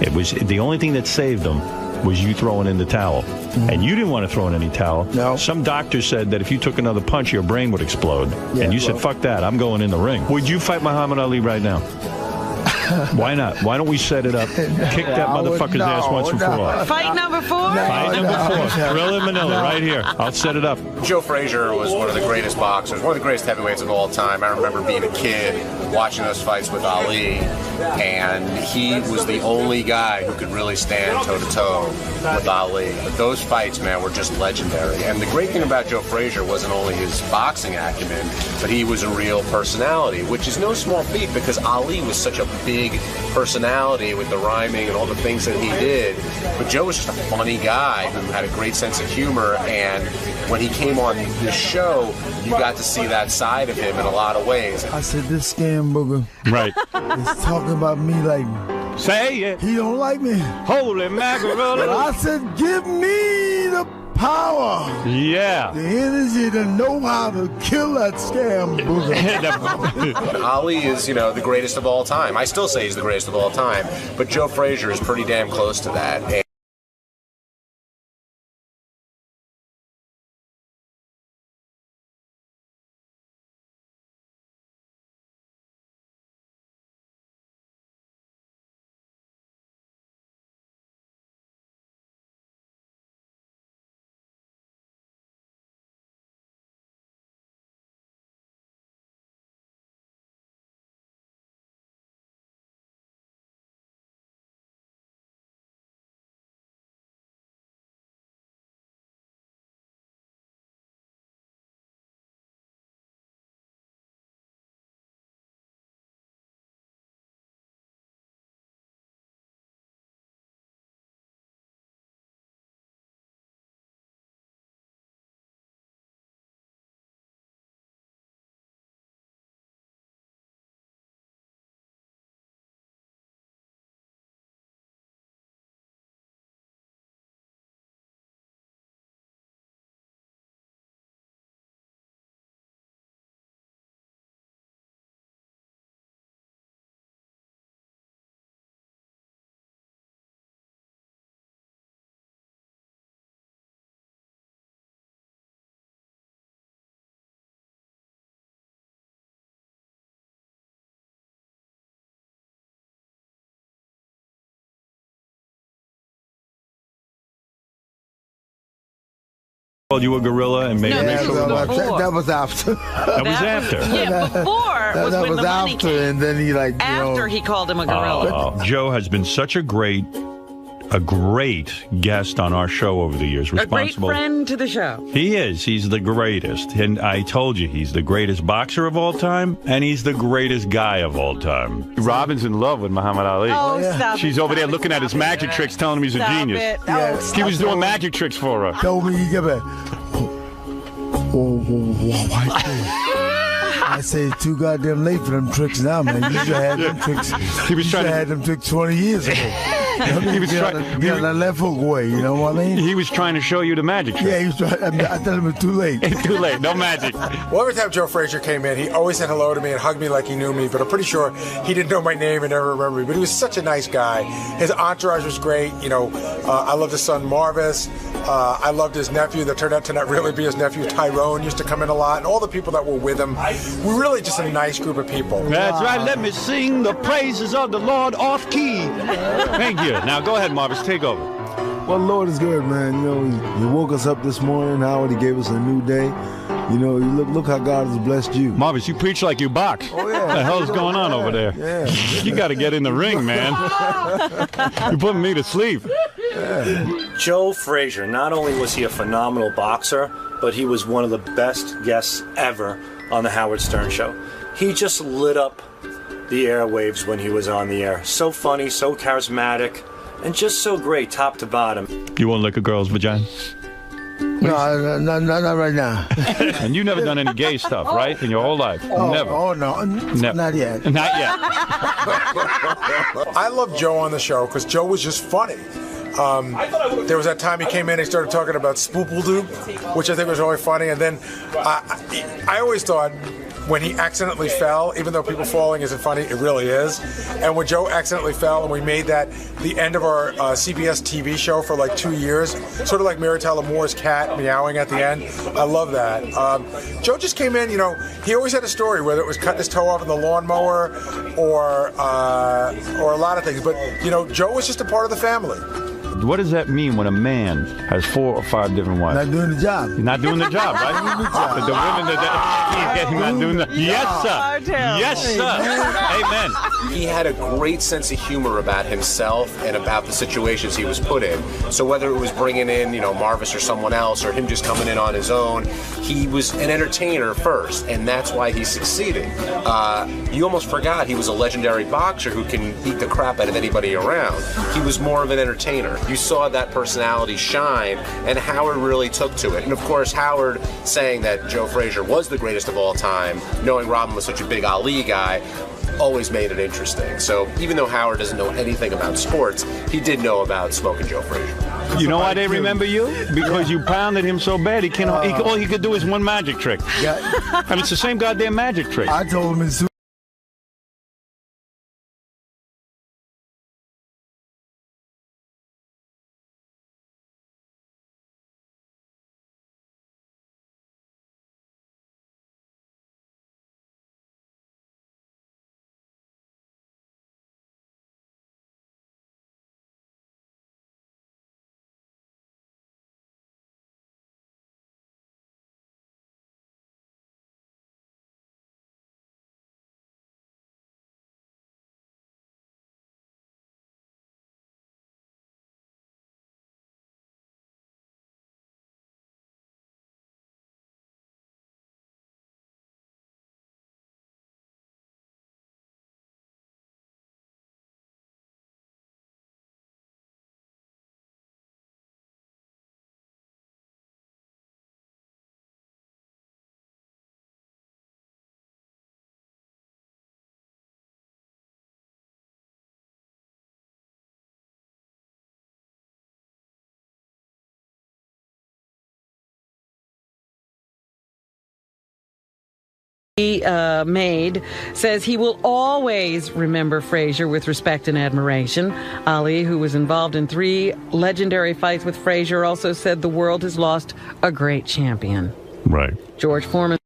It was the only thing that saved him was you throwing in the towel. And you didn't want to throw in any towel. No. Some doctor said that if you took another punch, your brain would explode. And you said, fuck that, I'm going in the ring. Would you fight Muhammad Ali right now? Why not? Why don't we set it up? Kick that motherfucker's ass once and for all. Fight number 4? Fight number 4. Thriller Manila, right here. I'll set it up. Joe Frazier was one of the greatest boxers, one of the greatest heavyweights of all time. I remember being a kid, watching those fights with Ali, and he was the only guy who could really stand toe-to-toe with Ali. But those fights, man, were just legendary. And the great thing about Joe Frazier wasn't only his boxing acumen, but he was a real personality, which is no small feat because Ali was such a big personality with the rhyming and all the things that he did. But Joe was just a funny guy who had a great sense of humor, and when he came on this show, you got to see that side of him in a lot of ways. I said, this scam booger. Right. He's talking about me like... Say it. He don't like me. Holy mackerel. But I said, give me the power. Yeah. The energy to know how to kill that scam booger. Ali is, the greatest of all time. I still say he's the greatest of all time, but Joe Frazier is pretty damn close to that. Called you a gorilla and made that was after. That was after. Yeah, before was when the money came. And then he after he called him a gorilla. Joe has been such a great guest on our show over the years. Responsible. A great friend to the show. He is. He's the greatest. And I told you, he's the greatest boxer of all time, and he's the greatest guy of all time. Robin's in love with Muhammad Ali. Oh, stop She's over there looking at his magic tricks, telling him he's a genius. He was doing magic tricks for her. Told me he give it. I say it's too goddamn late for them tricks now, man. You should have had them tricks. He was trying to had them tricks 20 years ago. He was trying to get that left hook way. You know what I mean? He was trying to show you the magic trick. Yeah, he was trying. I told him it's too late. It's too late. No magic. Well, every time Joe Frazier came in, he always said hello to me and hugged me like he knew me. But I'm pretty sure he didn't know my name and never remember me. But he was such a nice guy. His entourage was great. I loved his son Marvis. I loved his nephew that turned out to not really be his nephew. Tyrone used to come in a lot, and all the people that were with him. We're really just a nice group of people. That's right. Let me sing the praises of the Lord off key. Thank you. Now go ahead, Marvis. Take over. Well, Lord is good, man. He woke us up this morning. Howard, he gave us a new day. Look how God has blessed you. Marvis, you preach like you box. Oh, yeah. What the hell's going on over there? Yeah. You got to get in the ring, man. You're putting me to sleep. Yeah. Joe Frazier, not only was he a phenomenal boxer, but he was one of the best guests ever on the Howard Stern Show. He just lit up the airwaves when he was on the air. So funny, so charismatic, and just so great, top to bottom. You want to lick a girl's vagina? No, not right now. And you've never done any gay stuff, right? In your whole life? Never. Oh, no. Not yet. Not yet. I love Joe on the show because Joe was just funny. There was that time he came in and he started talking about spoopledoop, which I think was really funny. And then I always thought when he accidentally fell, even though people falling isn't funny, it really is. And when Joe accidentally fell and we made that the end of our CBS TV show for like 2 years, sort of like Mary Tyler Moore's cat meowing at the end. I love that. Joe just came in, he always had a story, whether it was cutting his toe off in the lawnmower or a lot of things. But, Joe was just a part of the family. What does that mean when a man has 4 or 5 different wives? Not doing the job. He's not doing the job, right? The women he's not doing the... Yes, sir. Yes, sir. Amen. He had a great sense of humor about himself and about the situations he was put in. So whether it was bringing in, Marvis or someone else, or him just coming in on his own, he was an entertainer first, and that's why he succeeded. You almost forgot he was a legendary boxer who can beat the crap out of anybody around. He was more of an entertainer. You saw that personality shine, and Howard really took to it. And of course, Howard saying that Joe Frazier was the greatest of all time, knowing Robin was such a big Ali guy, always made it interesting. So even though Howard doesn't know anything about sports, he did know about Smoking Joe Frazier. You know why they remember you? Because you pounded him so bad, all he could do is one magic trick. I mean, it's the same goddamn magic trick. I told him as soon Made says he will always remember Frazier with respect and admiration. Ali, who was involved in 3 legendary fights with Frazier, also said the world has lost a great champion. Right. George Foreman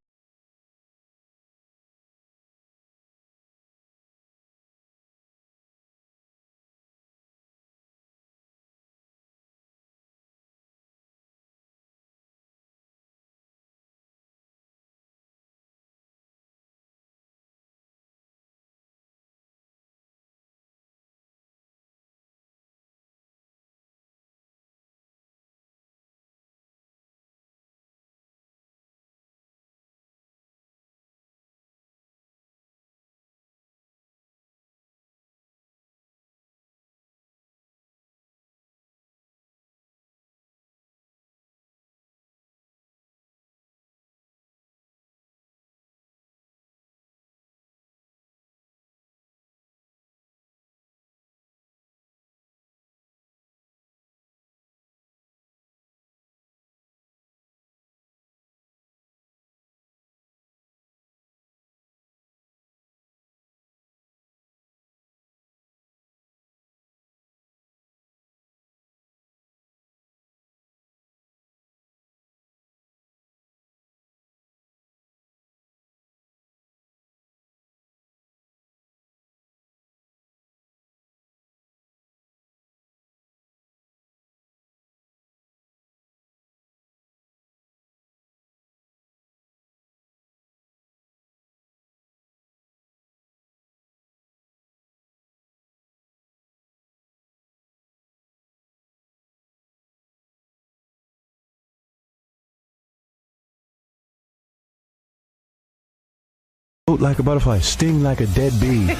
Float like a butterfly, sting like a dead bee.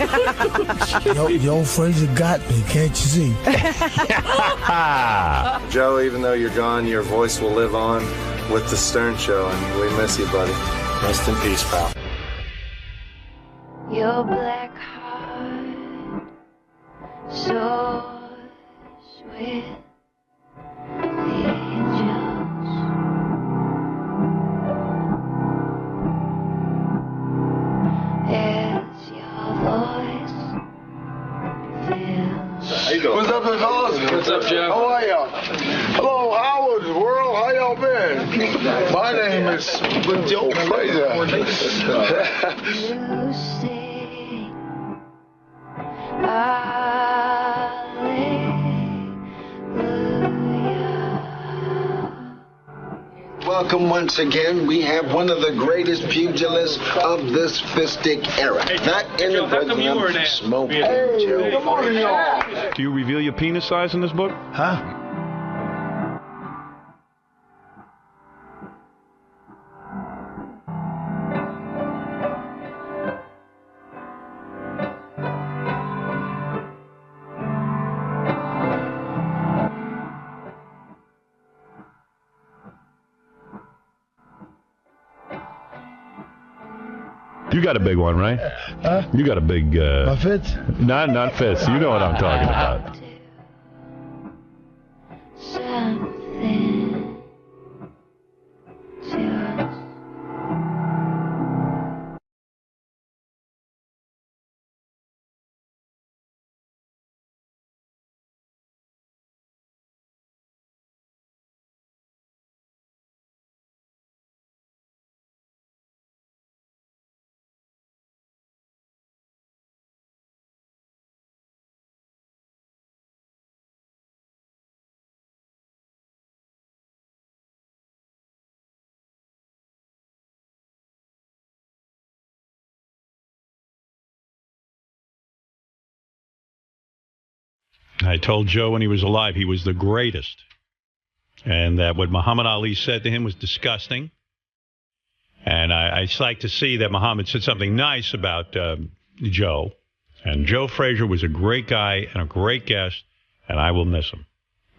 Yo, Frazier got me, can't you see? Joe, even though you're gone, your voice will live on with the Stern Show, and we miss you, buddy. Rest in peace, pal. Your black heart, so sweet. What's up, fellas? What's up, Jeff? How are y'all? Hello, Howard, world. How y'all been? My name is Joe Frazier. Welcome once again. We have one of the greatest pugilists of this fistic era. That in the program, Smoke Joe. Good morning, y'all. Do you reveal your penis size in this book? Huh? You got a big one, right? Huh? You got a big... My fits? Not fits. You know what I'm talking about. I told Joe when he was alive he was the greatest, and that what Muhammad Ali said to him was disgusting. And I just like to see that Muhammad said something nice about Joe. And Joe Frazier was a great guy and a great guest, and I will miss him.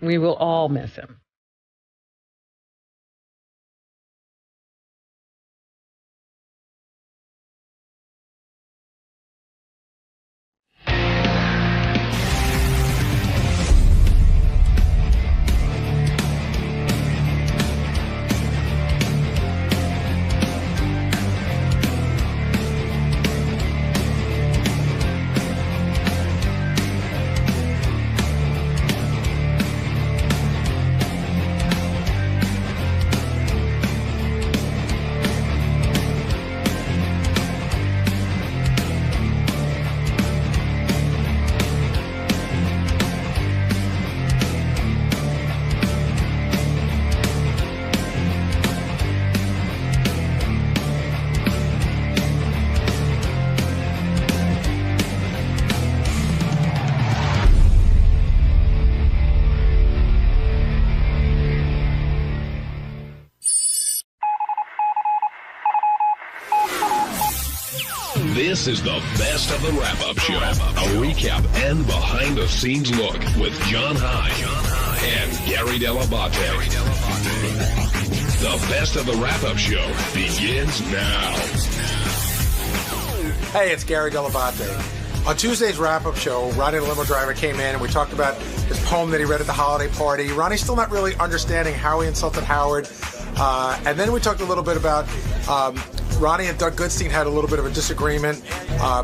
We will all miss him. This is the best of the wrap-up show. A recap and behind-the-scenes look with John High and Gary Dell'Abate. The best of the wrap-up show begins now. Hey, it's Gary Dell'Abate. On Tuesday's wrap-up show, Ronnie the limo driver came in and we talked about his poem that he read at the holiday party. Ronnie's still not really understanding how he insulted Howard. And then we talked a little bit about Ronnie and Doug Goodstein had a little bit of a disagreement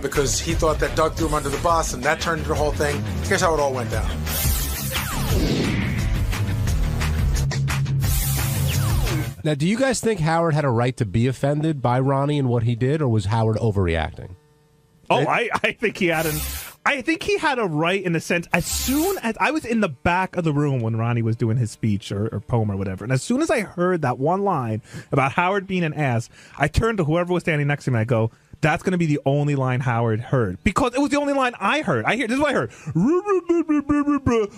because he thought that Doug threw him under the bus, and that turned into the whole thing. Here's how it all went down. Now, do you guys think Howard had a right to be offended by Ronnie and what he did, or was Howard overreacting? Oh, I think he had a right in the sense, as soon as I was in the back of the room when Ronnie was doing his speech or poem or whatever, and as soon as I heard that one line about Howard being an ass, I turned to whoever was standing next to me and I go, that's going to be the only line Howard heard. Because it was the only line I heard. This is what I heard.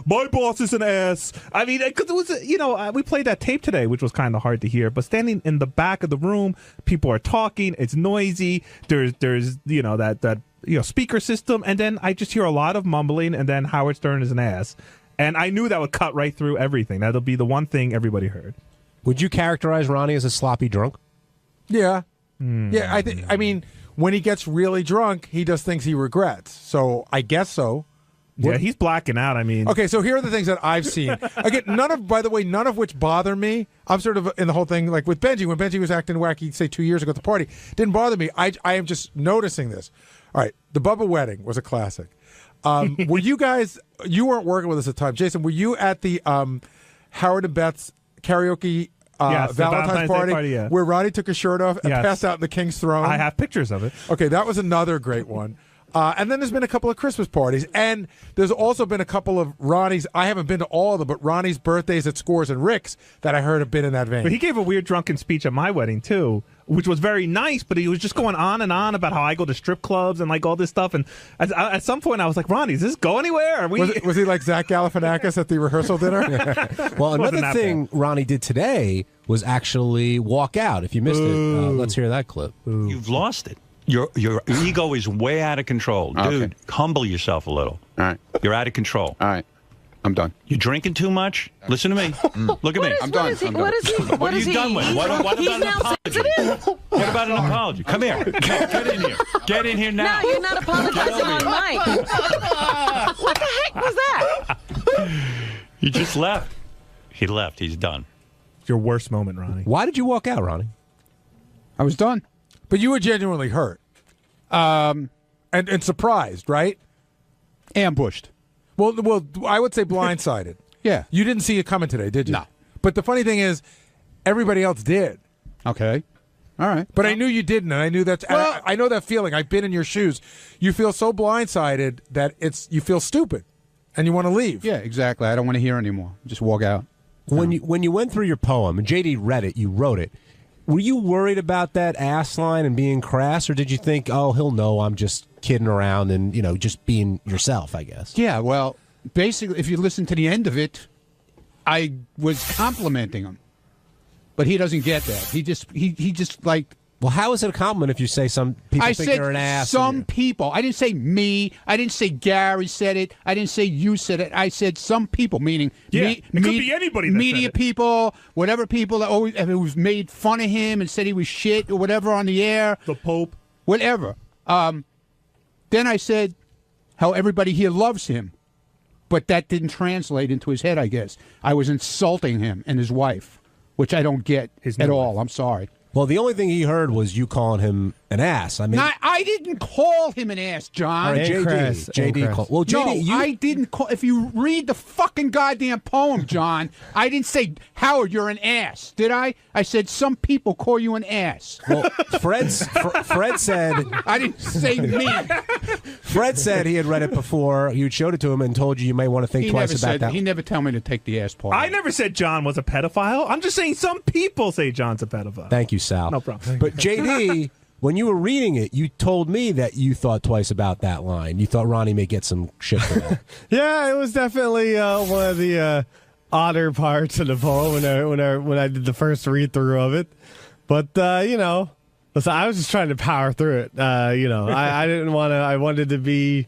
My boss is an ass. I mean, because it was, we played that tape today, which was kind of hard to hear. But standing in the back of the room, people are talking. It's noisy. There's that speaker system. And then I just hear a lot of mumbling. And then Howard Stern is an ass. And I knew that would cut right through everything. That'll be the one thing everybody heard. Would you characterize Ronnie as a sloppy drunk? Yeah. Yeah, I mean, when he gets really drunk, he does things he regrets. So I guess so. Yeah, he's blacking out. I mean, okay, so here are the things that I've seen. Again, none of which bother me. I'm sort of in the whole thing, like with Benji. When Benji was acting wacky, say 2 years ago at the party, didn't bother me. I am just noticing this. All right, the Bubba wedding was a classic. Were you guys? You weren't working with us at the time, Jason. Were you at the Howard and Beth's karaoke? Yes, Valentine's party yeah. where Ronnie took his shirt off and passed out in the King's Throne. I have pictures of it. Okay, that was another great one. And then there's been a couple of Christmas parties. And there's also been a couple of Ronnie's. I haven't been to all of them, but Ronnie's birthdays at Scores and Rick's that I heard have been in that vein. But he gave a weird drunken speech at my wedding, too, which was very nice, but he was just going on and on about how I go to strip clubs and like all this stuff. And at some point I was like, Ronnie, does this go anywhere? Was he like Zach Galifianakis at the rehearsal dinner? Well, another thing Ronnie did today was actually walk out. If you missed it, let's hear that clip. You've lost it. Your ego is way out of control. Dude, humble yourself a little. All right. You're out of control. All right. I'm done. You're drinking too much? Listen to me. Look at me. I'm done. What are you done with? What about an apology? What about an apology? Come here. Get in here. Get in here now. No, you're not apologizing on mic. What the heck was that? He just left. He left. He's done. Your worst moment, Ronnie. Why did you walk out, Ronnie? I was done. But you were genuinely hurt. And surprised, right? Ambushed. Well, I would say blindsided. Yeah. You didn't see it coming today, did you? No. But the funny thing is, everybody else did. Okay. All right. But I knew you didn't, and I knew that. Well, I know that feeling. I've been in your shoes. You feel so blindsided that you feel stupid, and you want to leave. Yeah, exactly. I don't want to hear anymore. Just walk out. When you went through your poem, and JD read it, you wrote it. Were you worried about that ass line and being crass, or did you think, oh, he'll know I'm just kidding around and, just being yourself, I guess? Yeah, well, basically, if you listen to the end of it, I was complimenting him. But he doesn't get that. He just like... Well, how is it a compliment if you say some people think you're an ass? Some people. I didn't say me. I didn't say Gary said it. I didn't say you said it. I said some people, meaning it could be anybody. Media people, whatever people that always who've made fun of him and said he was shit or whatever on the air. The Pope. Whatever. Then I said how everybody here loves him. But that didn't translate into his head, I guess. I was insulting him and his wife, which I don't get at all. I'm sorry. Well, the only thing he heard was you calling him an ass. I mean, I didn't call him an ass, John. All right, JD called. Well, JD, no, I didn't call. If you read the fucking goddamn poem, John, I didn't say Howard, you're an ass, did I? I said some people call you an ass. Well, Fred said I didn't say me. Fred said he had read it before. You showed it to him and told you might want to think twice about that. He never told me to take the ass part. I never said John was a pedophile. I'm just saying some people say John's a pedophile. Thank you, Sal. No problem. But JD, when you were reading it, you told me that you thought twice about that line. You thought Ronnie may get some shit for that. Yeah, it was definitely one of the odder parts of the poem when I did the first read through of it. But listen, I was just trying to power through it. I didn't want to. I wanted to be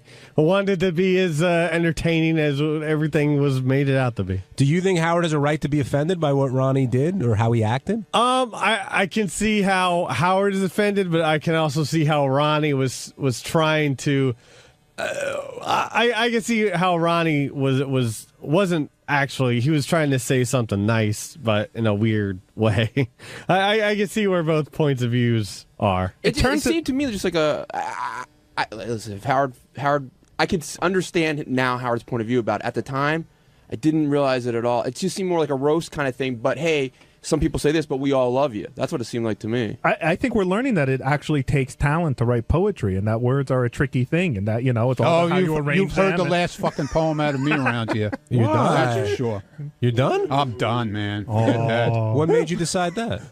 as entertaining as everything was made it out to be. Do you think Howard has a right to be offended by what Ronnie did or how he acted? I can see how Howard is offended, but I can also see how Ronnie was trying to. I can see how Ronnie wasn't actually. He was trying to say something nice, but in a weird way. I can see where both points of views are. It seemed to me just like listen, if Howard, I could understand now Howard's point of view about it. At the time, I didn't realize it at all. It just seemed more like a roast kind of thing. But hey, some people say this, but we all love you. That's what it seemed like to me. I think we're learning that it actually takes talent to write poetry, and that words are a tricky thing, and that it's all about how you arrange you've heard them the last fucking poem out of me around here. You're done. That's for sure. You're done? I'm done, man. Oh. What made you decide that?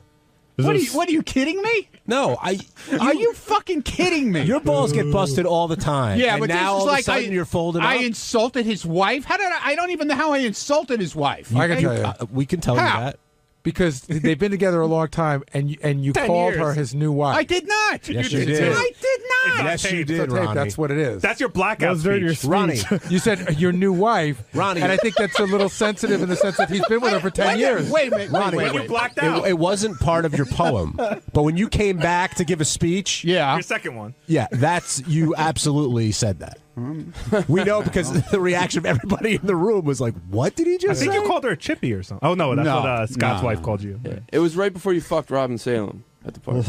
What are you kidding me? No, Are you fucking kidding me? Your balls get busted all the time. Yeah, and but now this is all of a sudden you're folding I up. insulted his wife. How did I don't even know how I insulted his wife. I can tell you. We can tell you that. Because they've been together a long time, and you 10 called years. her his new wife. I did not. Yes, you did. I did not. Yes, you did, It's on tape, Ronnie. that's what it is. That's your blackout Those are your speech. Ronnie. You said your new wife, Ronnie. and I think that's a little sensitive in the sense that he's been with her for 10 years. Wait a minute. Ronnie, wait. You blacked out. It wasn't part of your poem, but when you came back to give a speech, Yeah. Your second one. yeah, you absolutely said that. We know because the reaction of everybody in the room was like, "What did he I just think say?" you called her a chippy or something. Oh, no, that's what Scott's wife called you. Yeah. It was right before you fucked Robin Salem at the party.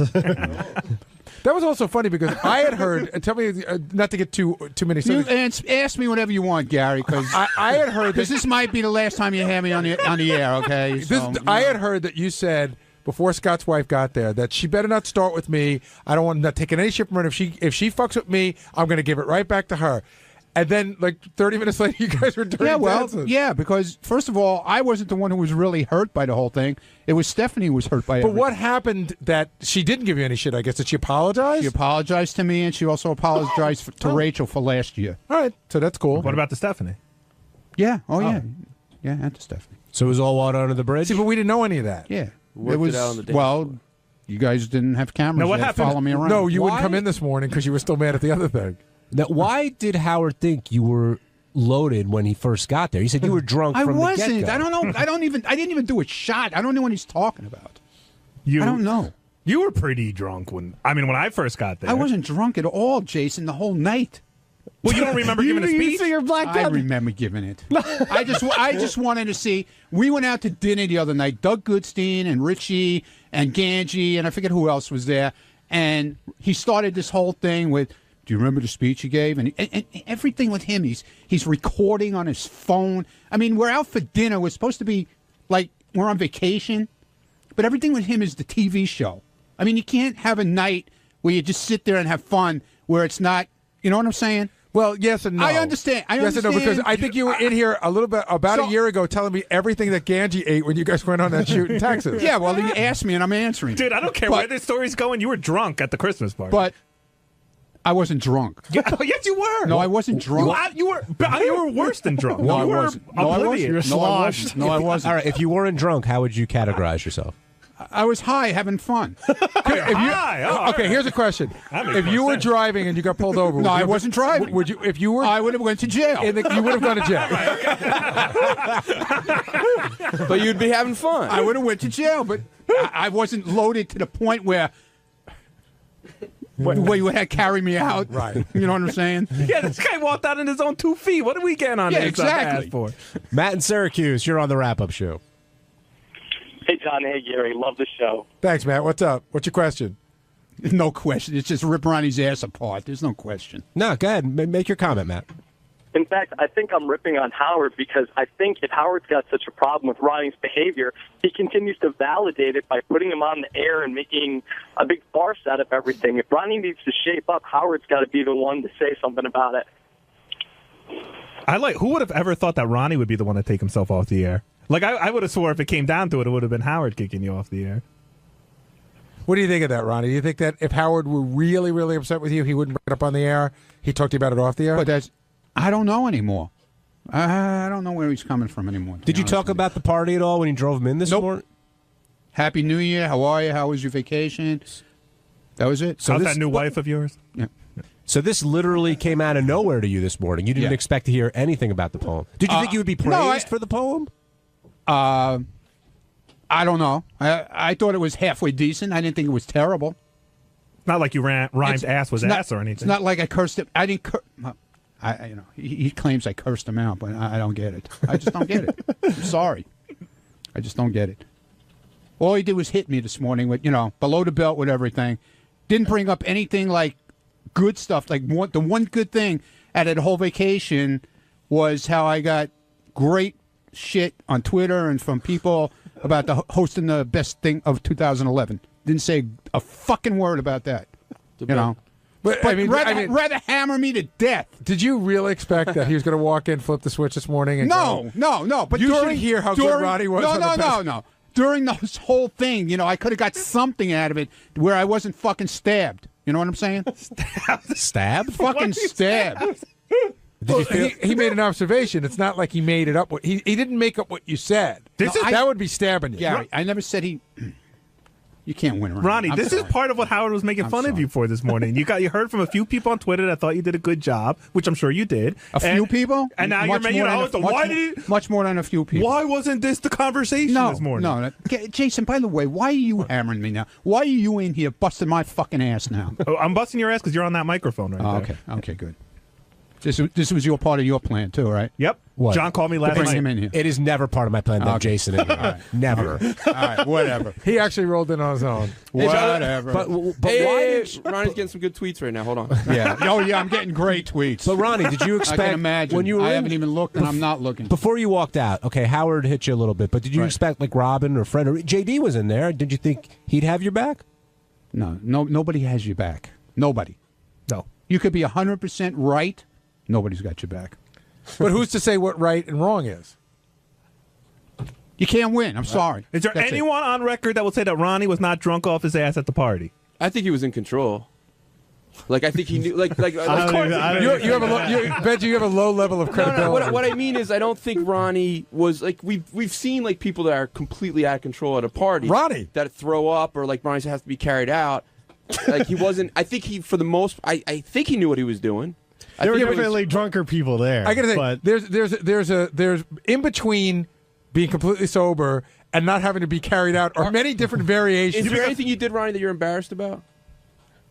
That was also funny because I had heard, and tell me not to get too many You subjects. ask me whatever you want, Gary, because I had heard that this might be the last time you have me on the air. Okay. I had heard that you said before Scott's wife got there that she better not start with me. I don't want not taking any shit from her. If she fucks with me, I'm going to give it right back to her. And then, like 30 minutes later, you guys were dirty dancing. Yeah, because first of all, I wasn't the one who was really hurt by the whole thing. It was Stephanie who was hurt by it. But what happened that she didn't give you any shit, I guess? Did she apologize? She apologized to me, and she also apologized to Rachel for last year. All right, so that's cool. What about the Stephanie? Yeah, yeah. Yeah, and to Stephanie. So it was all water under the bridge? See, but we didn't know any of that. Yeah. Worked it out on the dance well, floor. you guys didn't have cameras. Now, what yet happened? Follow me around. No, you wouldn't come in this morning because you were still mad at the other thing. Now, why did Howard think you were loaded when he first got there? He said you were drunk I from wasn't. the get-go. I don't know. I didn't even do a shot. I don't know what he's talking about. I don't know. You were pretty drunk when I first got there. I wasn't drunk at all, Jason, the whole night. Well, you don't remember giving a speech? I remember giving it. I just wanted to see. We went out to dinner the other night. Doug Goodstein and Richie and Ganji and I forget who else was there. And he started this whole thing with, "Do you remember the speech he gave?" And everything with him, he's recording on his phone. I mean, we're out for dinner. We're supposed to be like we're on vacation, but everything with him is the TV show. I mean, you can't have a night where you just sit there and have fun where it's not. You know what I'm saying? Well, yes and no. I understand. Yes and no, because I think you were in here a little bit about a year ago telling me everything that Ganji ate when you guys went on that shoot in Texas. Yeah, well, you asked me and I'm answering. Dude, I don't care where this story's going. You were drunk at the Christmas party. But I wasn't drunk. Yes, you were. No, I wasn't drunk. You were worse than drunk. No, I you were wasn't. No, I wasn't. oblivious. No, I wasn't. No, I wasn't. All right, if you weren't drunk, how would you categorize yourself? I was high, having fun. Okay, here's a question: if you were driving and you got pulled over, No, I wasn't driving. Would you? If you were, I would have went to jail. you would have gone to jail. But you'd be having fun. I would have went to jail, but I wasn't loaded to the point where you had to carry me out. Right. You know what I'm saying? Yeah, this guy walked out on his own 2 feet. What are we getting on Yeah, this exactly. ass for? Matt in Syracuse, you're on the wrap-up show. Hey, John. Hey, Gary. Love the show. Thanks, Matt. What's up? What's your question? No question. It's just rip Ronnie's ass apart. There's no question. No, go ahead. Make your comment, Matt. In fact, I think I'm ripping on Howard because I think if Howard's got such a problem with Ronnie's behavior, he continues to validate it by putting him on the air and making a big farce out of everything. If Ronnie needs to shape up, Howard's got to be the one to say something about it. Who would have ever thought that Ronnie would be the one to take himself off the air? I would have swore if it came down to it, it would have been Howard kicking you off the air. What do you think of that, Ronnie? Do you think that if Howard were really, really upset with you, he wouldn't bring it up on the air? He'd talk to you about it off the air? But I don't know anymore. I don't know where he's coming from anymore. Did you talk about the party at all when you drove him in this morning? Happy New Year. How are you? How was your vacation? That was it. How's that new wife of yours? Yeah. So this literally came out of nowhere to you this morning. You didn't expect to hear anything about the poem. Did you think you would be praised for the poem? I don't know. I thought it was halfway decent. I didn't think it was terrible. Not like you rhymed ass was ass or anything. It's not like I cursed him. I didn't. He claims I cursed him out, but I don't get it. I just don't get it. I'm sorry. I just don't get it. All he did was hit me this morning with, below the belt with everything. Didn't bring up anything like good stuff. Like the one good thing out of the whole vacation was how I got great shit on Twitter and from people about hosting the best thing of 2011. Didn't say a fucking word about that. But rather hammer me to death. Did you really expect that he was going to walk in, flip the switch this morning? And No. But you should hear how good Ronnie was. No. during this whole thing, you know, I could have got something out of it where I wasn't fucking stabbed. You know what I'm saying? Stabbed? Fucking stabbed. Well, he made an observation. It's not like he made it up. He didn't make up what you said. That would be stabbing you. Gary, I never said he... You can't win, Ronnie. This is part of what Howard was making fun of you for this morning. You heard from a few people on Twitter that thought you did a good job, which I'm sure you did. Few people? And now you're making much more than a few people. Why wasn't this the conversation this morning? No. Jason, by the way, why are you hammering me now? Why are you in here busting my fucking ass now? Oh, I'm busting your ass because you're on that microphone right there. Okay, good. This was your part of your plan too, right? Yep. What? John called me last night. Bring him in here. It is never part of my plan to have Jason in here. Right. Never. All right, whatever. He actually rolled in on his own. Whatever. But Ronnie's getting some good tweets right now. Hold on. Yeah. Oh, yeah, I'm getting great tweets. But Ronnie, did you expect... I can imagine. When you were I haven't even looked, and I'm not looking. Before you walked out, okay, Howard hit you a little bit, but did you expect, like, Robin or Fred or JD was in there? Did you think he'd have your back? No, nobody has your back. Nobody. No. You could be 100% right. Nobody's got your back. But who's to say what right and wrong is? You can't win. I'm sorry. Is there anyone on record that will say that Ronnie was not drunk off his ass at the party? I think he was in control. Like, I think he knew. Benji, you have a low level of credibility. No, what I mean is, I don't think Ronnie was like we've seen like people that are completely out of control at a party. Ronnie that throw up or like Ronnie has to be carried out. Like he wasn't. I think he, for the most, I think he knew what he was doing. There were definitely drunker people there. I gotta say, there's in between being completely sober and not having to be carried out are many different variations. Is there anything you did, Ronnie, that you're embarrassed about?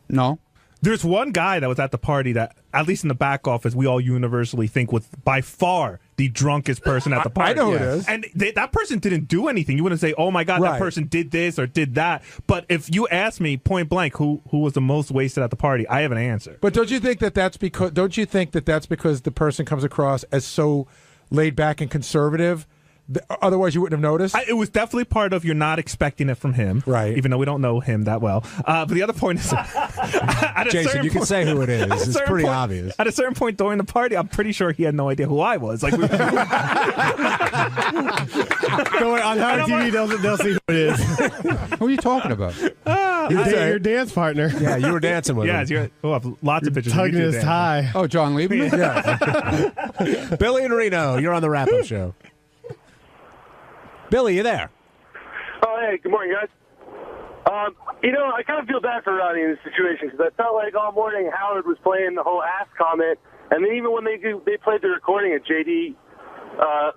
No. There's one guy that was at the party that, at least in the back office, we all universally think was by far the drunkest person at the party. I know who it is. And that person didn't do anything. You wouldn't say, oh, my God, that person did this or did that. But if you ask me point blank who was the most wasted at the party, I have an answer. But don't you think that's because the person comes across as so laid back and conservative? Otherwise, you wouldn't have noticed. It was definitely part of you're not expecting it from him, right? Even though we don't know him that well. But the other point is, Jason, you can say who it is. It's pretty obvious. At a certain point during the party, I'm pretty sure he had no idea who I was. Like, don't worry, on Howard TV, they'll see who it is. Who are you talking about? Your dance partner. Yeah, you were dancing with him. Yeah, lots of pictures. Tugging his tie. Oh, John Lieberman? Yeah. Billy and Reno, you're on the wrap-up show. Billy, you there? Oh, hey, good morning, guys. I kind of feel bad for Ronnie in this situation because I felt like all morning Howard was playing the whole ass comment, and then even when they played the recording of JD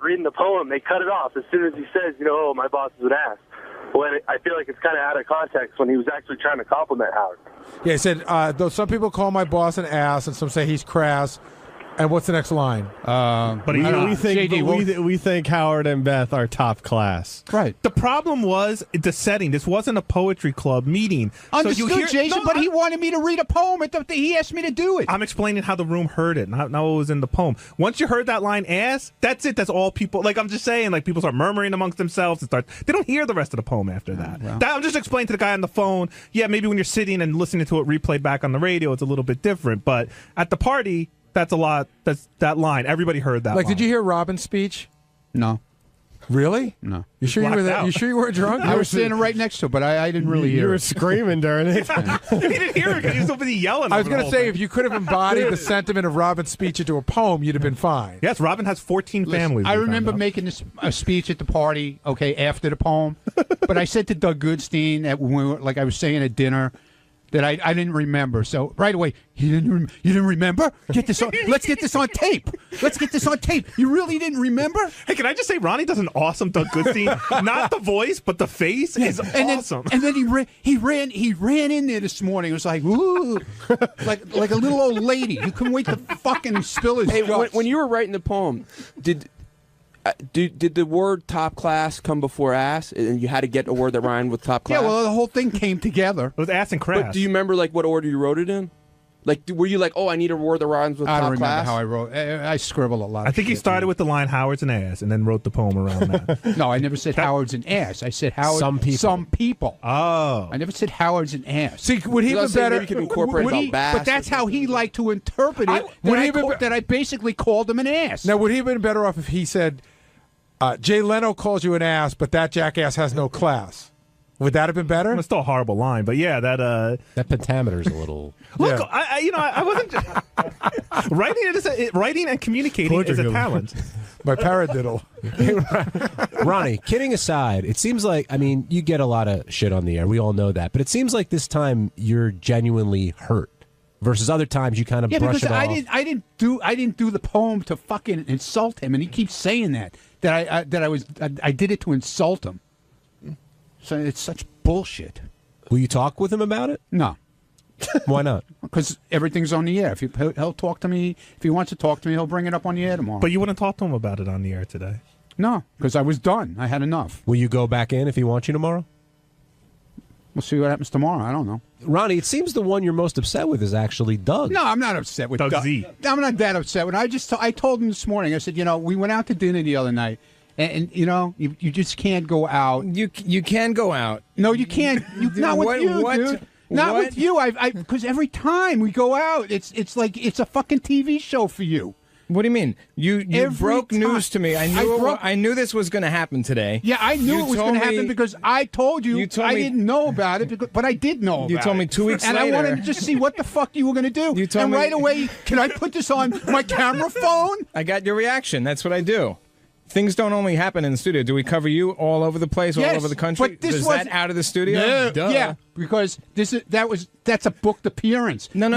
reading the poem, they cut it off as soon as he says, oh, my boss is an ass. When I feel like it's kind of out of context when he was actually trying to compliment Howard. Yeah, he said, though some people call my boss an ass and some say he's crass. And what's the next line? But we think Howard and Beth are top class. Right. The problem was the setting. This wasn't a poetry club meeting. Understood, Jason, but he wanted me to read a poem. He asked me to do it. I'm explaining how the room heard it, not what was in the poem. Once you heard that line, ass, that's it. That's all people. Like, I'm just saying, like, people start murmuring amongst themselves and they don't hear the rest of the poem after that. Well. I'm just explaining to the guy on the phone, yeah, maybe when you're sitting and listening to it replayed back on the radio, it's a little bit different. But at the party, that's a lot. That's that line. Everybody heard that. Like, line. Did you hear Robin's speach? No. Really? No. You sure you were there? You sure you weren't drunk? I was standing right next to it, but I didn't really hear it. You were screaming during it. You didn't hear it because he was so busy yelling. I was going to say, if you could have embodied the sentiment of Robin's speech into a poem, you'd have been fine. Yes, Robin has 14 families. I remember making a speech at the party, after the poem, but I said to Doug Goodstein, like I was saying at dinner, that I didn't remember. So right away, you didn't remember? Get this on. Let's get this on tape. Let's get this on tape. You really didn't remember? Hey, can I just say Ronnie does an awesome Doug Goodstein? Not the voice, but the face is awesome. Then he ran in there this morning. It was like, ooh, like a little old lady. You couldn't wait to fucking spill his guts. When you were writing the poem, did the word top class come before ass, and you had to get a word that rhymed with top class? Yeah, well, the whole thing came together. It was ass and crass. But do you remember like what order you wrote it in? Like, were you like, oh, I need a word that rhymes with top class? I don't remember how I wrote. I scribble a lot. I think he started with the line Howard's an ass, and then wrote the poem around that. No, I never said Howard's an ass. I said Howard. Some people. Oh. I never said Howard's an ass. See, would he have been better? Maybe you could incorporate about bass. But that's how he liked to interpret it. That I basically called him an ass. Now, would he have been better off if he said, Jay Leno calls you an ass, but that jackass has no class. Would that have been better? It's still a horrible line, but yeah, that pentameter's a little. Look, Yeah. I wasn't writing and communicating is a talent. My paradiddle. Ronnie, kidding aside, it seems like, I mean, you get a lot of shit on the air. We all know that. But it seems like this time you're genuinely hurt versus other times you kind of brush it off. I didn't do the poem to fucking insult him, and he keeps saying that I did it to insult him. So it's such bullshit. Will you talk with him about it? No. Why not? Because everything's on the air. He'll talk to me. If he wants to talk to me, he'll bring it up on the air tomorrow. But you wouldn't talk to him about it on the air today? No, because I was done. I had enough. Will you go back in if he wants you tomorrow? We'll see what happens tomorrow. I don't know. Ronnie, it seems the one you're most upset with is actually Doug. No, I'm not upset with Doug Doug. Z. I'm not that upset with him. I told him this morning. I said, we went out to dinner the other night. And you just can't go out. You can go out. No, you can't. Not with you, dude. Not with you. Because every time we go out, it's like it's a fucking TV show for you. What do you mean? You broke news to me. I knew this was going to happen today. Yeah, I knew it was going to happen because I told you. I didn't know about it, but I did know about it. You told me 2 weeks later. And I wanted to just see what the fuck you were going to do. You told me right away, can I put this on my camera phone? I got your reaction. That's what I do. Things don't only happen in the studio. Do we cover you all over the place, all over the country? But this is was that out of the studio? No, Duh. yeah, because that's a booked appearance. No.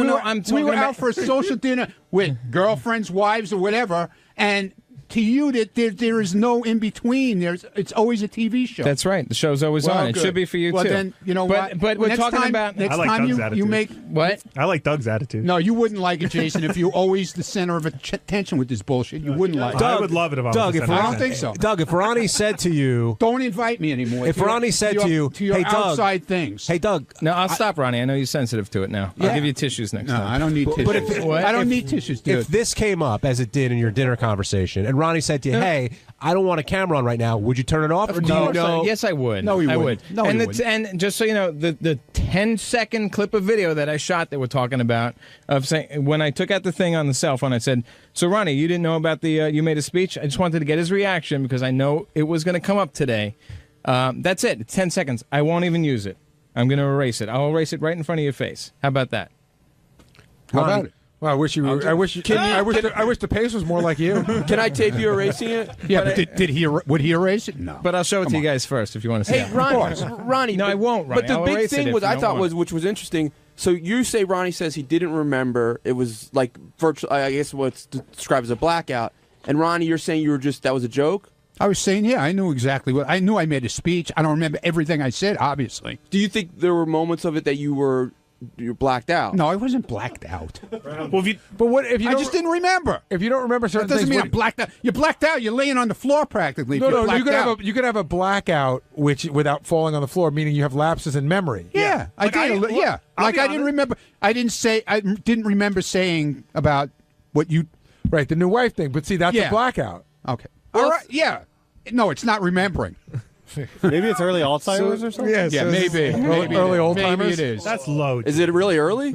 We were out for a social dinner with girlfriends, wives, or whatever, and to you, that there is no in between. It's always a TV show. That's right. The show's always on. It should be for you too. Then you know what? But we're talking about next time you make what? I like Doug's attitude. No, you wouldn't like it, Jason. If you're always the center of attention with this bullshit, you wouldn't like it. I would love it if I was Doug, the center. I don't think so. Doug, if Ronnie said to you, don't invite me anymore. If Ronnie said to you, your hey Doug, outside things. Hey Doug, no, I'll stop, Ronnie. I know you're sensitive to it now. I'll give you tissues next time. No, I don't need tissues. But I don't need tissues, dude. If this came up as it did in your dinner conversation, and Ronnie said to you, hey, I don't want a camera on right now. Would you turn it off? Or do you know? Yes, I would. No, you I wouldn't. would. No, and you wouldn't. And just so you know, the 10-second clip of video that I shot that we're talking about of saying when I took out the thing on the cell phone, I said, "So Ronnie, you didn't know about the you made a speech. I just wanted to get his reaction because I know it was going to come up today." That's it. It's 10 seconds. I won't even use it. I'm going to erase it. I'll erase it right in front of your face. How about that? How about it? Well, I wish you were. I wish the pace was more like you. Can I tape you erasing it? Yeah, but would he erase it? No. But I'll show it to you guys first if you want to see it. Hey, Ronnie. No, I won't, Ronnie. But the I'll big erase thing it was, if you I don't thought want. which was interesting. So you say Ronnie says he didn't remember. It was like virtual. I guess what's described as a blackout. And Ronnie, you're saying that was a joke? I was saying, yeah, I knew exactly what. I knew I made a speech. I don't remember everything I said, obviously. Do you think there were moments of it that you're blacked out? No, I wasn't blacked out. Well, I just didn't remember. If you don't remember certain that doesn't things, mean I'm blacked out. You're blacked out. You're laying on the floor practically. No, you could have a blackout without falling on the floor, meaning you have lapses in memory. Yeah, I did. Yeah, I didn't remember. I didn't remember saying about what you. Right, the new wife thing. But see, that's a blackout. Okay. All right. Yeah. No, it's not remembering. Maybe it's early Alzheimer's or something? Yeah, maybe. Early old timers? Maybe it is. That's low. Is it really early?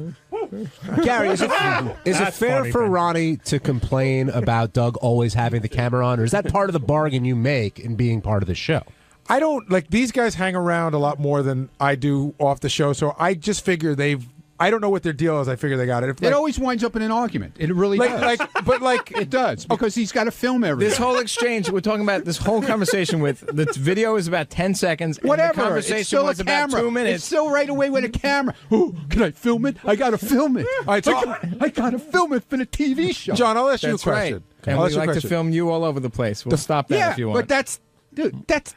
Gary, is it fair for Ronnie to complain about Doug always having the camera on, or is that part of the bargain you make in being part of the show? I don't, these guys hang around a lot more than I do off the show, so I just figure I don't know what their deal is. I figure they got it. It always winds up in an argument. It really does. It does because he's got to film everything. This whole exchange we're talking about, this whole conversation with the video is about 10 seconds. Whatever. And the conversation it's still was a camera. about 2 minutes. It's still right away with a camera. Oh, can I film it? I got to film it. All right, so I got to film it for the TV show. John, I'll ask you a That's question. right. And we like to film you all over the place. We'll stop that if you want. But that's.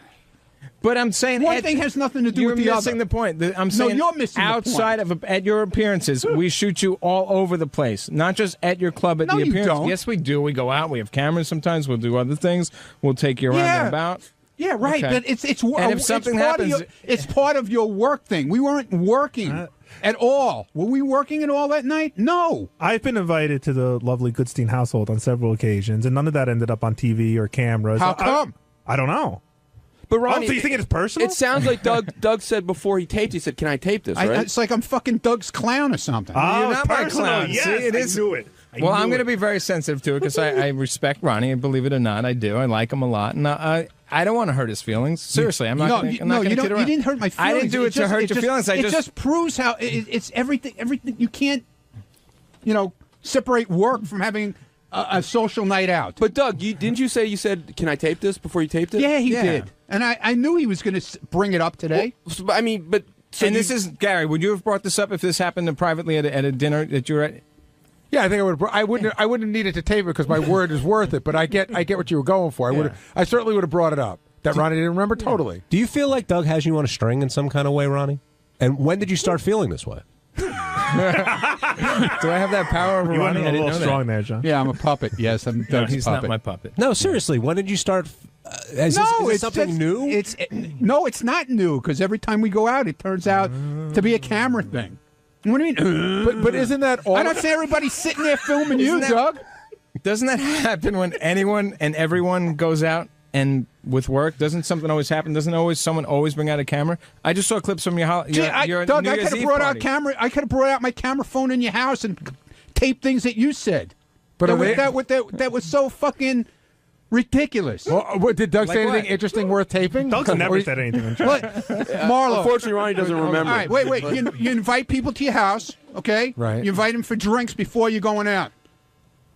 But I'm saying one thing has nothing to do with the other. You're missing the point. I'm saying you're missing outside the point. of at your appearances, we shoot you all over the place, not just at your club at the appearance. Don't. Yes, we do. We go out. We have cameras sometimes. We'll do other things. We'll take you around and about. Yeah, right. Okay. But it's and if something happens, it's part of your work thing. We weren't working at all. Were we working at all that night? No. I've been invited to the lovely Goodstein household on several occasions, and none of that ended up on TV or cameras. How come? I don't know. But Ronnie, so you think it's personal? It sounds like Doug said before he taped, he said, "Can I tape this?" Right? It's like I'm fucking Doug's clown or something. Oh, you're not my clown. Yes, See, it is. I knew it. Well, I'm going to be very sensitive to it because I respect Ronnie. Believe it or not, I do. I like him a lot, and I don't want to hurt his feelings. Seriously, I'm not going to kid around. You didn't hurt my feelings. I didn't do it to hurt your feelings. It just proves how it's everything. Everything you can't, separate work from having a social night out. But Doug, didn't you say you said, "Can I tape this?" before you taped it? Yeah, he did, and I knew he was going to bring it up today. Well, I mean, but and this is Gary. Would you have brought this up if this happened privately at a dinner that you were at? Yeah, I think I would. I wouldn't have needed to tape it because my word is worth it. But I get what you were going for. I certainly would have brought it up. That Ronnie didn't remember totally. Do you feel like Doug has you on a string in some kind of way, Ronnie? And when did you start feeling this way? Do I have that power over Ronnie? I didn't know strong there, John. Yeah, I'm a puppet. Yes, I'm Doug's he's puppet. not my puppet. No, seriously. When did you start? Is it something new? No, it's not new because every time we go out, it turns out to be a camera thing. What do you mean? But isn't that all? I don't say everybody's sitting there filming you, Doug. Doesn't that happen when anyone and everyone goes out and with work? Doesn't something always happen? Doesn't someone always bring out a camera? I just saw clips from your Doug, New I Year's could have Eve brought party. out camera. I could have brought out my camera phone in your house and taped things that you said. But that was so fucking ridiculous. Well, did Doug say anything interesting worth taping? Doug's never said anything interesting. What? Marlo. Unfortunately, Ronnie doesn't remember. All right, wait. You invite people to your house, okay? Right. You invite them for drinks before you're going out.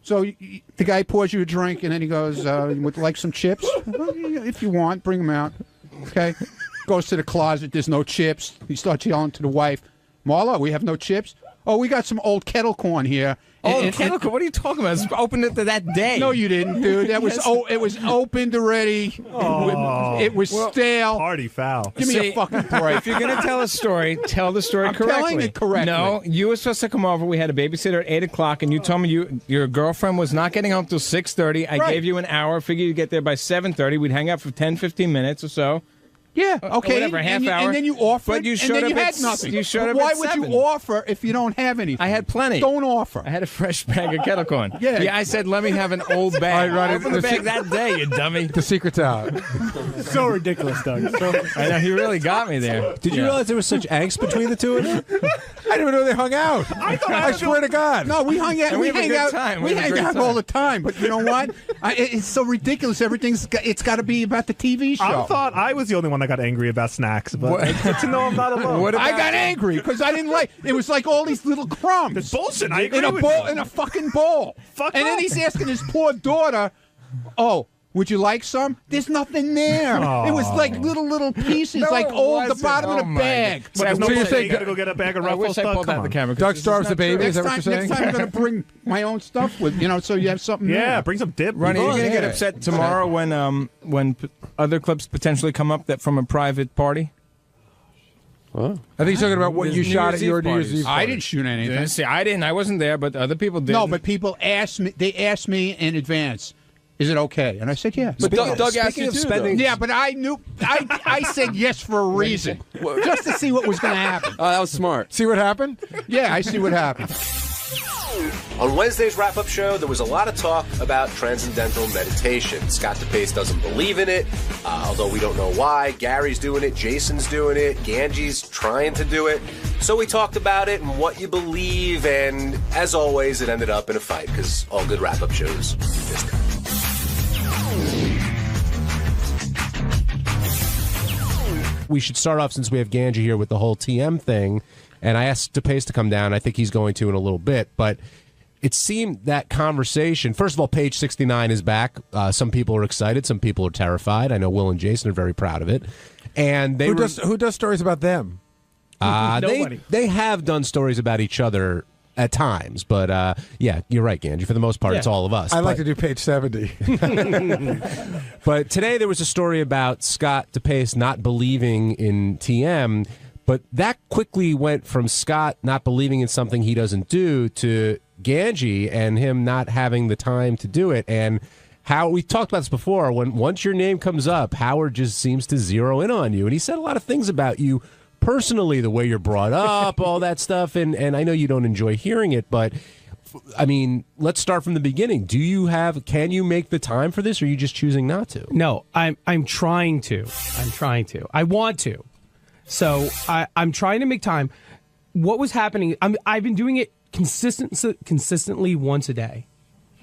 So the guy pours you a drink, and then he goes, would like some chips? If you want, bring them out. Okay? Goes to the closet, there's no chips. He starts yelling to the wife, Marla, we have no chips? Oh, we got some old kettle corn here. Kettle corn? What are you talking about? It's opened it that day. No, you didn't, dude. That was it was opened already. It was stale. Party foul. Give me a fucking break. If you're going to tell a story, tell the story correctly. I'm telling it correctly. No, you were supposed to come over. We had a babysitter at 8 o'clock, and you told me your girlfriend was not getting home till 6:30. I gave you an hour. Figured you'd get there by 7:30. We'd hang out for 10, 15 minutes or so. Yeah, okay. Whatever, half hour. And then you offered, but you showed and then up you had at, nothing. You showed up Why at would 7? you offer if you don't have anything? I had plenty. Don't offer. I had a fresh bag of kettle corn. Yeah. I said, let me have an old bag. All right, Ronnie, Open the bag that day, you dummy. The secret's out. So ridiculous, Doug. I know, he really got me there. Did you realize there was such angst between the two of you? I didn't even know they hung out. I swear to God. No, we hung out. And We we have a hang good out. time. We We have a hang great out time. all the time. But you know what? It's so ridiculous. It's got to be about the TV show. I thought I was the only one that got angry about snacks, but it's good to know I'm not alone. I got angry because I didn't like. It was like all these little crumbs. It's bullshit. I agree in a with bowl, you. in a fucking bowl. And then he's asking his poor daughter, "Oh, would you like some?" There's nothing there. It was like little pieces, like the bottom of the bag. But there's no So you're place. saying- You gotta go get a bag of I wish Ruffles. I Doug, pulled come out on. the camera. Doug starves the baby. Is that what you're saying? Next time I'm going to bring my own stuff with, so you have something Yeah, there. bring some dip. Ronnie, you're Oh, going to yeah. get upset tomorrow when other clips potentially come up that from a private party? I think he's talking about what There's you New shot Year's at your Eve New Year's parties. Eve I party. didn't shoot anything. See, I didn't. I wasn't there, but other people did. No, but people asked me. They asked me in advance, "Is it okay?" And I said, "Yeah." But Doug asked you too, though. Yeah, but I knew. I said yes for a reason, just to see what was going to happen. Oh, that was smart. See what happened? Yeah, I see what happened. On Wednesday's wrap-up show, there was a lot of talk about transcendental meditation. Scott DePace doesn't believe in it, although we don't know why. Gary's doing it, Jason's doing it, Ganji's trying to do it. So we talked about it and what you believe, and as always, it ended up in a fight, because all good wrap-up shows this time. We should start off, since we have Ganji here, with the whole TM thing. And I asked DePace to come down. I think he's going to in a little bit. But it seemed that conversation, first of all, page 69 is back. Some people are excited. Some people are terrified. I know Will and Jason are very proud of it. And they Who does stories about them? Nobody. They have done stories about each other at times. But, yeah, you're right, Ganji. For the most part, it's all of us. I like to do page 70. But today there was a story about Scott DePace not believing in TM. But that quickly went from Scott not believing in something he doesn't do to Ganji and him not having the time to do it. And how we talked about this before, once your name comes up, Howard just seems to zero in on you. And he said a lot of things about you personally, the way you're brought up, all that stuff. And I know you don't enjoy hearing it, but I mean, let's start from the beginning. Can you make the time for this, or are you just choosing not to? No, I'm trying to. I want to. So I'm trying to make time. What was happening? I've been doing it consistently once a day.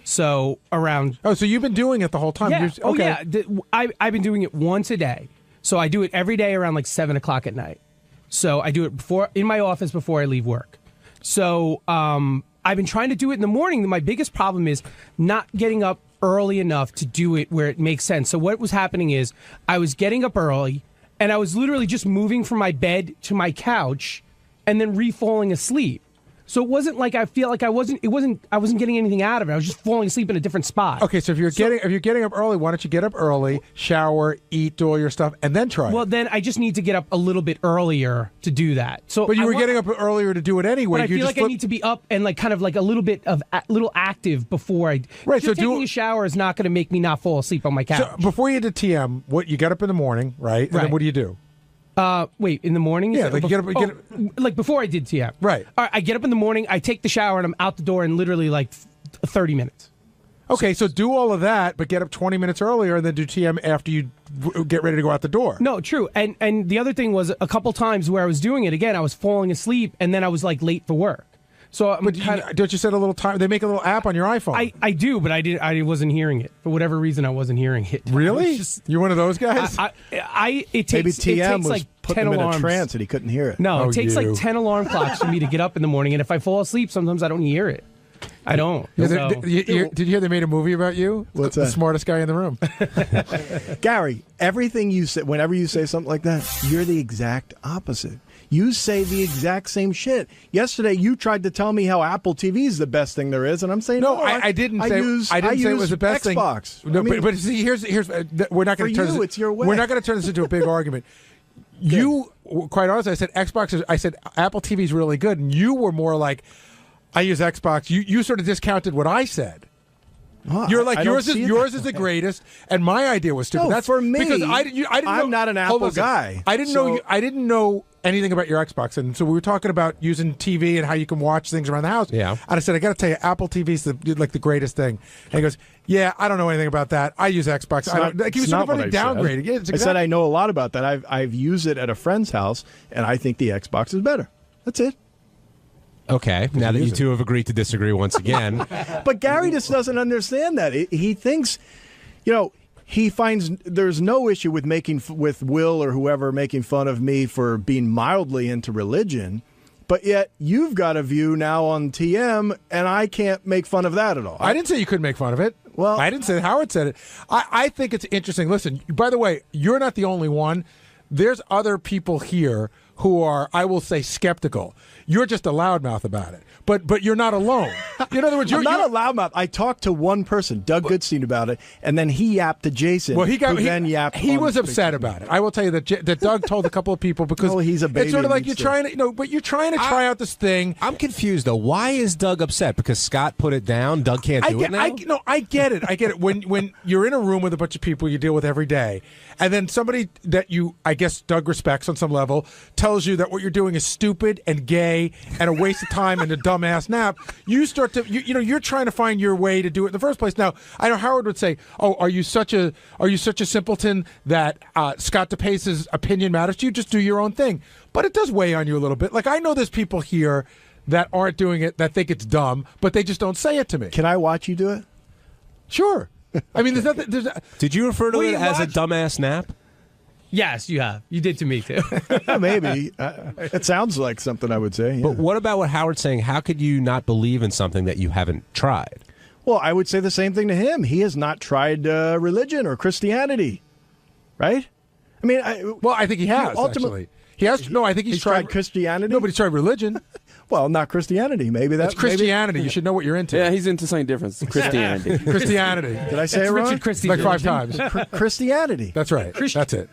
So around. Oh, so you've been doing it the whole time? Yeah. Okay. Yeah. I've been doing it once a day. So I do it every day around like 7 o'clock at night. So I do it in my office before I leave work. So I've been trying to do it in the morning. My biggest problem is not getting up early enough to do it where it makes sense. So what was happening is I was getting up early and I was literally just moving from my bed to my couch and then re-falling asleep. So it wasn't like I feel like I wasn't getting anything out of it. I was just falling asleep in a different spot. Okay, so if you're getting up early, why don't you get up early, shower, eat, do all your stuff, and then try it? Well, then I just need to get up a little bit earlier to do that. So, but you were getting up earlier to do it anyway. But I feel like I need to be up and like kind of like a little bit of little active before I. Right. So taking a shower is not going to make me not fall asleep on my couch. So before you did TM, you get up in the morning, right? And then what do you do? Wait, in the morning? Yeah, like you get up, like before I did TM. Right. All right, I get up in the morning, I take the shower, and I'm out the door in literally like 30 minutes. Okay, so do all of that, but get up 20 minutes earlier and then do TM after you get ready to go out the door. No, true. And the other thing was a couple times where I was doing it, again, I was falling asleep, and then I was like late for work. So don't you set a little time? They make a little app on your iPhone. I do, but I wasn't hearing it for whatever reason. I wasn't hearing it. Really? You're one of those guys. It takes maybe TM was like putting 10 him alarms. in a trance and he couldn't hear it. No, it takes like 10 alarm clocks for me to get up in the morning, and if I fall asleep, sometimes I don't hear it. I don't. Did you hear they made a movie about you? What's the that? Smartest guy in the room. Gary, everything you say, whenever you say something like that, you're the exact opposite. You say the exact same shit. Yesterday, you tried to tell me how Apple TV is the best thing there is, and I'm saying no. I didn't say it was the best Xbox. thing. No, but see, here's we're not going to turn this. It's your way. We're not going to turn this into a big argument. You, quite honestly, I said Xbox. I said Apple TV is really good, and you were more like, I use Xbox. You sort of discounted what I said. You're like yours is the greatest, and my idea was stupid. No, that's for me. because I didn't know. I'm not an Apple guy. I didn't know. I didn't know anything about your Xbox, and so we were talking about using TV and how you can watch things around the house. Yeah. And I said, I got to tell you, Apple TV is the greatest thing. And he goes, yeah, I don't know anything about that. I use Xbox. He was sort of downgrading. Yeah, I said I know a lot about that. I've used it at a friend's house, and I think the Xbox is better. That's it. Okay, now that you two have agreed to disagree once again. But Gary just doesn't understand that. He thinks, he finds there's no issue with Will or whoever making fun of me for being mildly into religion, but yet you've got a view now on TM, and I can't make fun of that at all. I didn't say you couldn't make fun of it. Well, I didn't say Howard said it. I think it's interesting. Listen, by the way, you're not the only one. There's other people here who are, I will say, skeptical. You're just a loudmouth about it. But you're not alone. In other words, I'm not a loudmouth. I talked to one person, Doug Goodstein, about it, and then he yapped to Jason. Well, he yapped. He was upset about it. I will tell you that Doug told a couple of people because he's a baby. It's sort of like you're trying to try out this thing. I'm confused though. Why is Doug upset? Because Scott put it down. Doug can't do it now. I get it. I get it. When you're in a room with a bunch of people you deal with every day, and then somebody that I guess Doug respects on some level, tells you that what you're doing is stupid and gay and a waste of time and a dumbass nap, you start to you're trying to find your way to do it in the first place. Now, I know Howard would say, "Oh, are you such a simpleton that Scott DePace's opinion matters to you? Just do your own thing." But it does weigh on you a little bit. Like I know there's people here that aren't doing it that think it's dumb, but they just don't say it to me. Can I watch you do it? Sure. I mean, there's nothing. Did you refer to it as a dumbass nap? Yes, you have. You did to me, too. Maybe. It sounds like something I would say. Yeah. But what about what Howard's saying? How could you not believe in something that you haven't tried? Well, I would say the same thing to him. He has not tried religion or Christianity, right? I mean, I think he has, actually. He has. No, I think he's tried Christianity. No, but he's tried religion. Well, not Christianity. Maybe that's Christianity. You should know what you're into. Yeah, he's into something different. Christianity. Christianity. Did I say it wrong? Like 5 times. Christianity. That's right. That's it.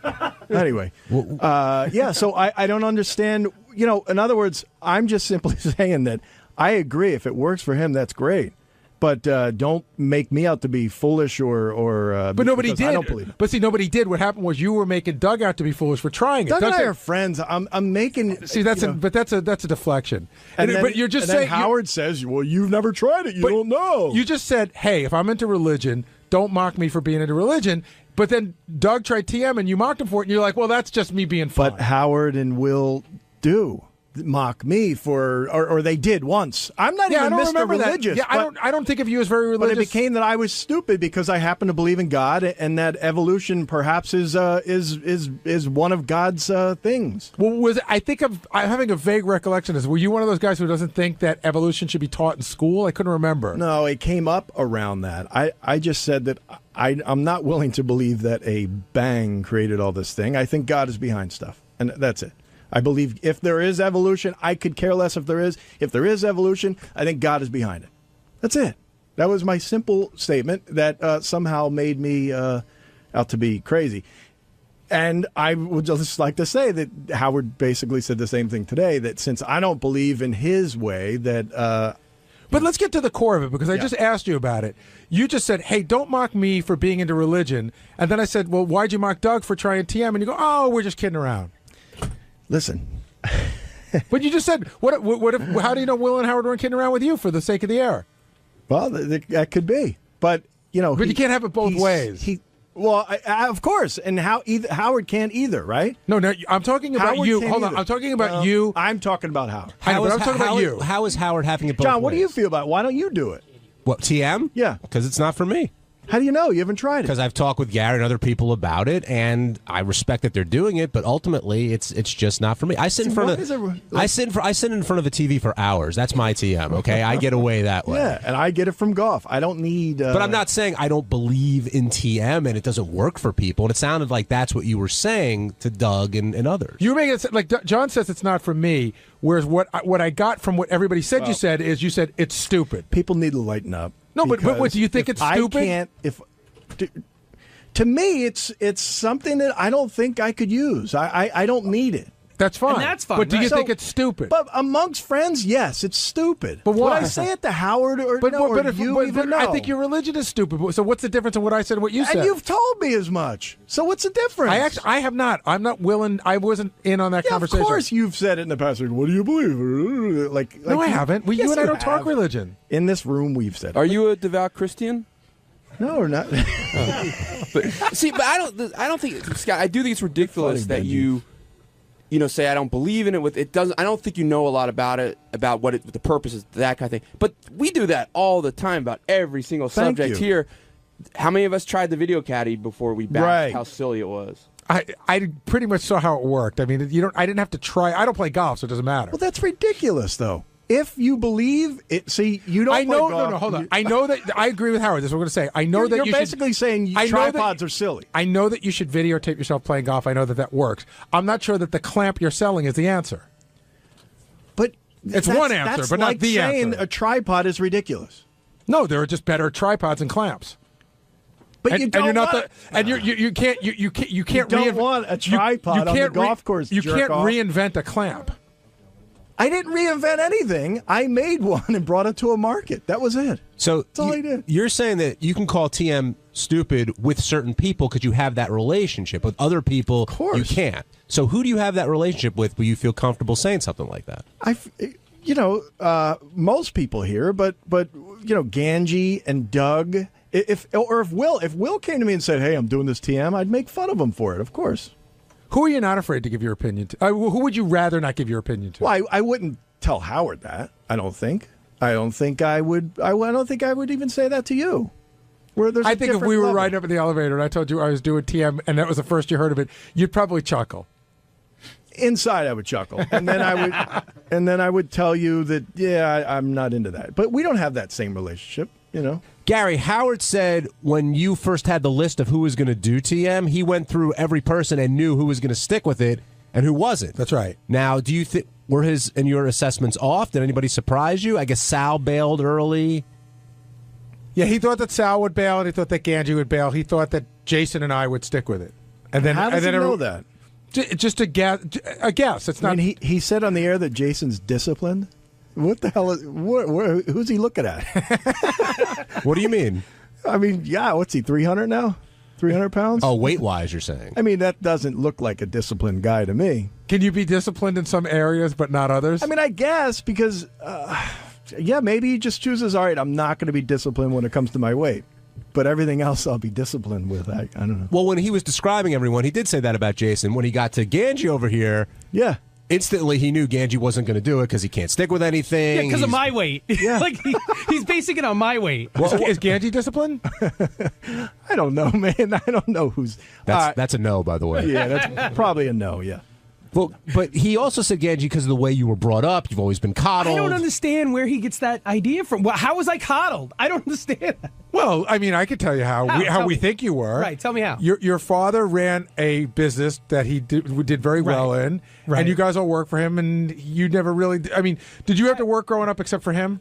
Anyway, so I don't understand. In other words, I'm just simply saying that I agree. If it works for him, that's great. But don't make me out to be foolish or. But nobody did. I don't believe it. But see, nobody did. What happened was you were making Doug out to be foolish for trying it. Doug and I are friends. I'm making. See, that's a deflection. But you're just saying. Howard says, "Well, you've never tried it. You don't know." You just said, "Hey, if I'm into religion, don't mock me for being into religion." But then Doug tried TM and you mocked him for it, and you're like, "Well, that's just me being fun." But Howard and Will do. mock me for, or they did once. I'm not even Mr. Religious. Yeah, I don't think of you as very religious. But it became that I was stupid because I happen to believe in God, and that evolution perhaps is one of God's things. Well, I'm having a vague recollection. Were you one of those guys who doesn't think that evolution should be taught in school? I couldn't remember. No, it came up around that. I just said that I'm not willing to believe that a bang created all this thing. I think God is behind stuff, and that's it. I believe if there is evolution, I could care less if there is. If there is evolution, I think God is behind it. That's it. That was my simple statement that somehow made me out to be crazy. And I would just like to say that Howard basically said the same thing today, that since I don't believe in his way, that... But let's get to the core of it, because I just asked you about it. You just said, hey, don't mock me for being into religion. And then I said, well, why'd you mock Doug for trying TM? And you go, oh, we're just kidding around. Listen. But you just said, how do you know Will and Howard weren't kidding around with you for the sake of the air? Well, that could be. But, But you can't have it both ways. Of course. And Howard can't either, right? No, I'm talking about Howard you. can't Hold on. either. I'm talking about you. I'm talking about Howard. I'm talking about you. How is Howard having it both John, what do ways? you feel about it? Why don't you do it? What, TM? Yeah. Because it's not for me. How do you know? You haven't tried it. Because I've talked with Gary and other people about it, and I respect that they're doing it, but ultimately, it's just not for me. I sit in front of I sit in front of a TV for hours. That's my TM. Okay, I get away that way. Yeah, and I get it from golf. I don't need. But I'm not saying I don't believe in TM and it doesn't work for people. And it sounded like that's what you were saying to Doug and others. You were making it like John says it's not for me. Whereas what I got from what everybody said you said is you said it's stupid. People need to lighten up. No, but what do you think it's stupid? I can't. To me, it's something that I don't think I could use. I don't need it. That's fine. And that's fine. But do you think it's stupid? But amongst friends, yes, it's stupid. But why? Would I say it to Howard or you even know? I think your religion is stupid. So what's the difference in what I said and what you said? And you've told me as much. So what's the difference? I have not. I'm not willing. I wasn't in on that conversation. Of course you've said it in the past. What do you believe? No, I haven't. Yes, you and I don't have. talk religion. In this room, we've said it. Are you a devout Christian? No, we're not. But I don't think, Scott. I do think it's ridiculous that you say I don't believe in it. It doesn't. I don't think you know a lot about it, about what the purpose is, that kind of thing. But we do that all the time about every single subject here. How many of us tried the video caddy before we backed how silly it was? I pretty much saw how it worked. I mean, I didn't have to try. I don't play golf, so it doesn't matter. Well, that's ridiculous, though. If you believe it, see, you don't. I know. play golf. No, hold on. I know that. I agree with Howard. This is what I'm going to say. I know that you're you basically saying tripods are silly. I know that you should videotape yourself playing golf. I know that works. I'm not sure that the clamp you're selling is the answer. But it's one answer, but not the answer. Saying a tripod is ridiculous. No, there are just better tripods and clamps. But you don't you can't want a tripod on the golf course. You can't reinvent a clamp. I didn't reinvent anything. I made one and brought it to a market. That was it. So that's all I did. You're saying that you can call TM stupid with certain people because you have that relationship. With other people, of course, you can't. So who do you have that relationship with where you feel comfortable saying something like that? Most people here, but Ganji and Doug. If Will came to me and said, "Hey, I'm doing this TM," I'd make fun of him for it. Of course. Who are you not afraid to give your opinion to? Who would you rather not give your opinion to? Well, I wouldn't tell Howard that. I don't think I would. I don't think I would even say that to you. I think if we were riding up in the elevator and I told you I was doing TM and that was the first you heard of it, you'd probably chuckle. Inside, I would chuckle, and then I would tell you that I'm not into that. But we don't have that same relationship, Gary, Howard said when you first had the list of who was going to do TM, he went through every person and knew who was going to stick with it and who wasn't. That's right. Now, do you think were his and your assessments off? Did anybody surprise you? I guess Sal bailed early. Yeah, he thought that Sal would bail, and he thought that Ganji would bail. He thought that Jason and I would stick with it. And then how does he know that? Just a guess. It's not. I mean, he said on the air that Jason's disciplined. What the hell who's he looking at? What do you mean? I mean, what's he, 300 now? 300 pounds? Oh, weight-wise, you're saying. I mean, that doesn't look like a disciplined guy to me. Can you be disciplined in some areas but not others? I mean, I guess because, maybe he just chooses, all right, I'm not going to be disciplined when it comes to my weight. But everything else I'll be disciplined with. I don't know. Well, when he was describing everyone, he did say that about Jason. When he got to Ganji over here... Yeah. instantly he knew Ganji wasn't going to do it because he can't stick with anything. Yeah, because of my weight. Yeah. Like he's basing it on my weight. Well, is Ganji disciplined? I don't know, man. I don't know who's. That's a no, by the way. Yeah, that's probably a no. Yeah. Well, but he also said, Ganji, because of the way you were brought up, you've always been coddled. I don't understand where he gets that idea from. Well, how was I coddled? I don't understand that. Well, I mean, I could tell you how we think you were. Right, tell me how. Your father ran a business that he did very well in, and you guys all work for him, and you never really. I mean, did you have to work growing up except for him?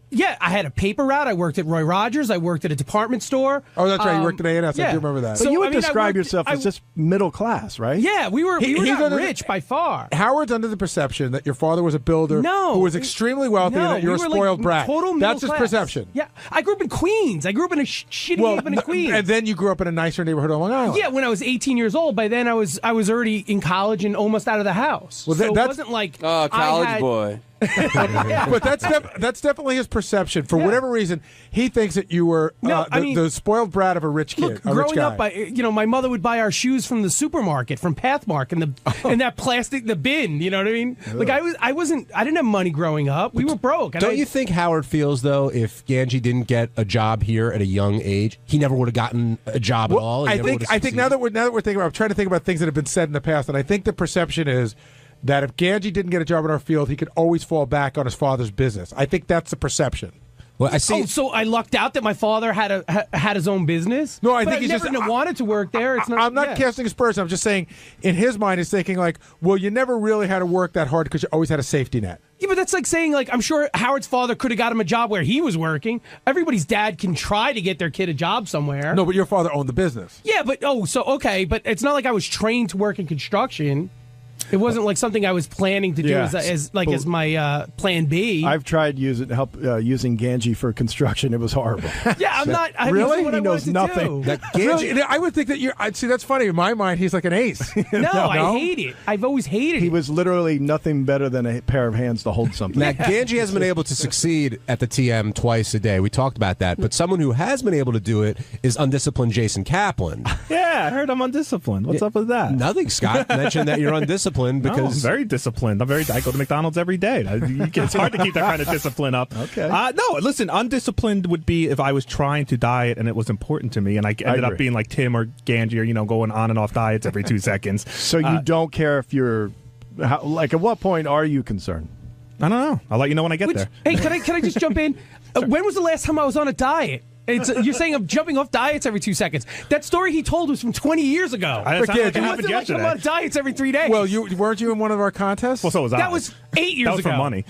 Yeah, I had a paper route. I worked at Roy Rogers. I worked at a department store. Oh, that's right. You worked at A&S. Yeah. I do remember that. So you would describe yourself as just middle class, right? Yeah, we were not rich by far. Howard's under the perception that your father was a builder who was extremely wealthy and that you're a spoiled brat. That's his perception. Yeah, I grew up in Queens. I grew up in a shitty neighborhood in Queens. And then you grew up in a nicer neighborhood on Long Island. Yeah, when I was 18 years old. By then I was already in college and almost out of the house. Well, so it wasn't like college boy. But that's definitely his perception. For whatever reason, he thinks that you were the spoiled brat of a rich kid. Look, growing up, my mother would buy our shoes from the supermarket, from Pathmark, and that plastic, the bin. You know what I mean? Like I didn't have money growing up. We were broke. Don't you think Howard feels though, if Ganji didn't get a job here at a young age, he never would have gotten a job at all? I think now that we're thinking about, I'm trying to think about things that have been said in the past, and I think the perception is that if Ganji didn't get a job in our field, he could always fall back on his father's business. I think that's the perception. Well, I see. Oh, so I lucked out that my father had his own business. No, I think he's never wanted to work there. It's not, I'm not casting aspersions. I'm just saying, in his mind, he's thinking like, well, you never really had to work that hard because you always had a safety net. Yeah, but that's like saying, like, I'm sure Howard's father could have got him a job where he was working. Everybody's dad can try to get their kid a job somewhere. No, but your father owned the business. Yeah, but okay, but it's not like I was trained to work in construction. It wasn't like something I was planning to do as my plan B. I've tried using Ganji for construction. It was horrible. Yeah, I'm not. Really? He knows nothing. Really? I would think that see, that's funny. In my mind, he's like an ace. No, I hate it. I've always hated it. He was literally nothing better than a pair of hands to hold something. Now, Ganji hasn't been able to succeed at the TM twice a day. We talked about that. But someone who has been able to do it is undisciplined Jason Kaplan. Yeah, I heard I'm undisciplined. What's up with that? Nothing. Scott mentioned that you're undisciplined because I'm very disciplined. I go to McDonald's every day. It's hard to keep that kind of discipline up. Okay. No, listen, undisciplined would be if I was trying to diet and it was important to me, and I ended up being like Tim or Ganji, or going on and off diets every 2 seconds. So you don't care if you're at what point are you concerned? I don't know. I'll let you know when I get there. Hey, can I just jump in? When was the last time I was on a diet? You're saying I'm jumping off diets every 2 seconds. That story he told was from 20 years ago. It wasn't like I'm on diets every 3 days. Well, weren't you in one of our contests? Well, so was I. That was 8 years ago. That was for money.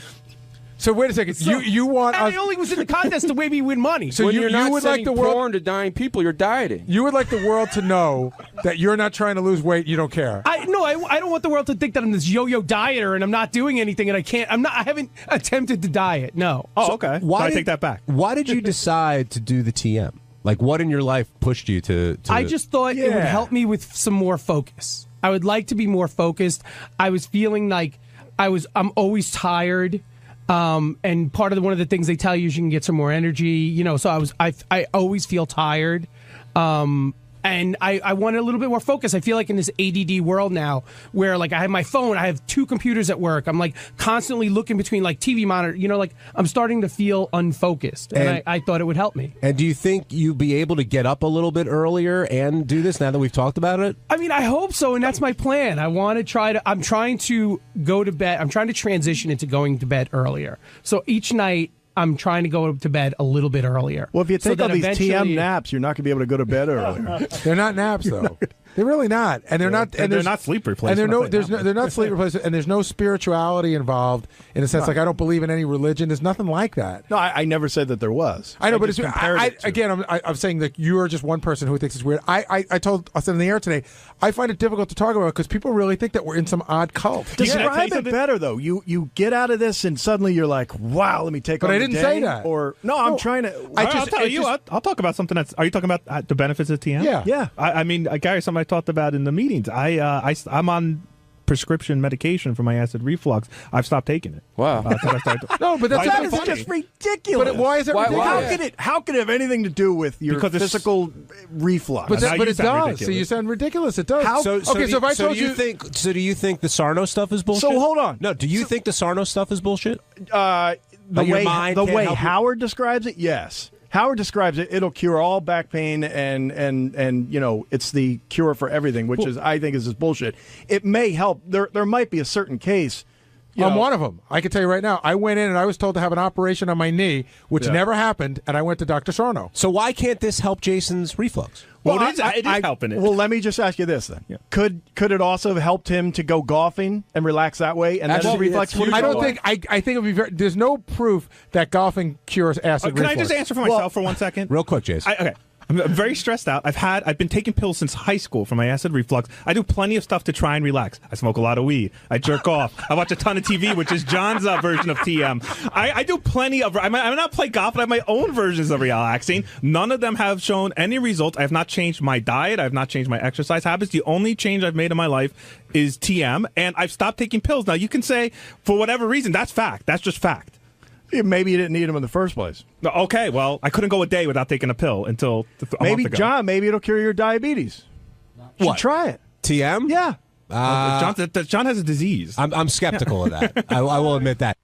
So wait a second. You want us? I only was in the contest to maybe win money. So you're not would like the world porn to dying people. You're dieting. You would like the world to know that you're not trying to lose weight. You don't care. I don't want the world to think that I'm this yo-yo dieter and I'm not doing anything and I can't. I haven't attempted to diet. No. Oh, okay. I take that back. Why did you decide to do the TM? Like, what in your life pushed you to I just thought it would help me with some more focus. I would like to be more focused. I was feeling like I'm always tired. And one of the things they tell you is you can get some more energy, so I always feel tired. And I wanted a little bit more focus. I feel like in this ADD world now where like I have my phone, I have 2 computers at work. I'm like constantly looking between like TV monitor, like I'm starting to feel unfocused. And I thought it would help me. And do you think you'd be able to get up a little bit earlier and do this now that we've talked about it? I mean, I hope so. And that's my plan. I'm trying to go to bed. I'm trying to transition into going to bed earlier. So each night, I'm trying to go to bed a little bit earlier. Well, if you take all these TM naps, you're not going to be able to go to bed earlier. They're not naps, though. They're really not, and they're not. And they're not sleep replacement. And they're not sleep replacement, and there's no spirituality involved in a sense. Right. Like I don't believe in any religion. There's nothing like that. No, I never said that there was. I know, but it's I'm saying that you are just one person who thinks it's weird. I said in the air today, I find it difficult to talk about because people really think that we're in some odd cult. Describe it better though. You get out of this and suddenly you're like, wow, let me take. But on I didn't the day. say that. Or no, I'm trying to. I'll tell you. I'll talk about something that's. Are you talking about the benefits of TM? Yeah. I mean, Gary, something I talked about in the meetings. I'm on prescription medication for my acid reflux, I've stopped taking it. Wow. No, but Why that's is that funny? just ridiculous. But why is it ridiculous? How could it have anything to do with your Because it's- physical reflux? But, Now but you it sound does. ridiculous. So you sound ridiculous. It does. So if I told do you think? So do you think the Sarno stuff is bullshit? So hold on. No, do you think the Sarno stuff is bullshit? The your way mind can't help you? Howard describes it, yes. Howard describes it. It'll cure all back pain, and you know, it's the cure for everything, which is I think is just bullshit. It may help. There might be a certain case. I'm one of them. I can tell you right now. I went in and I was told to have an operation on my knee, which never happened, and I went to Dr. Sarno. So why can't this help Jason's reflux? Well, it is helping it. Well, let me just ask you this then: Could it also have helped him to go golfing and relax that way, and then his reflex would I don't think. I think it would be very. There's no proof that golfing cures acid reflux. Can I just answer for myself for 1 second? Real quick, Jason. Okay. I'm very stressed out. I've been taking pills since high school for my acid reflux. I do plenty of stuff to try and relax. I smoke a lot of weed. I jerk off. I watch a ton of TV, which is John's version of TM. I do plenty of. I might not play golf, but I have my own versions of relaxing. None of them have shown any results. I have not changed my diet. I have not changed my exercise habits. The only change I've made in my life is TM, and I've stopped taking pills. Now you can say for whatever reason that's fact. That's just fact. Maybe you didn't need them in the first place. Okay, well, I couldn't go a day without taking a pill until a maybe month ago. John. Maybe it'll cure your diabetes. What? Should try it. TM? Yeah. John has a disease. I'm skeptical of that. I will admit that.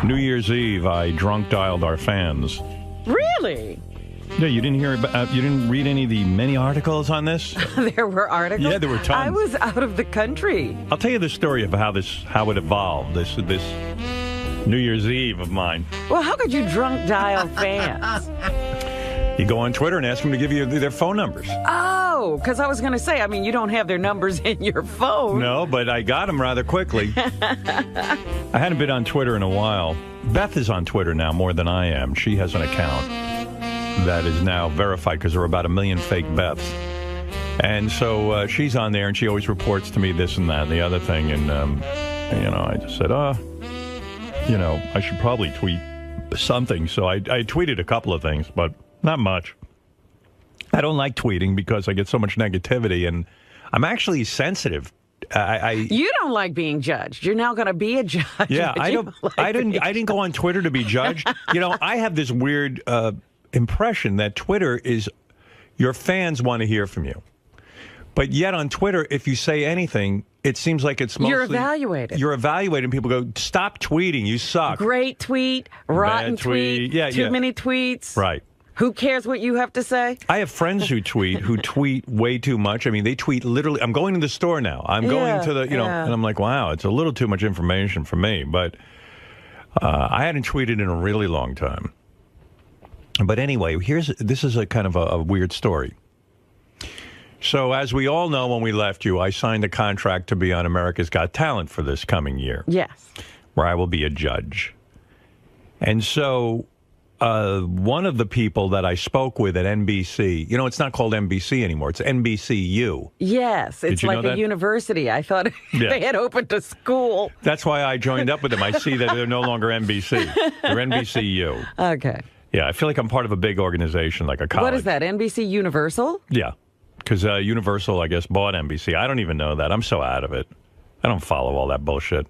New Year's Eve, I drunk dialed our fans. Really? Yeah, you didn't hear about, you didn't read any of the many articles on this? There were articles? Yeah, there were tons. I was out of the country. I'll tell you the story of how it evolved, this New Year's Eve of mine. Well, how could you drunk dial fans? You go on Twitter and ask them to give you their phone numbers. Oh, because I was going to say, I mean, you don't have their numbers in your phone. No, but I got them rather quickly. I hadn't been on Twitter in a while. Beth is on Twitter now more than I am. She has an account that is now verified because there are about 1 million fake Beths. And so she's on there, and she always reports to me this and that and the other thing. And, I just said, I should probably tweet something. So I tweeted a couple of things, but not much. I don't like tweeting because I get so much negativity, and I'm actually sensitive. You don't like being judged. You're now going to be a judge. Yeah, I didn't go on Twitter to be judged. I have this weird impression that Twitter is your fans want to hear from you. But yet on Twitter, if you say anything, it seems like it's mostly... You're evaluated. You're evaluated. People go, stop tweeting. You suck. Great tweet, rotten Bad tweet. Yeah, too many tweets. Right. Who cares what you have to say? I have friends who tweet way too much. I mean, they tweet literally. I'm going to the store now. I'm going to the, and I'm like, wow, it's a little too much information for me. But I hadn't tweeted in a really long time. But anyway, this is a kind of a weird story. So as we all know, when we left you, I signed a contract to be on America's Got Talent for this coming year. Yes. Where I will be a judge. And so one of the people that I spoke with at NBC, it's not called NBC anymore. It's NBCU. Yes, it's like a university. I thought they had opened a school. That's why I joined up with them. I see that they're no longer NBC. They're NBCU. Okay. Yeah, I feel like I'm part of a big organization, like a college. What is that, NBC Universal? Yeah, because Universal, I guess, bought NBC. I don't even know that. I'm so out of it. I don't follow all that bullshit.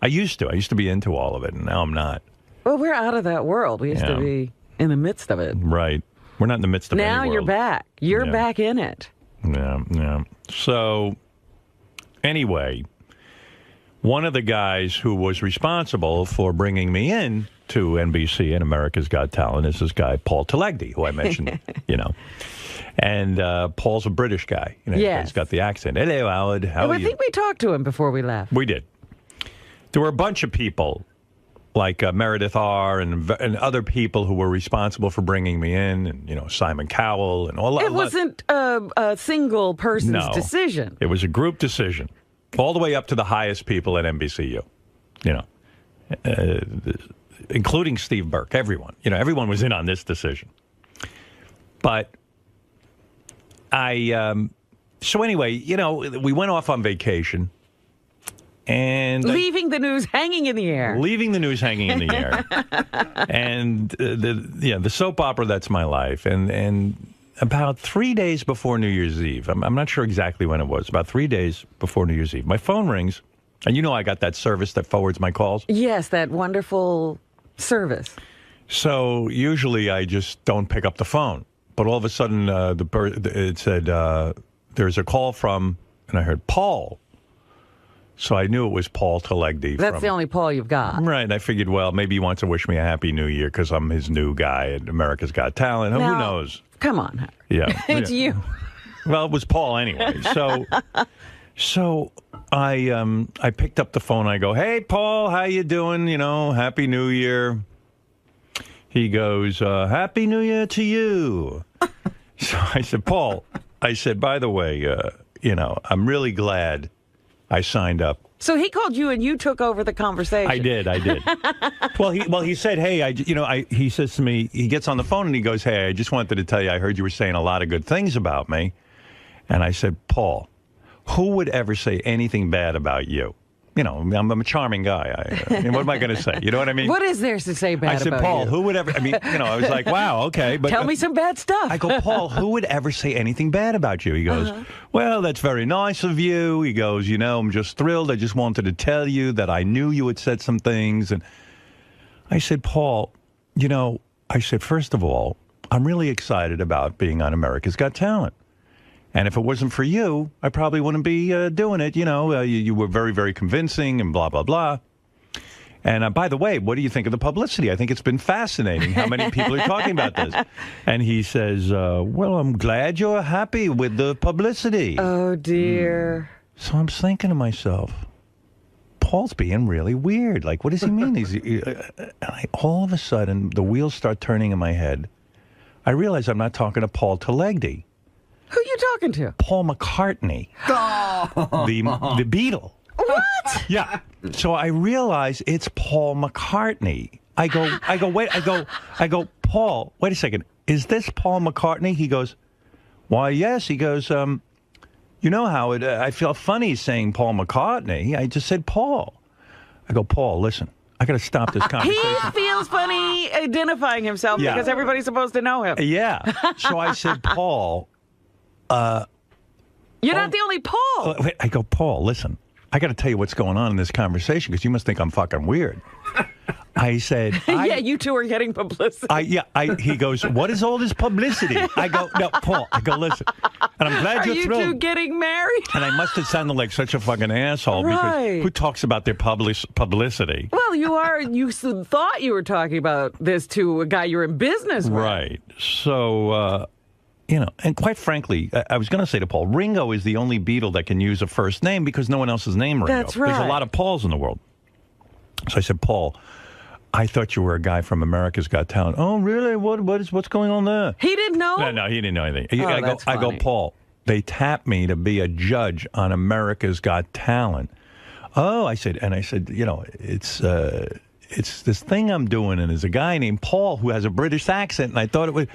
I used to. I used to be into all of it, and now I'm not. Well, we're out of that world. We used to be. in the midst of it. Right. We're not in the midst of Now any you're world. back. You're back in it. Yeah. So, anyway, one of the guys who was responsible for bringing me in to NBC and America's Got Talent is this guy, Paul Telegdi, who I mentioned, And Paul's a British guy. He's got the accent. Hello, Howard. How are I you? think we talked to him before we left. We did. There were a bunch of people, like Meredith R. and other people who were responsible for bringing me in, and Simon Cowell and all that. It wasn't a single person's decision. It was a group decision, all the way up to the highest people at NBCU. Including Steve Burke. Everyone. Everyone was in on this decision. But so anyway, we went off on vacation. And leaving the news hanging in the air. Leaving the news hanging in the air. And the soap opera, that's my life. And about 3 days before New Year's Eve, I'm not sure exactly when it was, about 3 days before New Year's Eve, my phone rings. And I got that service that forwards my calls. Yes, that wonderful service. So usually I just don't pick up the phone. But all of a sudden it said, there's a call from, and I heard, Paul. So I knew it was Paul Telegdi. That's the only Paul you've got. Right. I figured, well, maybe he wants to wish me a happy new year because I'm his new guy at America's Got Talent. Who knows? Come on, Howard. Yeah. It's you. Well, it was Paul anyway. So I picked up the phone. I go, hey, Paul, how you doing? Happy New Year. He goes, Happy New Year to you. So I said, Paul, by the way, I'm really glad I signed up. So he called you and you took over the conversation. I did. Well, he said, hey, he says to me, he gets on the phone and he goes, hey, I just wanted to tell you, I heard you were saying a lot of good things about me. And I said, Paul, who would ever say anything bad about you? I'm a charming guy. What am I going to say? You know what I mean? What is there to say bad about you? I said, Paul, who would ever... I was like, wow, okay. But tell me some bad stuff. I go, Paul, who would ever say anything bad about you? He goes, well, that's very nice of you. He goes, I'm just thrilled. I just wanted to tell you that I knew you had said some things. And I said, Paul, first of all, I'm really excited about being on America's Got Talent. And if it wasn't for you, I probably wouldn't be doing it. You were very, very convincing and blah, blah, blah. And by the way, what do you think of the publicity? I think it's been fascinating how many people are talking about this. And he says, well, I'm glad you're happy with the publicity. Oh, dear. So I'm thinking to myself, Paul's being really weird. Like, what does he mean? All of a sudden, the wheels start turning in my head. I realize I'm not talking to Paul Telegdi. Who are you talking to? Paul McCartney. Oh. The Beatle. What? Yeah. So I realize it's Paul McCartney. I go, Paul, wait a second. Is this Paul McCartney? He goes, why, yes. He goes, Howard, I feel funny saying Paul McCartney. I just said Paul. I go, Paul, listen. I got to stop this conversation. He feels funny identifying himself because everybody's supposed to know him. Yeah. So I said, Paul... You're not the only Paul. Wait, I go, Paul, listen, I got to tell you what's going on in this conversation because you must think I'm fucking weird. I said, yeah, you two are getting publicity. He goes, what is all this publicity? I go, no, Paul, listen. And I'm glad you're thrilled. Are you two getting married? And I must have sounded like such a fucking asshole because who talks about their publicity? Well, you thought you were talking about this to a guy you're in business with. Right. So, and quite frankly, I was going to say to Paul, Ringo is the only Beatle that can use a first name because no one else is named Ringo. That's right. There's a lot of Pauls in the world. So I said, Paul, I thought you were a guy from America's Got Talent. Oh, really? What's going on there? He didn't know? No, he didn't know anything. That's funny. I go, Paul, they tapped me to be a judge on America's Got Talent. Oh, I said, it's this thing I'm doing, and there's a guy named Paul who has a British accent, and I thought it was...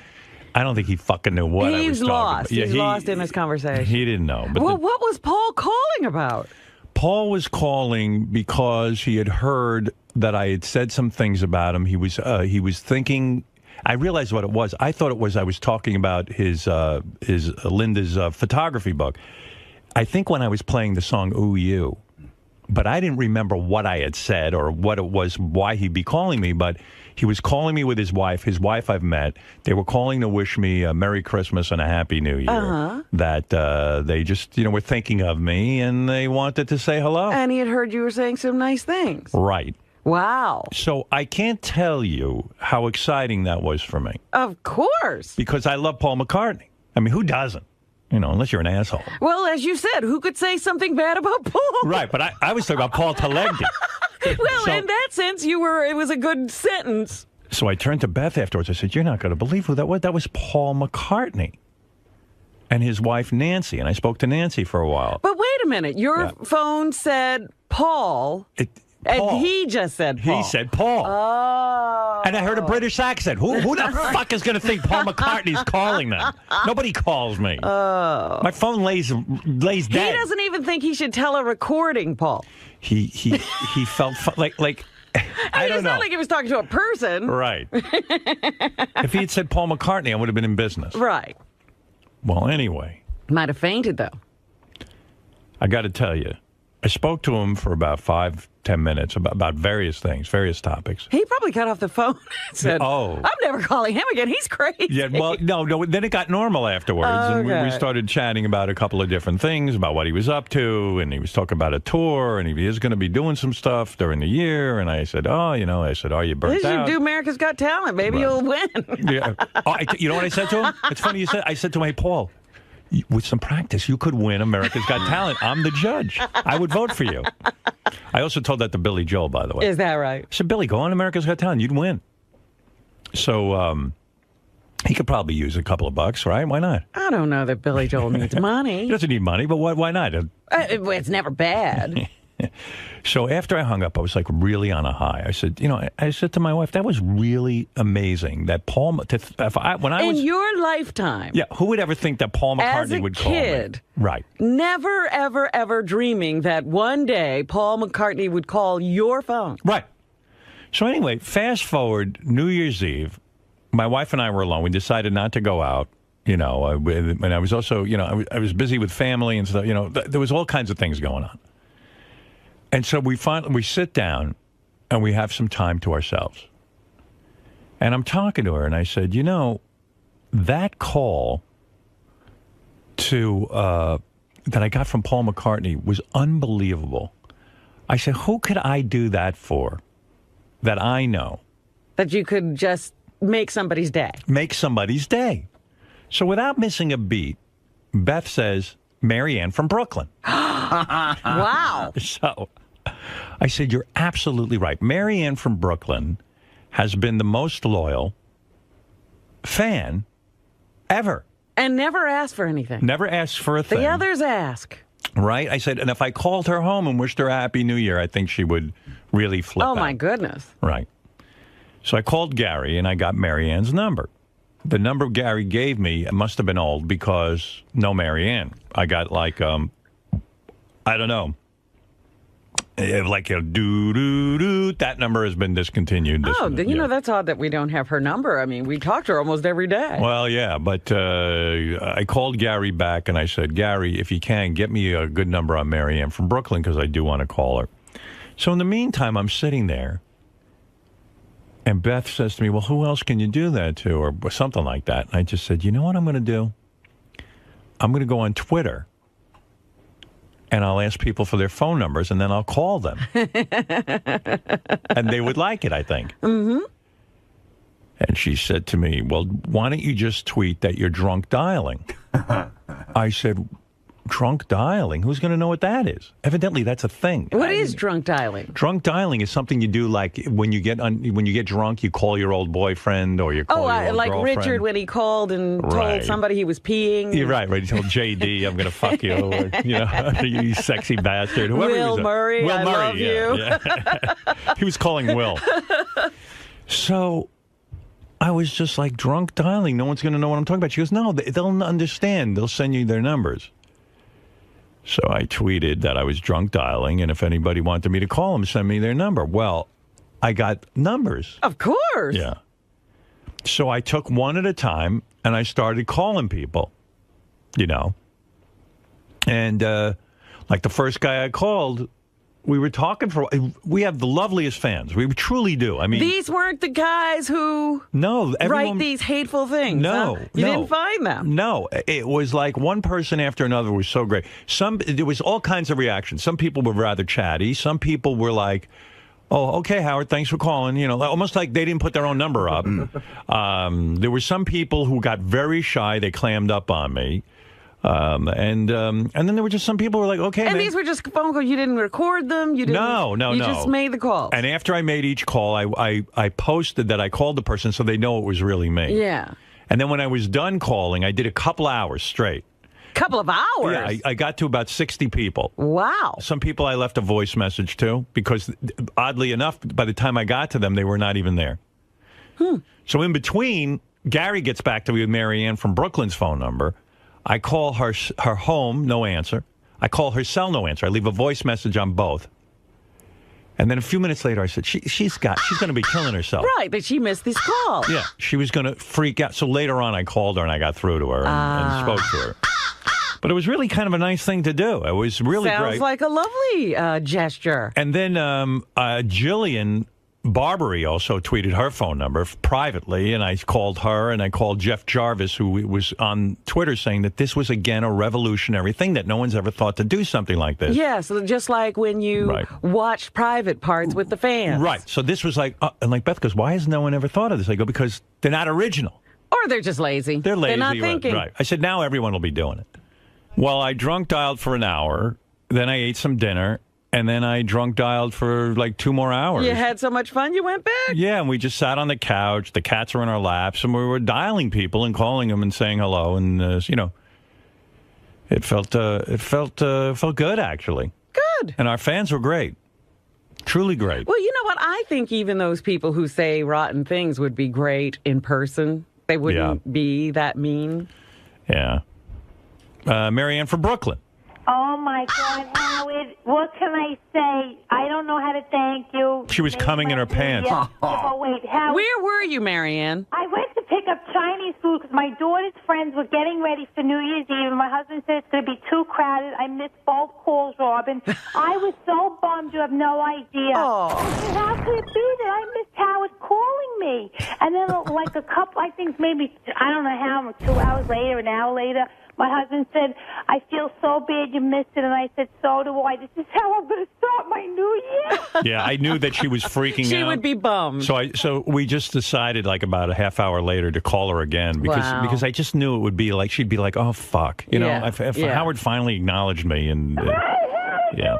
I don't think he fucking knew what I was talking about. He's lost in his conversation. He didn't know. But what was Paul calling about? Paul was calling because he had heard that I had said some things about him. He was thinking. I realized what it was. I thought it was I was talking about his Linda's photography book. I think when I was playing the song "Ooh You," but I didn't remember what I had said or what it was, why he'd be calling me. But He was calling me with his wife. His wife I've met. They were calling to wish me a Merry Christmas and a Happy New Year. Uh-huh. That they just, were thinking of me, and they wanted to say hello. And he had heard you were saying some nice things. Right. Wow. So I can't tell you how exciting that was for me. Of course. Because I love Paul McCartney. I mean, who doesn't? Unless you're an asshole. Well, as you said, who could say something bad about Paul? Right, but I was talking about Paul Talegdi. Well, in that sense, it was a good sentence. So I turned to Beth afterwards. I said, "You're not going to believe who that was. That was Paul McCartney and his wife, Nancy." And I spoke to Nancy for a while. But wait a minute. Your phone said Paul. And he just said Paul. He said Paul. Oh. And I heard a British accent. Who the fuck is going to think Paul McCartney's calling them? Nobody calls me. My phone lays dead. He doesn't even think he should tell a recording, Paul. He felt like I don't it's know. not like he was talking to a person. Right. If he had said Paul McCartney, I would have been in business. Right. Well, anyway. Might have fainted, though. I got to tell you, I spoke to him for about 5-10 minutes about various things, various topics. He probably got off the phone and said, I'm never calling him again. He's crazy. Yeah, well, no. Then it got normal afterwards. And we started chatting about a couple of different things, about what he was up to. And he was talking about a tour. And he is going to be doing some stuff during the year. And I said, are you burnt out? You do America's Got Talent. Maybe you'll win. Yeah. You know what I said to him? It's funny you said. I said to him, hey, Paul, with some practice, you could win America's Got Talent. I'm the judge. I would vote for you. I also told that to Billy Joel, by the way. Is that right? I said, Billy, go on America's Got Talent. You'd win. So he could probably use a couple of bucks, right? Why not? I don't know that Billy Joel needs money. He doesn't need money, but why not? It's never bad. So after I hung up, I was like really on a high. I said, I said to my wife, that was really amazing. That Paul, in your lifetime. Yeah, who would ever think that Paul McCartney would call me? As a kid, right? Never, ever, ever dreaming that one day Paul McCartney would call your phone. Right. So anyway, fast forward New Year's Eve, my wife and I were alone. We decided not to go out. And I was also, I was busy with family and stuff. There was all kinds of things going on. And so we sit down and we have some time to ourselves. And I'm talking to her and I said, that call that I got from Paul McCartney was unbelievable. I said, who could I do that for that I know? That you could just make somebody's day. Make somebody's day. So without missing a beat, Beth says, Marianne from Brooklyn. Wow. So I said, you're absolutely right. Marianne from Brooklyn has been the most loyal fan ever. And never asked for anything. Never asked for a thing. The others ask. Right? I said, and if I called her home and wished her a Happy New Year, I think she would really flip out. Oh, my goodness. Right. So I called Gary and I got Marianne's number. The number Gary gave me must have been old because no Marianne. I got like, I don't know. Like a doo-doo-doo. That number has been discontinued. That's odd that we don't have her number. I mean, we talk to her almost every day. Well, yeah, but I called Gary back and I said, Gary, if you can, get me a good number on Marianne from Brooklyn because I do want to call her. So in the meantime, I'm sitting there and Beth says to me, well, who else can you do that to? Or something like that. And I just said, you know what I'm going to do? I'm going to go on Twitter. And I'll ask people for their phone numbers, and then I'll call them. And they would like it, I think. Mm-hmm. And she said to me, well, why don't you just tweet that you're drunk dialing? I said, drunk dialing? Who's going to know what that is? Evidently, that's a thing. What is drunk dialing? Drunk dialing is something you do like when you get drunk, you call your old boyfriend or you call your old like girlfriend. Richard when he called and told somebody he was peeing. You're right. He told JD, I'm going to fuck you. Or, you sexy bastard. Whoever Will Murray, I love you. Yeah. He was calling Will. So I was just like, drunk dialing. No one's going to know what I'm talking about. She goes, no, they'll understand. They'll send you their numbers. So I tweeted that I was drunk dialing, and if anybody wanted me to call them, send me their number. Well, I got numbers. Of course. Yeah. So I took one at a time, and I started calling people, And like the first guy I called we were talking for. We have the loveliest fans. We truly do. I mean, these weren't the guys who write these hateful things. No, huh? You didn't find them. No, it was like one person after another was so great. There was all kinds of reactions. Some people were rather chatty. Some people were like, "Oh, okay, Howard, thanks for calling." You know, almost like they didn't put their own number up. There were some people who got very shy. They clammed up on me. And then there were just some people who were like, okay, and man. these were just phone calls. You didn't record them. You didn't. No. You just made the call. And after I made each call, I posted that I called the person so they know it was really me. Yeah. And then when I was done calling, I did a couple hours straight. Couple of hours? Yeah, I got to about 60 people. Wow. Some people I left a voice message to because, oddly enough, by the time I got to them, they were not even there. So in between, Gary gets back to me with Marianne from Brooklyn's phone number. I call her home, no answer. I call her cell, no answer. I leave a voice message on both. And then a few minutes later, I said, she's going to be killing herself. Right, but she missed this call. Yeah, she was going to freak out. So later on, I called her and I got through to her and spoke to her. But it was really kind of a nice thing to do. It was really great. Sounds like a lovely gesture. And then Jillian Barbary also tweeted her phone number privately, and I called her, and I called Jeff Jarvis, who was on Twitter, saying that this was, again, a revolutionary thing, that no one's ever thought to do something like this. Yeah, so just like when you watch private parts with the fans. Right. So this was like, and like Beth goes, why has no one ever thought of this? I go, because they're not original. Or they're just lazy. They're lazy. They're not thinking. Right. I said, now everyone will be doing it. Well, I drunk dialed for an hour, then I ate some dinner, and then I drunk dialed for like 2 more hours. You had so much fun, you went back? Yeah, and we just sat on the couch. The cats were in our laps, and we were dialing people and calling them and saying hello. And you know, it felt good actually. Good. And our fans were great, truly great. Well, you know what? I think even those people who say rotten things would be great in person. They wouldn't be that mean. Yeah. Marianne from Brooklyn. Oh, my God, Howard. What can I say? I don't know how to thank you. She was coming in her pants. Oh, wait, Howard. Where were you, Marianne? I went to pick up Chinese food because my daughter's friends were getting ready for New Year's Eve, and my husband said it's going to be too crowded. I missed both calls, Robin. I was so bummed, you have no idea. Oh. How could it be that I missed Howard calling me? And then, like a couple, I think maybe, I don't know how, 2 hours later, an hour later, my husband said, I feel so bad you missed it. And I said, so do I. This is how I'm going to start my new year. Yeah, I knew that she was freaking out. She would be bummed. So we just decided, like, about a half hour later to call her again because I just knew it would be like, she'd be like, oh, fuck. You know, if Howard finally acknowledged me. And yeah.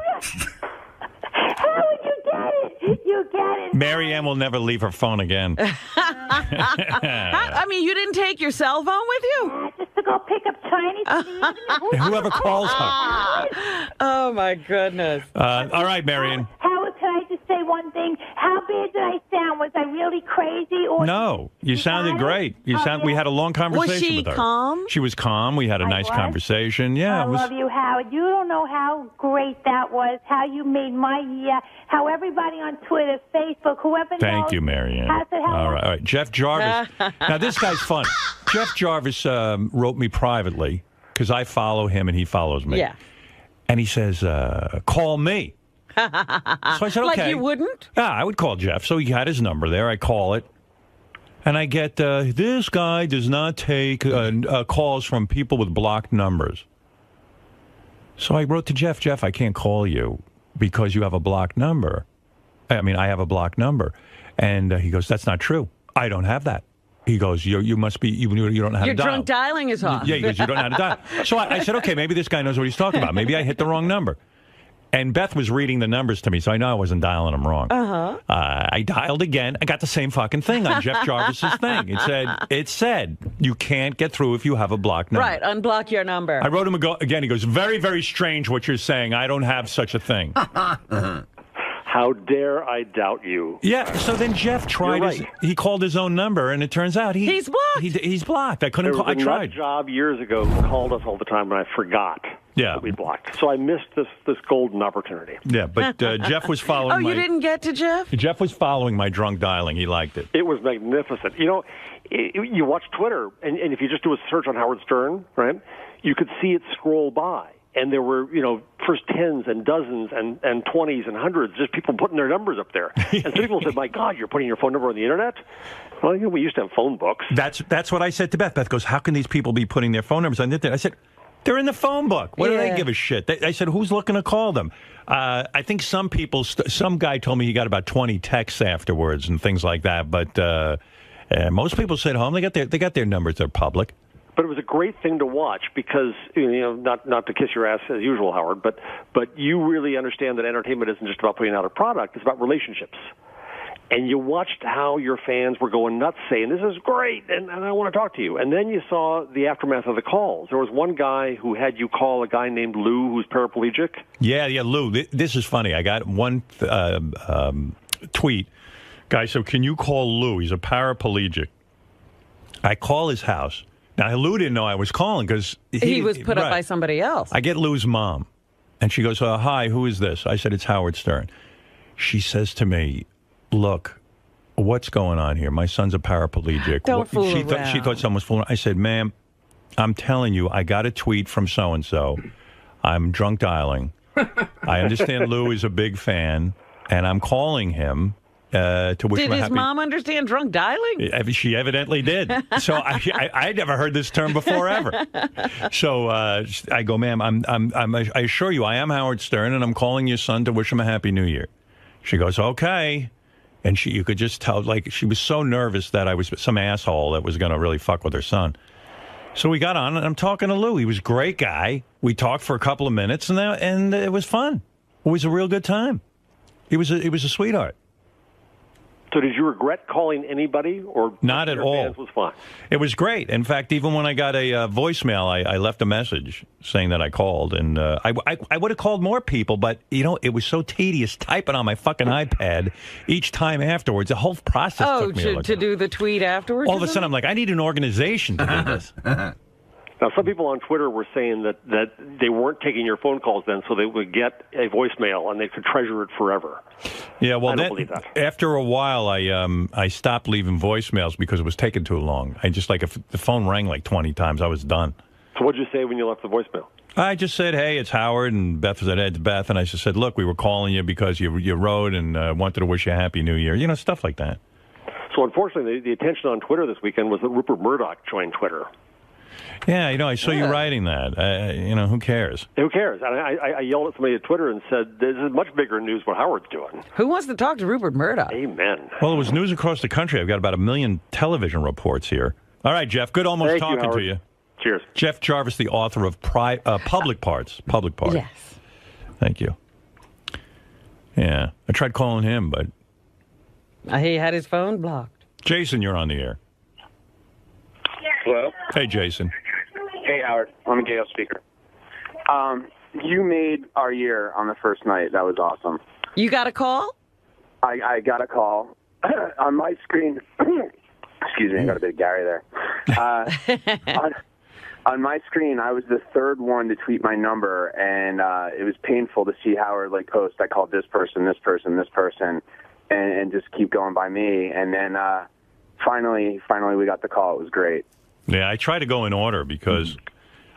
Howard, you get it. You get it. Marianne will never leave her phone again. I mean, you didn't take your cell phone with you? Just to go pick up Chinese food. Whoever calls her. Oh, my goodness. All right, Marianne. Howard, can I just say one thing? How bad did I sound? Was I really crazy? Or No, you sounded great. We had a long conversation with her. Was she calm? She was calm. We had a nice conversation. Yeah, I love you, Howard. You don't know how great that was, how you made my year, how everybody on Twitter, Facebook, whoever knows. Thank you, Marianne. All right. Jeff Jarvis. Now, this guy's fun. Jeff Jarvis wrote me privately because I follow him and he follows me. Yeah. And he says, call me. So I said, okay. Like you wouldn't? Yeah, I would call Jeff. So he had his number there. I call it. And I get, this guy does not take calls from people with blocked numbers. So I wrote to Jeff, I can't call you because you have a blocked number. I mean, I have a blocked number. And he goes, that's not true. I don't have that. He goes, you must be, you don't know how to dial. Your drunk dialing is off. Yeah, he goes, you don't know how to dial. So I said, okay, maybe this guy knows what he's talking about. Maybe I hit the wrong number. And Beth was reading the numbers to me, so I know I wasn't dialing them wrong. I dialed again. I got the same fucking thing on Jeff Jarvis's thing. It said, you can't get through if you have a blocked number. Right, unblock your number. I wrote him again. He goes, very, very strange what you're saying. I don't have such a thing. How dare I doubt you? Yeah, so then Jeff tried he called his own number, and it turns out he's blocked. He's blocked. I couldn't call. I tried. There was a nut job years ago who called us all the time, and I forgot that we blocked. So I missed this golden opportunity. Yeah, but Jeff was following you didn't get to Jeff? Jeff was following my drunk dialing. He liked it. It was magnificent. You know, you watch Twitter, and if you just do a search on Howard Stern, right, you could see it scroll by. And there were, first tens and dozens and 20s and hundreds, just people putting their numbers up there. And some people said, my God, you're putting your phone number on the Internet? Well, we used to have phone books. That's what I said to Beth. Beth goes, how can these people be putting their phone numbers on the Internet? I said, they're in the phone book. What do they give a shit? I said, who's looking to call them? I think some people, some guy told me he got about 20 texts afterwards and things like that. But most people sit home. They got their numbers. They're public. But it was a great thing to watch because, not to kiss your ass as usual, Howard, but you really understand that entertainment isn't just about putting out a product. It's about relationships. And you watched how your fans were going nuts saying, this is great, and I want to talk to you. And then you saw the aftermath of the calls. There was one guy who had you call a guy named Lou who's paraplegic. Yeah, Lou. This is funny. I got one tweet. Guy said, can you call Lou? He's a paraplegic. I call his house. Now, Lou didn't know I was calling because he was put up by somebody else. I get Lou's mom, and she goes, hi, who is this? I said, it's Howard Stern. She says to me, look, what's going on here? My son's a paraplegic. Don't fool around. She thought someone was fooling. I said, ma'am, I'm telling you, I got a tweet from so-and-so. I'm drunk dialing. I understand Lou is a big fan, and I'm calling him to wish him a happy... Did his mom understand drunk dialing? She evidently did. So I never heard this term before ever. So I go, ma'am, I assure you, I am Howard Stern, and I'm calling your son to wish him a Happy New Year. She goes, okay. And you could just tell, like, she was so nervous that I was some asshole that was going to really fuck with her son. So we got on, and I'm talking to Lou. He was a great guy. We talked for a couple of minutes, and it was fun. It was a real good time. He was a sweetheart. So did you regret calling anybody, or not at all? It was fun. It was great. In fact, even when I got a voicemail, I left a message saying that I called, and I would have called more people, but it was so tedious typing on my fucking iPad each time afterwards. The whole process took me to do the tweet afterwards. All of a sudden, I'm like, I need an organization to do this. Now, some people on Twitter were saying that they weren't taking your phone calls then, so they would get a voicemail and they could treasure it forever. Yeah, well, I don't believe that. After a while, I stopped leaving voicemails because it was taking too long. I just if the phone rang like 20 times, I was done. So what did you say when you left the voicemail? I just said, hey, it's Howard, and Beth said, hey, it's Beth, and I just said, look, we were calling you because you wrote and wanted to wish you a Happy New Year, stuff like that. So unfortunately, the attention on Twitter this weekend was that Rupert Murdoch joined Twitter. Yeah, I saw you writing that. Who cares? Who cares? And I yelled at somebody at Twitter and said, this is much bigger news what Howard's doing. Who wants to talk to Rupert Murdoch? Amen. Well, it was news across the country. I've got about 1 million television reports here. All right, Jeff, good almost talking to you. Cheers. Jeff Jarvis, the author of Public Parts. Public Parts. Yes. Thank you. Yeah, I tried calling him, but... He had his phone blocked. Jason, you're on the air. Hello? Hey, Jason. Hey, Howard. I'm a Gale speaker. You made our year on the first night. That was awesome. You got a call? I got a call. On my screen... Excuse me, I got a bit of Gary there. On my screen, I was the third one to tweet my number, and it was painful to see Howard post, I called this person, this person, this person, and just keep going by me. And then finally we got the call. It was great. Yeah, I try to go in order because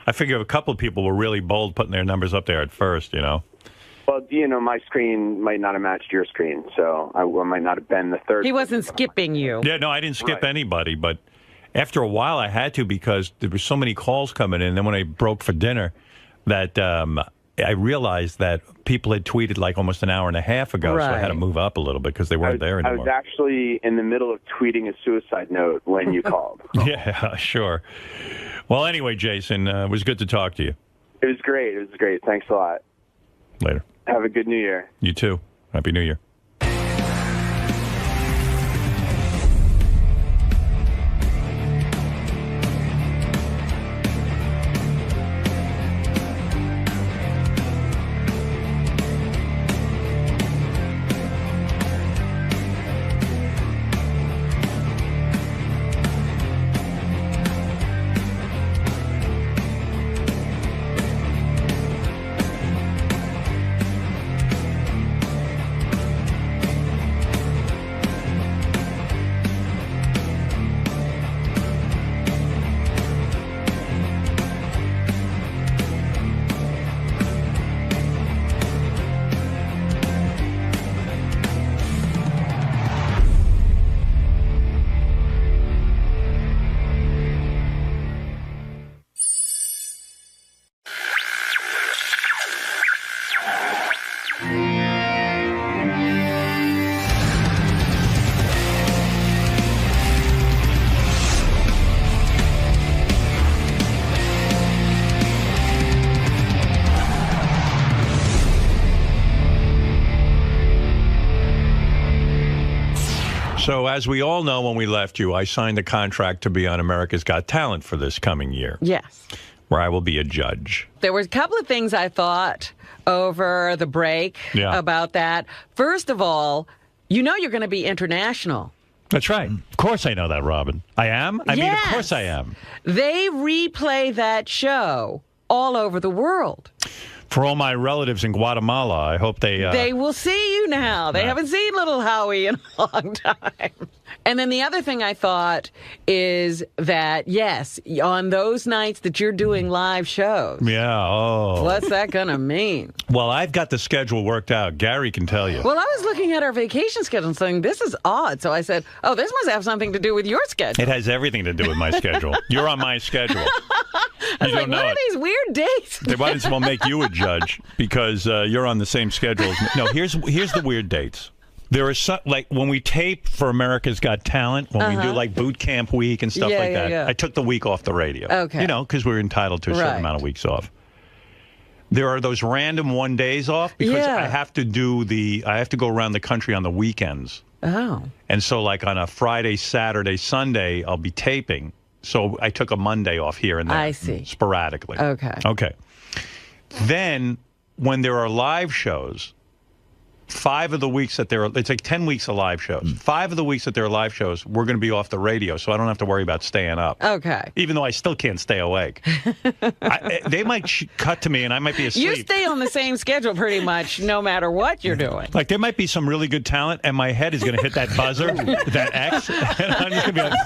I figure a couple of people were really bold putting their numbers up there at first, Well, my screen might not have matched your screen, so I might not have been the third. He wasn't skipping you. Yeah, no, I didn't skip anybody, but after a while I had to because there were so many calls coming in. And then when I broke for dinner, that I realized that people had tweeted almost an hour and a half ago, so I had to move up a little bit because they weren't there anymore. I was actually in the middle of tweeting a suicide note when you called. Yeah, sure. Well, anyway, Jason, it was good to talk to you. It was great. It was great. Thanks a lot. Later. Have a good New Year. You too. Happy New Year. So as we all know, when we left you, I signed a contract to be on America's Got Talent for this coming year. Yes. Where I will be a judge. There were a couple of things I thought over the break about that. First of all, you know you're going to be international. That's right. Of course I know that, Robin. I am? I mean, of course I am. They replay that show all over the world. For all my relatives in Guatemala, I hope they will see you now. They haven't seen little Howie in a long time. And then the other thing I thought is that, yes, on those nights that you're doing live shows. Yeah, what's that going to mean? Well, I've got the schedule worked out. Gary can tell you. Well, I was looking at our vacation schedule and saying, this is odd. So I said, oh, this must have something to do with your schedule. It has everything to do with my schedule. You're on my schedule. I was like, what are these weird dates? They might as well make you a judge because you're on the same schedule as me. No, here's the weird dates. There are some, like when we tape for America's Got Talent, when we do like boot camp week and stuff like that, I took the week off the radio. Okay. You know, because we're entitled to a certain amount of weeks off. There are those random one days off because I have to go around the country on the weekends. Oh. And so like on a Friday, Saturday, Sunday, I'll be taping. So I took a Monday off here and there. I see. Sporadically. Okay. Okay. Then when there are live shows, 5 of the weeks that it's like 10 weeks of live shows. 5 of the weeks that there are live shows, we're going to be off the radio, so I don't have to worry about staying up. Okay. Even though I still can't stay awake. They might cut to me and I might be asleep. You stay on the same schedule pretty much no matter what you're doing. Like there might be some really good talent and my head is going to hit that buzzer, that X, and I'm just going to be like...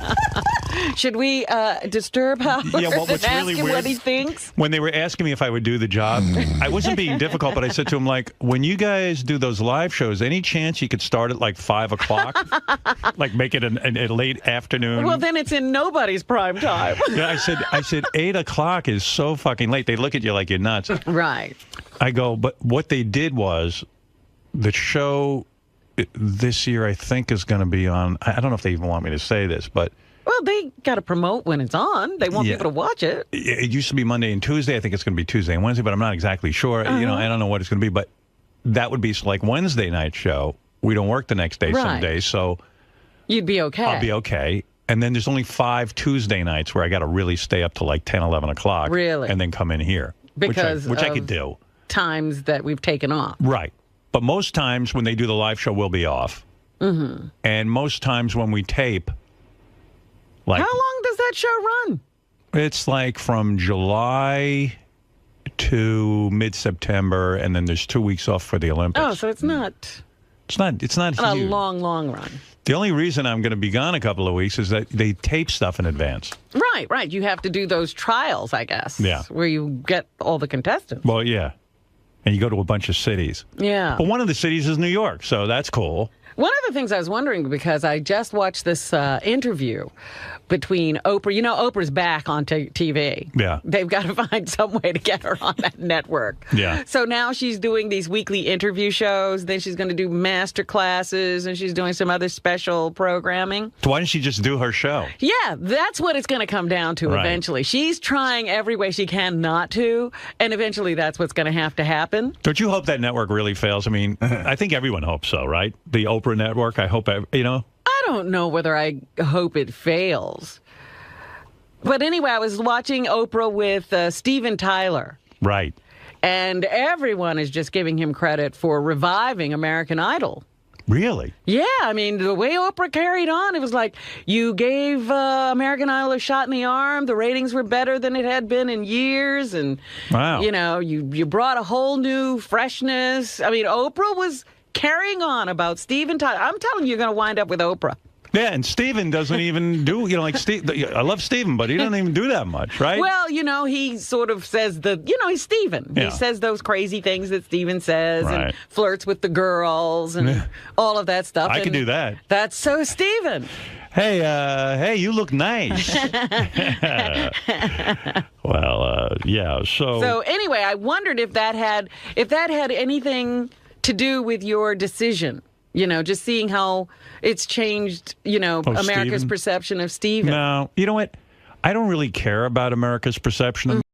Should we disturb Howard and ask him what he thinks? When they were asking me if I would do the job, I wasn't being difficult, but I said to him, like, when you guys do those live shows, any chance you could start at like 5 o'clock? Like make it a late afternoon? Well, then it's in nobody's prime time. Yeah, I said 8 o'clock is so fucking late. They look at you like you're nuts. Right. I go, but what they did was the show this year, I think, is going to be on, I don't know if they even want me to say this, but... Well, they got to promote when it's on. They want people to watch it. It used to be Monday and Tuesday. I think it's going to be Tuesday and Wednesday, but I'm not exactly sure. You know, I don't know what it's going to be, but that would be like Wednesday night show. We don't work the next day some days, so... You'd be okay. I'll be okay. And then there's only 5 Tuesday nights where I got to really stay up to like 10, 11 o'clock. Really? And then come in here. Because which I could do. Times that we've taken off. Right. But most times when they do the live show, we'll be off. Mm-hmm. And most times when we tape... Like, how long does that show run? It's like from July to mid-September, and then there's 2 weeks off for the Olympics. Oh, so it's not huge. A long run. The only reason I'm going to be gone a couple of weeks is that they tape stuff in advance. Right. You have to do those trials, I guess. Yeah. Where you get all the contestants. Well, yeah. And you go to a bunch of cities. Yeah. But one of the cities is New York, so that's cool. One of the things I was wondering, because I just watched this interview between Oprah. You know, Oprah's back on TV. Yeah. They've got to find some way to get her on that network. Yeah. So now she's doing these weekly interview shows. Then she's going to do master classes, and she's doing some other special programming. So why didn't she just do her show? Yeah, that's what it's going to come down to eventually. She's trying every way she can not to, and eventually that's what's going to have to happen. Don't you hope that network really fails? I mean, I think everyone hopes so, right? The Oprah network, I hope, you know? I don't know whether I hope it fails. But anyway, I was watching Oprah with Steven Tyler. Right. And everyone is just giving him credit for reviving American Idol. Really? Yeah, I mean, the way Oprah carried on, it was like you gave American Idol a shot in the arm. The ratings were better than it had been in years. And, you know, you brought a whole new freshness. I mean, Oprah was carrying on about Steven Tyler. I'm telling you, you're going to wind up with Oprah. Yeah, and Steven doesn't even do, you know, like, I love Steven, but he doesn't even do that much, right? Well, you know, he sort of says he's Steven. Yeah. He says those crazy things that Steven says and flirts with the girls and all of that stuff. I could do that. That's so Steven. Hey, you look nice. Well, yeah, So anyway, I wondered if that had anything to do with your decision. You know, just seeing how it's changed, you know, America's perception of Steven. No, you know what? I don't really care about America's perception of